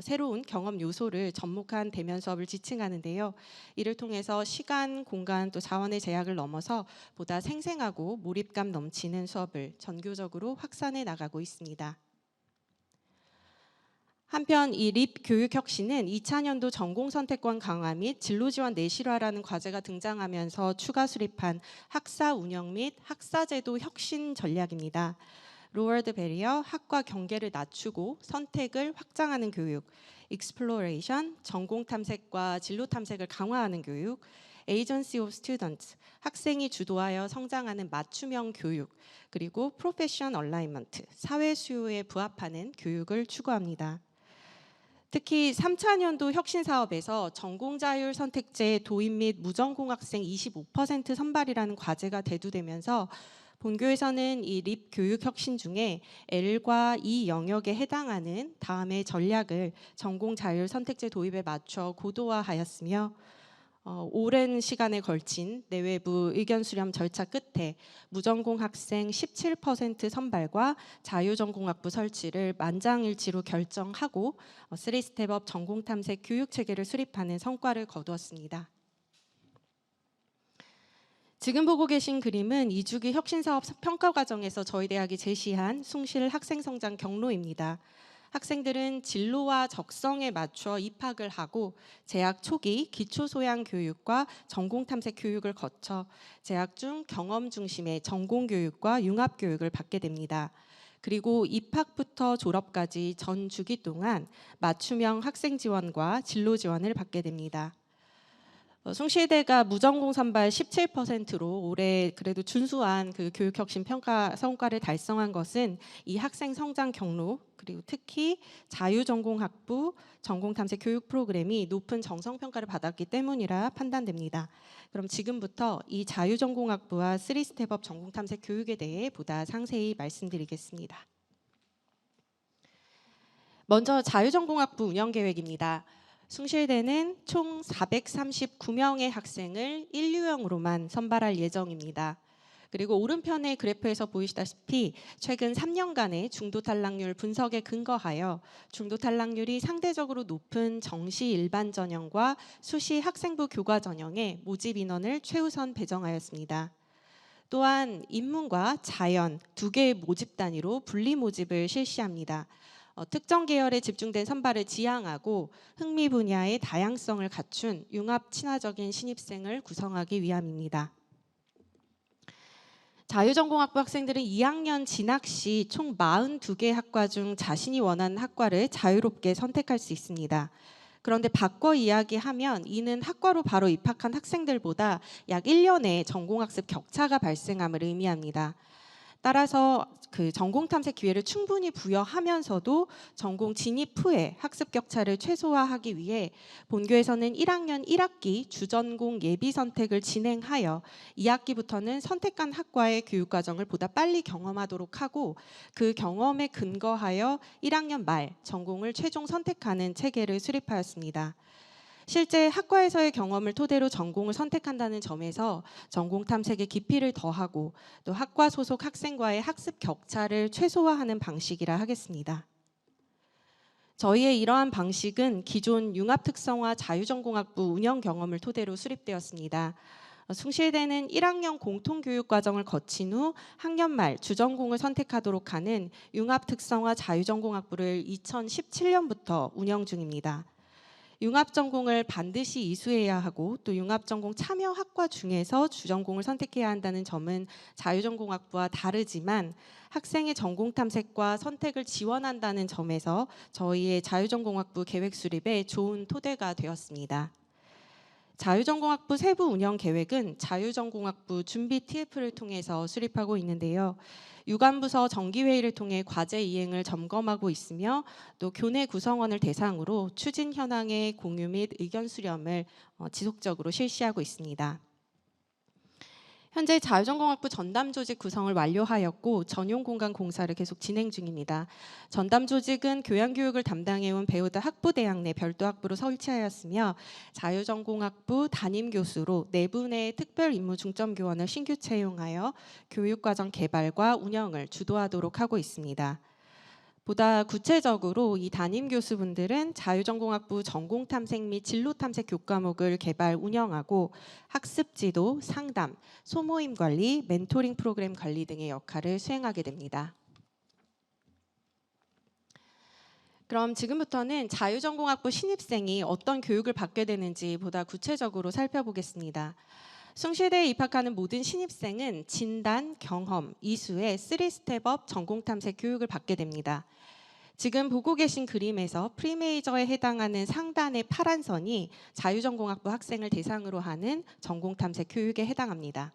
새로운 경험 요소를 접목한 대면 수업을 지칭하는데요. 이를 통해서 시간, 공간, 또 자원의 제약을 넘어서 보다 생생하고 몰입감 넘치는 수업을 전교적으로 확산해 나가고 있습니다. 한편 이 립 교육혁신은 2차년도 전공선택권 강화 및 진로지원 내실화라는 과제가 등장하면서 추가 수립한 학사 운영 및 학사제도 혁신 전략입니다. Lower the barrier, 학과 경계를 낮추고 선택을 확장하는 교육, Exploration, 전공 탐색과 진로 탐색을 강화하는 교육, Agency of Students, 학생이 주도하여 성장하는 맞춤형 교육, 그리고 Profession Alignment, 사회 수요에 부합하는 교육을 추구합니다. 특히 3차년도 혁신사업에서 전공자율 선택제 도입 및 무전공 학생 25% 선발이라는 과제가 대두되면서 본교에서는 이 립 교육 혁신 중에 L과 E 영역에 해당하는 다음의 전략을 전공자율 선택제 도입에 맞춰 고도화하였으며 오랜 시간에 걸친 내외부 의견 수렴 절차 끝에 무전공 학생 17% 선발과 자유전공학부 설치를 만장일치로 결정하고 3스텝업 전공탐색 교육체계를 수립하는 성과를 거두었습니다. 지금 보고 계신 그림은 2주기 혁신사업 평가 과정에서 저희 대학이 제시한 숭실 학생성장 경로입니다. 학생들은 진로와 적성에 맞춰 입학을 하고 재학 초기 기초소양 교육과 전공탐색 교육을 거쳐 재학 중 경험 중심의 전공교육과 융합교육을 받게 됩니다. 그리고 입학부터 졸업까지 전 주기 동안 맞춤형 학생 지원과 진로 지원을 받게 됩니다. 숭실대가 무전공 선발 17%로 올해 그래도 준수한 그 교육혁신 평가 성과를 달성한 것은 이 학생 성장 경로 그리고 특히 자유전공학부 전공탐색 교육 프로그램이 높은 정성평가를 받았기 때문이라 판단됩니다. 그럼 지금부터 이 자유전공학부와 3스텝업 전공탐색 교육에 대해 보다 상세히 말씀드리겠습니다. 먼저 자유전공학부 운영계획입니다. 숭실대는 총 439명의 학생을 1유형으로만 선발할 예정입니다. 그리고 오른편의 그래프에서 보이시다시피 최근 3년간의 중도 탈락률 분석에 근거하여 중도 탈락률이 상대적으로 높은 정시 일반 전형과 수시 학생부 교과 전형에 모집 인원을 최우선 배정하였습니다. 또한 인문과 자연 두 개의 모집 단위로 분리 모집을 실시합니다. 특정 계열에 집중된 선발을 지향하고 흥미 분야의 다양성을 갖춘 융합 친화적인 신입생을 구성하기 위함입니다. 자유전공학부 학생들은 2학년 진학 시 총 42개 학과 중 자신이 원하는 학과를 자유롭게 선택할 수 있습니다. 그런데 바꿔 이야기하면 이는 학과로 바로 입학한 학생들보다 약 1년의 전공학습 격차가 발생함을 의미합니다. 따라서 그 전공 탐색 기회를 충분히 부여하면서도 전공 진입 후에 학습 격차를 최소화하기 위해 본교에서는 1학년 1학기 주전공 예비 선택을 진행하여 2학기부터는 선택한 학과의 교육 과정을 보다 빨리 경험하도록 하고 그 경험에 근거하여 1학년 말 전공을 최종 선택하는 체계를 수립하였습니다. 실제 학과에서의 경험을 토대로 전공을 선택한다는 점에서 전공 탐색의 깊이를 더하고 또 학과 소속 학생과의 학습 격차를 최소화하는 방식이라 하겠습니다. 저희의 이러한 방식은 기존 융합특성화 자유전공학부 운영 경험을 토대로 수립되었습니다. 숭실대는 1학년 공통교육과정을 거친 후 학년 말 주전공을 선택하도록 하는 융합특성화 자유전공학부를 2017년부터 운영 중입니다. 융합전공을 반드시 이수해야 하고 또 융합전공 참여 학과 중에서 주전공을 선택해야 한다는 점은 자유전공학부와 다르지만 학생의 전공 탐색과 선택을 지원한다는 점에서 저희의 자유전공학부 계획 수립에 좋은 토대가 되었습니다. 자유전공학부 세부 운영 계획은 자유전공학부 준비 TF를 통해서 수립하고 있는데요. 유관부서 정기회의를 통해 과제 이행을 점검하고 있으며 또 교내 구성원을 대상으로 추진 현황의 공유 및 의견 수렴을 지속적으로 실시하고 있습니다. 현재 자유전공학부 전담 조직 구성을 완료하였고 전용 공간 공사를 계속 진행 중입니다. 전담 조직은 교양교육을 담당해온 배우들 학부대학 내 별도 학부로 설치하였으며 자유전공학부 담임교수로 4분의 특별 임무 중점 교원을 신규 채용하여 교육과정 개발과 운영을 주도하도록 하고 있습니다. 보다 구체적으로 이 담임 교수분들은 자유전공학부 전공탐색 및 진로탐색 교과목을 개발 운영하고 학습지도, 상담, 소모임 관리, 멘토링 프로그램 관리 등의 역할을 수행하게 됩니다. 그럼 지금부터는 자유전공학부 신입생이 어떤 교육을 받게 되는지 보다 구체적으로 살펴보겠습니다. 숭실대에 입학하는 모든 신입생은 진단, 경험, 이수의 3스텝업 전공탐색 교육을 받게 됩니다. 지금 보고 계신 그림에서 프리메이저에 해당하는 상단의 파란 선이 자유전공학부 학생을 대상으로 하는 전공탐색 교육에 해당합니다.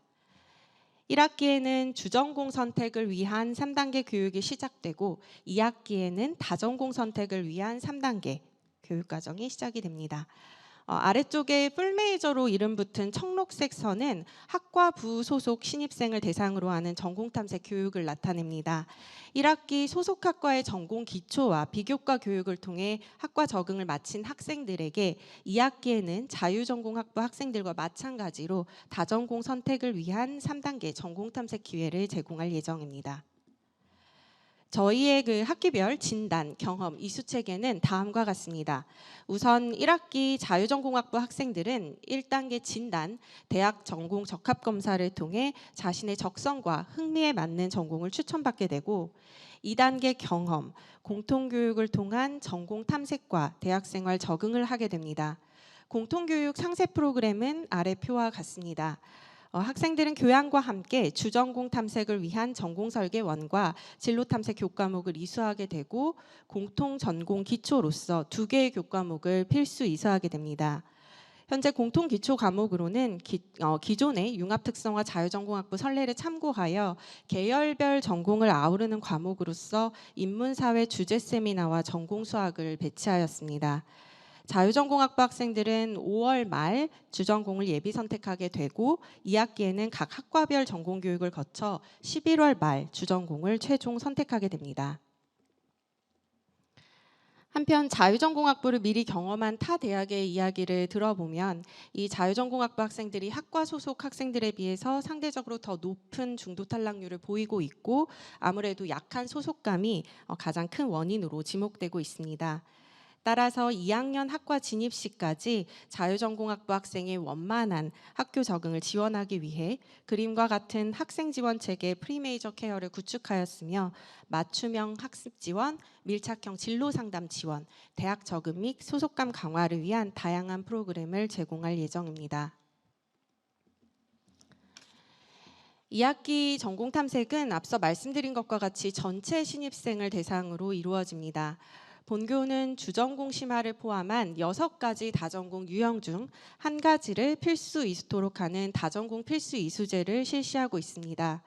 1학기에는 주전공 선택을 위한 3단계 교육이 시작되고 2학기에는 다전공 선택을 위한 3단계 교육과정이 시작이 됩니다. 아래쪽에 풀메이저로 이름 붙은 청록색 선은 학과 부소속 신입생을 대상으로 하는 전공탐색 교육을 나타냅니다. 1학기 소속 학과의 전공 기초와 비교과 교육을 통해 학과 적응을 마친 학생들에게 2학기에는 자유전공학부 학생들과 마찬가지로 다전공 선택을 위한 3단계 전공탐색 기회를 제공할 예정입니다. 저희의 그 학기별 진단, 경험, 이수 체계는 다음과 같습니다. 우선 1학기 자유전공학부 학생들은 1단계 진단, 대학 전공 적합 검사를 통해 자신의 적성과 흥미에 맞는 전공을 추천받게 되고 2단계 경험, 공통교육을 통한 전공 탐색과 대학생활 적응을 하게 됩니다. 공통교육 상세 프로그램은 아래 표와 같습니다. 학생들은 교양과 함께 주전공 탐색을 위한 전공 설계원과 진로 탐색 교과목을 이수하게 되고 공통 전공 기초로서 2개의 교과목을 필수 이수하게 됩니다. 현재 공통 기초 과목으로는 기존의 융합 특성화 자유전공학부 선례를 참고하여 계열별 전공을 아우르는 과목으로서 인문사회 주제 세미나와 전공 수학을 배치하였습니다. 자유전공학부 학생들은 5월 말 주전공을 예비 선택하게 되고 2학기에는 각 학과별 전공 교육을 거쳐 11월 말 주전공을 최종 선택하게 됩니다. 한편 자유전공학부를 미리 경험한 타 대학의 이야기를 들어보면 이 자유전공학부 학생들이 학과 소속 학생들에 비해서 상대적으로 더 높은 중도 탈락률을 보이고 있고 아무래도 약한 소속감이 가장 큰 원인으로 지목되고 있습니다. 따라서 2학년 학과 진입 시까지 자유전공학부 학생의 원만한 학교 적응을 지원하기 위해 그림과 같은 학생 지원 체계 프리메이저 케어를 구축하였으며 맞춤형 학습 지원, 밀착형 진로 상담 지원, 대학 적응 및 소속감 강화를 위한 다양한 프로그램을 제공할 예정입니다. 2학기 전공 탐색은 앞서 말씀드린 것과 같이 전체 신입생을 대상으로 이루어집니다. 본교는 주전공 심화를 포함한 6가지 다전공 유형 중 1가지를 필수 이수토록 하는 다전공 필수 이수제를 실시하고 있습니다.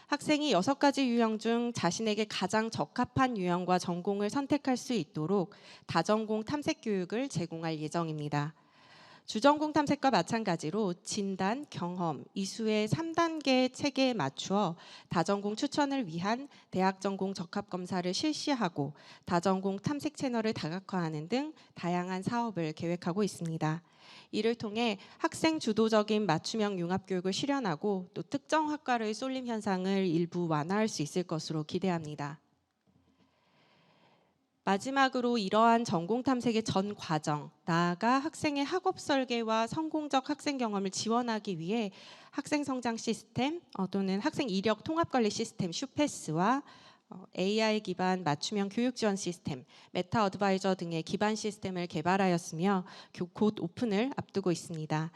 학생이 6가지 유형 중 자신에게 가장 적합한 유형과 전공을 선택할 수 있도록 다전공 탐색 교육을 제공할 예정입니다. 주전공 탐색과 마찬가지로 진단, 경험, 이수의 3단계 체계에 맞추어 다전공 추천을 위한 대학 전공 적합 검사를 실시하고 다전공 탐색 채널을 다각화하는 등 다양한 사업을 계획하고 있습니다. 이를 통해 학생 주도적인 맞춤형 융합 교육을 실현하고 또 특정 학과를 쏠림 현상을 일부 완화할 수 있을 것으로 기대합니다. 마지막으로 이러한 전공 탐색의 전 과정, 나아가 학생의 학업 설계와 성공적 학생 경험을 지원하기 위해 학생 성장 시스템 또는 학생 이력 통합 관리 시스템 슈패스와 AI 기반 맞춤형 교육 지원 시스템, 메타 어드바이저 등의 기반 시스템을 개발하였으며 곧 오픈을 앞두고 있습니다.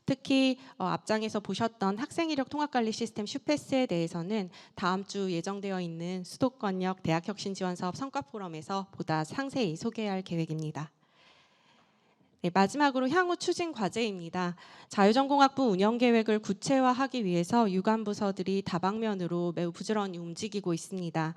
특히 앞장에서 보셨던 학생 이력 통합 관리 시스템 슈패스에 대해서는 다음 주 예정되어 있는 수도권역 대학 혁신 지원 사업 성과 포럼에서 보다 상세히 소개할 계획입니다. 네, 마지막으로 향후 추진 과제입니다. 자유전공학부 운영 계획을 구체화하기 위해서 유관부서들이 다방면으로 매우 부지런히 움직이고 있습니다.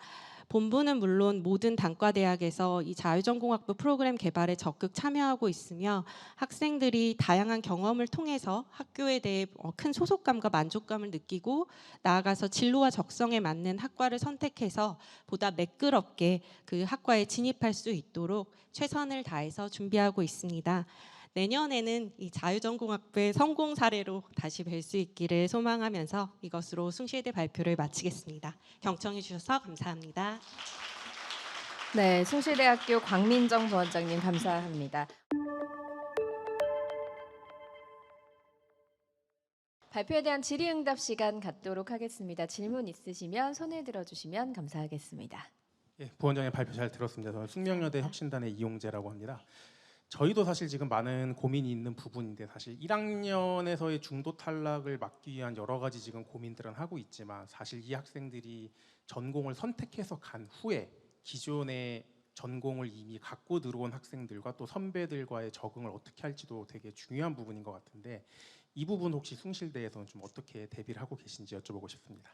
본부는 물론 모든 단과대학에서 이 자유전공학부 프로그램 개발에 적극 참여하고 있으며 학생들이 다양한 경험을 통해서 학교에 대해 큰 소속감과 만족감을 느끼고 나아가서 진로와 적성에 맞는 학과를 선택해서 보다 매끄럽게 그 학과에 진입할 수 있도록 최선을 다해서 준비하고 있습니다. 내년에는 이 자유전공학부의 성공 사례로 다시 뵐 수 있기를 소망하면서 이것으로 숭실대 발표를 마치겠습니다. 경청해 주셔서 감사합니다. 네, 숭실대학교 광민정 부원장님 감사합니다. 발표에 대한 질의응답 시간 갖도록 하겠습니다. 질문 있으시면 손을 들어주시면 감사하겠습니다. 예, 부원장님 발표 잘 들었습니다. 저는 숙명여대 혁신단의 이용재라고 합니다. 저희도 사실 지금 많은 고민이 있는 부분인데 사실 1학년에서의 중도 탈락을 막기 위한 여러 가지 지금 고민들은 하고 있지만 사실 이 학생들이 전공을 선택해서 간 후에 기존의 전공을 이미 갖고 들어온 학생들과 또 선배들과의 적응을 어떻게 할지도 되게 중요한 부분인 것 같은데 이 부분 혹시 숭실대에서는 좀 어떻게 대비를 하고 계신지 여쭤보고 싶습니다.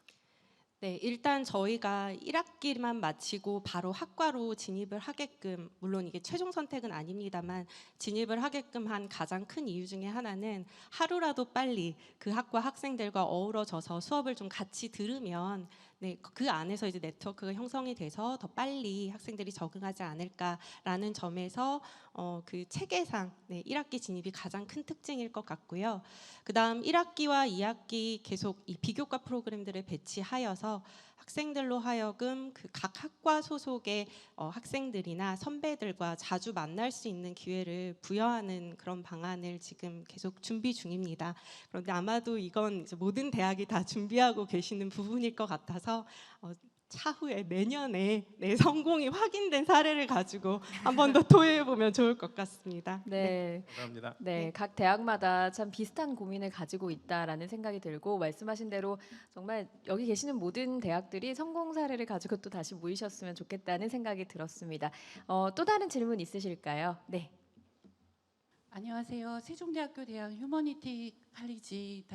네, 일단 저희가 1학기만 마치고 바로 학과로 진입을 하게끔, 물론 이게 최종 선택은 아닙니다만 진입을 하게끔 한 가장 큰 이유 중에 하나는 하루라도 빨리 그 학과 학생들과 어우러져서 수업을 좀 같이 들으면 네, 그 안에서 이제 네트워크가 형성이 돼서 더 빨리 학생들이 적응하지 않을까라는 점에서 그 체계상 네, 1학기 진입이 가장 큰 특징일 것 같고요. 그다음 1학기와 2학기 계속 이 비교과 프로그램들을 배치하여서 학생들로 하여금 그 각 학과 소속의 학생들이나 선배들과 자주 만날 수 있는 기회를 부여하는 그런 방안을 지금 계속 준비 중입니다. 그런데 아마도 이건 이제 모든 대학이 다 준비하고 계시는 부분일 것 같아서 차후에 내년에 내 성공이 확인된 사례를 가지고 한 번 더 토의해 보면 좋을 것 같습니다. 네. 감사합니다. 네, 각 대학마다 참 비슷한 고민을 가지고 있다라는 생각이 들고 말씀하신 대로 정말 여기 계시는 모든 대학들이 성공 사례를 가지고 또 다시 모이셨으면 좋겠다는 생각이 들었습니다. 또 다른 질문 있으실까요? 네. 안녕하세요. 세종대학교 대학 휴머니티 칼리지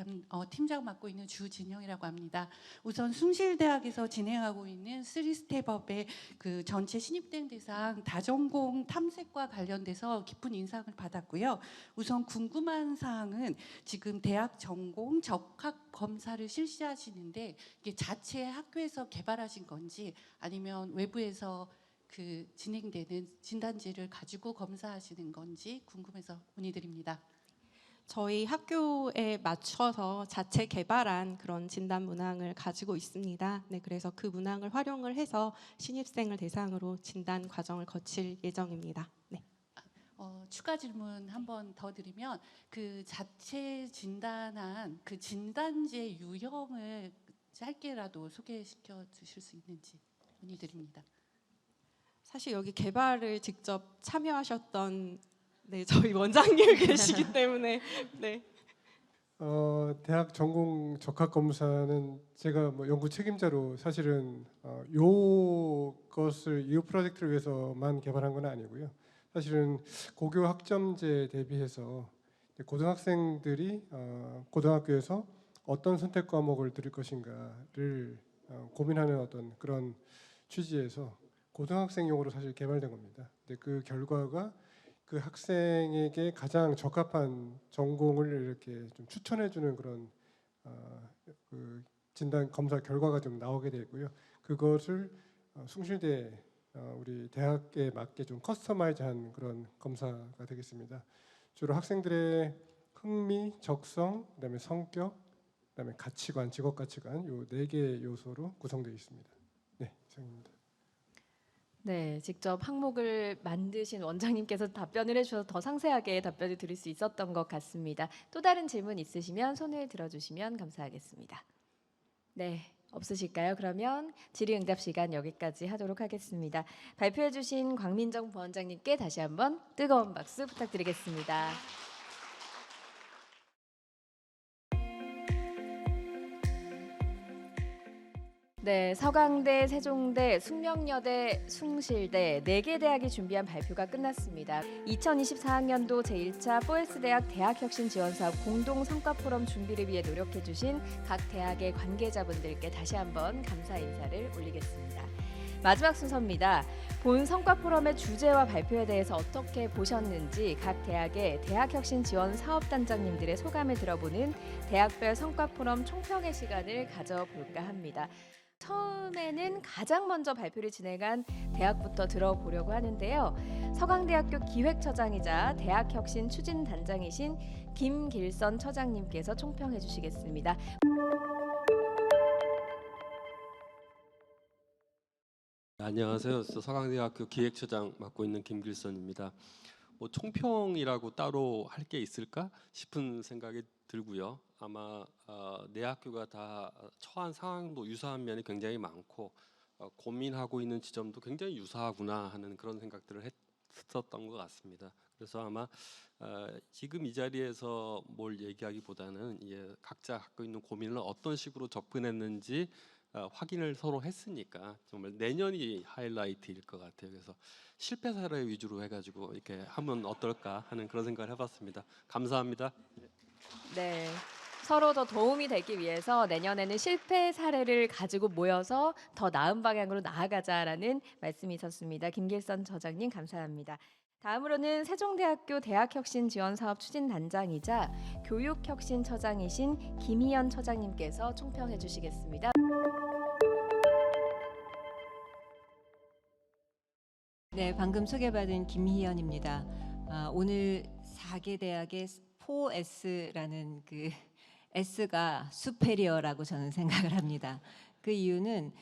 팀장 맡고 있는 주진영이라고 합니다. 우선 숭실대학에서 진행하고 있는 3스텝업의 그 전체 신입생 대상 다전공 탐색과 관련돼서 깊은 인상을 받았고요. 우선 궁금한 사항은 지금 대학 전공 적합 검사를 실시하시는데 이게 자체 학교에서 개발하신 건지 아니면 외부에서 그 진행되는 진단지를 가지고 검사하시는 건지 궁금해서 문의드립니다. 저희 학교에 맞춰서 자체 개발한 그런 진단 문항을 가지고 있습니다. 네, 그래서 그 문항을 활용을 해서 신입생을 대상으로 진단 과정을 거칠 예정입니다. 네. 추가 질문 한 번 더 드리면 그 자체 진단한 그 진단지의 유형을 짧게라도 소개시켜 주실 수 있는지 문의드립니다. 사실 여기 개발을 직접 참여하셨던 저희 원장님 계시기 때문에 네. 대학 전공 적합 검사는 제가 뭐 연구 책임자로 사실은 요 프로젝트를 위해서만 개발한 건 아니고요. 사실은 고교 학점제 대비해서 고등학생들이 고등학교에서 어떤 선택 과목을 들을 것인가를 고민하는 어떤 그런 취지에서 고등학생용으로 사실 개발된 겁니다. 근데 그 결과가 그 학생에게 가장 적합한 전공을 이렇게 좀 추천해주는 그런 그 진단 검사 결과가 좀 나오게 되고요. 그것을 숭실대 우리 대학에 맞게 좀 커스터마이즈한 그런 검사가 되겠습니다. 주로 학생들의 흥미, 적성, 그다음에 성격, 그다음에 가치관, 직업 가치관 요 4개 요소로 구성되어 있습니다. 네, 이상입니다. 네, 직접 항목을 만드신 원장님께서 답변을 해주셔서 더 상세하게 답변을 드릴 수 있었던 것 같습니다. 또 다른 질문 있으시면 손을 들어주시면 감사하겠습니다. 네, 없으실까요? 그러면 질의응답 시간 여기까지 하도록 하겠습니다. 발표해주신 광민정 부원장님께 다시 한번 뜨거운 박수 부탁드리겠습니다. 네, 서강대, 세종대, 숙명여대, 숭실대 4개 대학이 준비한 발표가 끝났습니다. 2024학년도 제1차 4S 대학 대학혁신지원사업 공동성과포럼 준비를 위해 노력해주신 각 대학의 관계자분들께 다시 한번 감사 인사를 올리겠습니다. 마지막 순서입니다. 본 성과포럼의 주제와 발표에 대해서 어떻게 보셨는지 각 대학의 대학혁신지원사업단장님들의 소감을 들어보는 대학별 성과포럼 총평의 시간을 가져볼까 합니다. 처음에는 가장 먼저 발표를 진행한 대학부터 들어보려고 하는데요. 서강대학교 기획처장이자 대학혁신 추진단장이신 김길선 처장님께서 총평해 주시겠습니다. 안녕하세요. 서강대학교 기획처장 맡고 있는 김길선입니다. 뭐 총평이라고 따로 할 게 있을까 싶은 생각이 들고요. 아마 내 학교가 다 처한 상황도 유사한 면이 굉장히 많고 고민하고 있는 지점도 굉장히 유사하구나 하는 그런 생각들을 했었던 것 같습니다. 그래서 아마 지금 이 자리에서 뭘 얘기하기보다는 각자 갖고 있는 고민을 어떤 식으로 접근했는지 확인을 서로 했으니까 정말 내년이 하이라이트일 것 같아요. 그래서 실패 사례 위주로 해가지고 이렇게 하면 어떨까 하는 그런 생각을 해봤습니다. 감사합니다. 네. 서로 더 도움이 되기 위해서 내년에는 실패 사례를 가지고 모여서 더 나은 방향으로 나아가자라는 말씀이 있었습니다. 김길선 처장님 감사합니다. 다음으로는 세종대학교 대학혁신지원사업 추진단장이자 교육혁신처장이신 김희연 처장님께서 총평해 주시겠습니다. 네, 방금 소개받은 김희연입니다. 오늘 4개 대학의 4S라는 그 S가 수페리어라고 저는 생각을 합니다. 그 이유는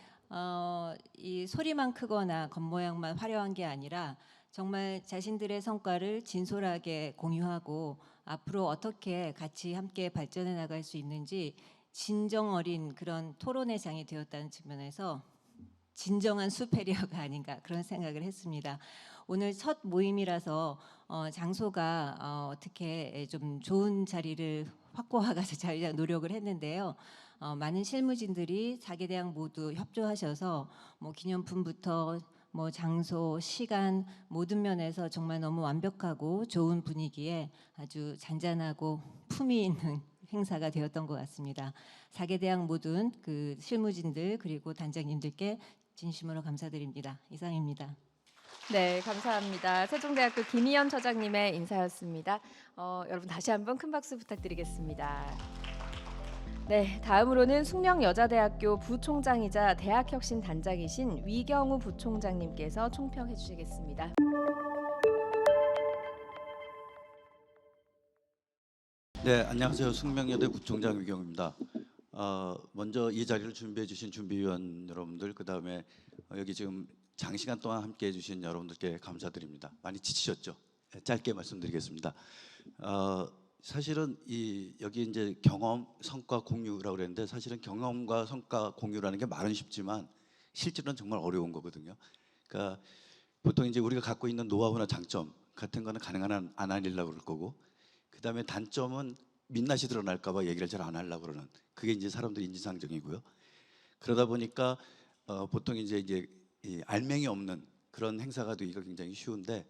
이 소리만 크거나 겉모양만 화려한 게 아니라 정말 자신들의 성과를 진솔하게 공유하고 앞으로 어떻게 같이 함께 발전해 나갈 수 있는지 진정 어린 그런 토론의 장이 되었다는 측면에서 진정한 수페리어가 아닌가 그런 생각을 했습니다. 오늘 첫 모임이라서 장소가 어떻게 좀 좋은 자리를 확보하가서 자리를 노력을 했는데요. 많은 실무진들이 4개 대학 모두 협조하셔서 뭐 기념품부터 뭐 장소, 시간 모든 면에서 정말 너무 완벽하고 좋은 분위기에 아주 잔잔하고 품위 있는 행사가 되었던 것 같습니다. 4개 대학 모든 그 실무진들 그리고 단장님들께 진심으로 감사드립니다. 이상입니다. 네, 감사합니다. 세종대학교 김희연 처장님의 인사였습니다. 여러분 다시 한번 큰 박수 부탁드리겠습니다. 네, 다음으로는 숙명여자대학교 부총장이자 대학혁신단장이신 위경우 부총장님께서 총평해 주시겠습니다. 네, 안녕하세요. 숙명여대 부총장 위경우입니다. 먼저 이 자리를 준비해 주신 준비위원 여러분들, 그다음에 여기 지금 장시간 동안 함께해 주신 여러분들께 감사드립니다. 많이 지치셨죠? 네, 짧게 말씀드리겠습니다. 사실은 여기 이제 경험, 성과 공유라고 그랬는데 사실은 경험과 성과 공유라는 게 말은 쉽지만 실제로는 정말 어려운 거거든요. 그러니까 보통 이제 우리가 갖고 있는 노하우나 장점 같은 거는 가능한 한 안 알리려고 그럴 거고, 그다음에 단점은 민낯이 드러날까 봐 얘기를 잘 안 하려고 그러는, 그게 이제 사람들 인지상정이고요. 그러다 보니까 보통 이제 이 알맹이 없는 그런 행사가 되기가 굉장히 쉬운데,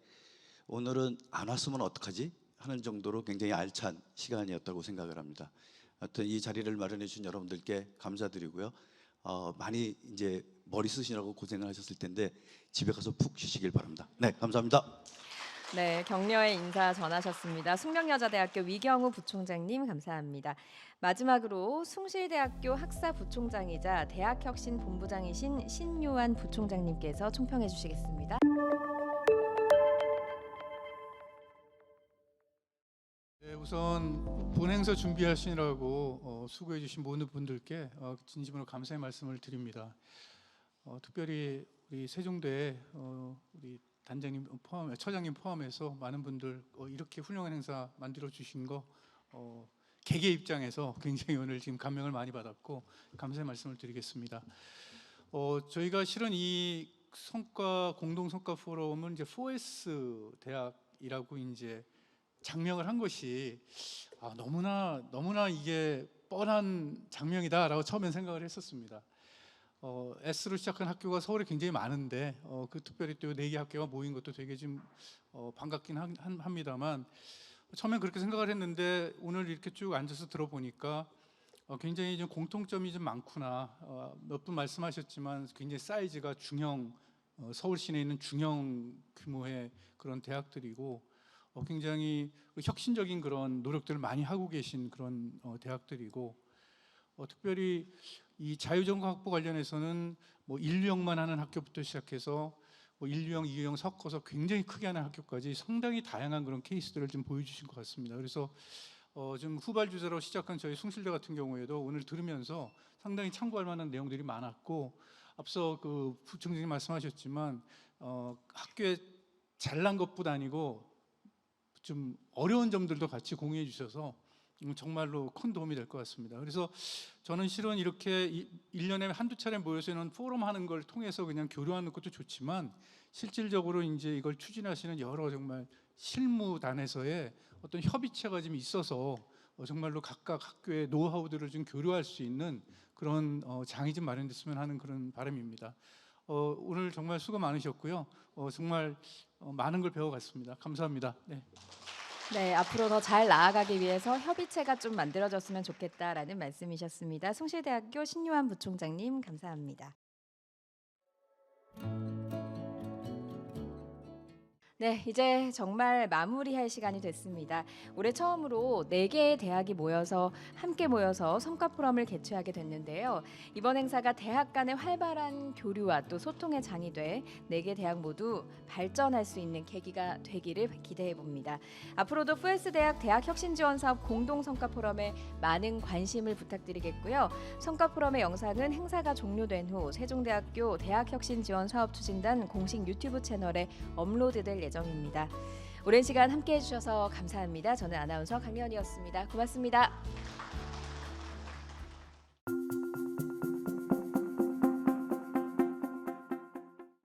오늘은 안 왔으면 어떡하지 하는 정도로 굉장히 알찬 시간이었다고 생각을 합니다. 하여튼 이 자리를 마련해 주신 여러분들께 감사드리고요. 많이 이제 머리 쓰시느라고 고생을 하셨을 텐데 집에 가서 푹 쉬시길 바랍니다. 네, 감사합니다. 네, 격려의 인사 전하셨습니다. 숙명여자대학교 위경우 부총장님 감사합니다. 마지막으로 숭실대학교 학사부총장이자 대학혁신본부장이신 신유한 부총장님께서 총평해 주시겠습니다. 네, 우선 본행사 준비하시느라고 수고해 주신 모든 분들께 진심으로 감사의 말씀을 드립니다. 특별히 우리 세종대 우리 단장님 포함, 처장님 포함해서 많은 분들 이렇게 훌륭한 행사 만들어 주신 거 개개 입장에서 굉장히 오늘 지금 감명을 많이 받았고 감사의 말씀을 드리겠습니다. 저희가 실은 이 공동 성과 포럼은 이제 4S 대학이라고 이제 장명을 한 것이 너무나 이게 뻔한 장명이다라고 처음엔 생각을 했었습니다. S로 시작한 학교가 서울에 굉장히 많은데 그 특별히 또 4개 학교가 모인 것도 되게 좀 반갑긴 합니다만, 처음엔 그렇게 생각을 했는데 오늘 이렇게 쭉 앉아서 들어보니까 굉장히 좀 공통점이 좀 많구나. 몇 분 말씀하셨지만 굉장히 사이즈가 중형, 서울 시내에 있는 중형 규모의 그런 대학들이고 굉장히 혁신적인 그런 노력들을 많이 하고 계신 그런 대학들이고, 특별히 이 자유전공 학부 관련해서는 뭐 인류형만 하는 학교부터 시작해서 뭐 인류형, 이유형 섞어서 굉장히 크게 하는 학교까지 상당히 다양한 그런 케이스들을 좀 보여주신 것 같습니다. 그래서 좀 후발주자로 시작한 저희 숭실대 같은 경우에도 오늘 들으면서 상당히 참고할 만한 내용들이 많았고, 앞서 그 부총장님 말씀하셨지만 학교에 잘난 것뿐 아니고 좀 어려운 점들도 같이 공유해 주셔서 정말로 큰 도움이 될 것 같습니다. 그래서 저는 실은 이렇게 1년에 한두 차례 모여서 이런 포럼 하는 걸 통해서 그냥 교류하는 것도 좋지만, 실질적으로 이제 이걸 추진하시는 여러 정말 실무단에서의 어떤 협의체가 좀 있어서 정말로 각각 학교의 노하우들을 좀 교류할 수 있는 그런 장이 좀 마련됐으면 하는 그런 바람입니다. 오늘 정말 수고 많으셨고요. 정말 많은 걸 배워갔습니다. 감사합니다. 네. 네, 앞으로 더 잘 나아가기 위해서 협의체가 좀 만들어졌으면 좋겠다라는 말씀이셨습니다. 숭실대학교 신유한 부총장님 감사합니다. 네, 이제 정말 마무리할 시간이 됐습니다. 올해 처음으로 4개의 대학이 함께 모여서 성과 포럼을 개최하게 됐는데요. 이번 행사가 대학 간의 활발한 교류와 또 소통의 장이 돼 4개 대학 모두 발전할 수 있는 계기가 되기를 기대해 봅니다. 앞으로도 FS대학 대학혁신지원사업 공동성과 포럼에 많은 관심을 부탁드리겠고요. 성과 포럼의 영상은 행사가 종료된 후 세종대학교 대학혁신지원사업추진단 공식 유튜브 채널에 업로드될 예정입니다. 오랜 시간 함께해 주셔서 감사합니다. 저는 아나운서 강연이었습니다. 고맙습니다.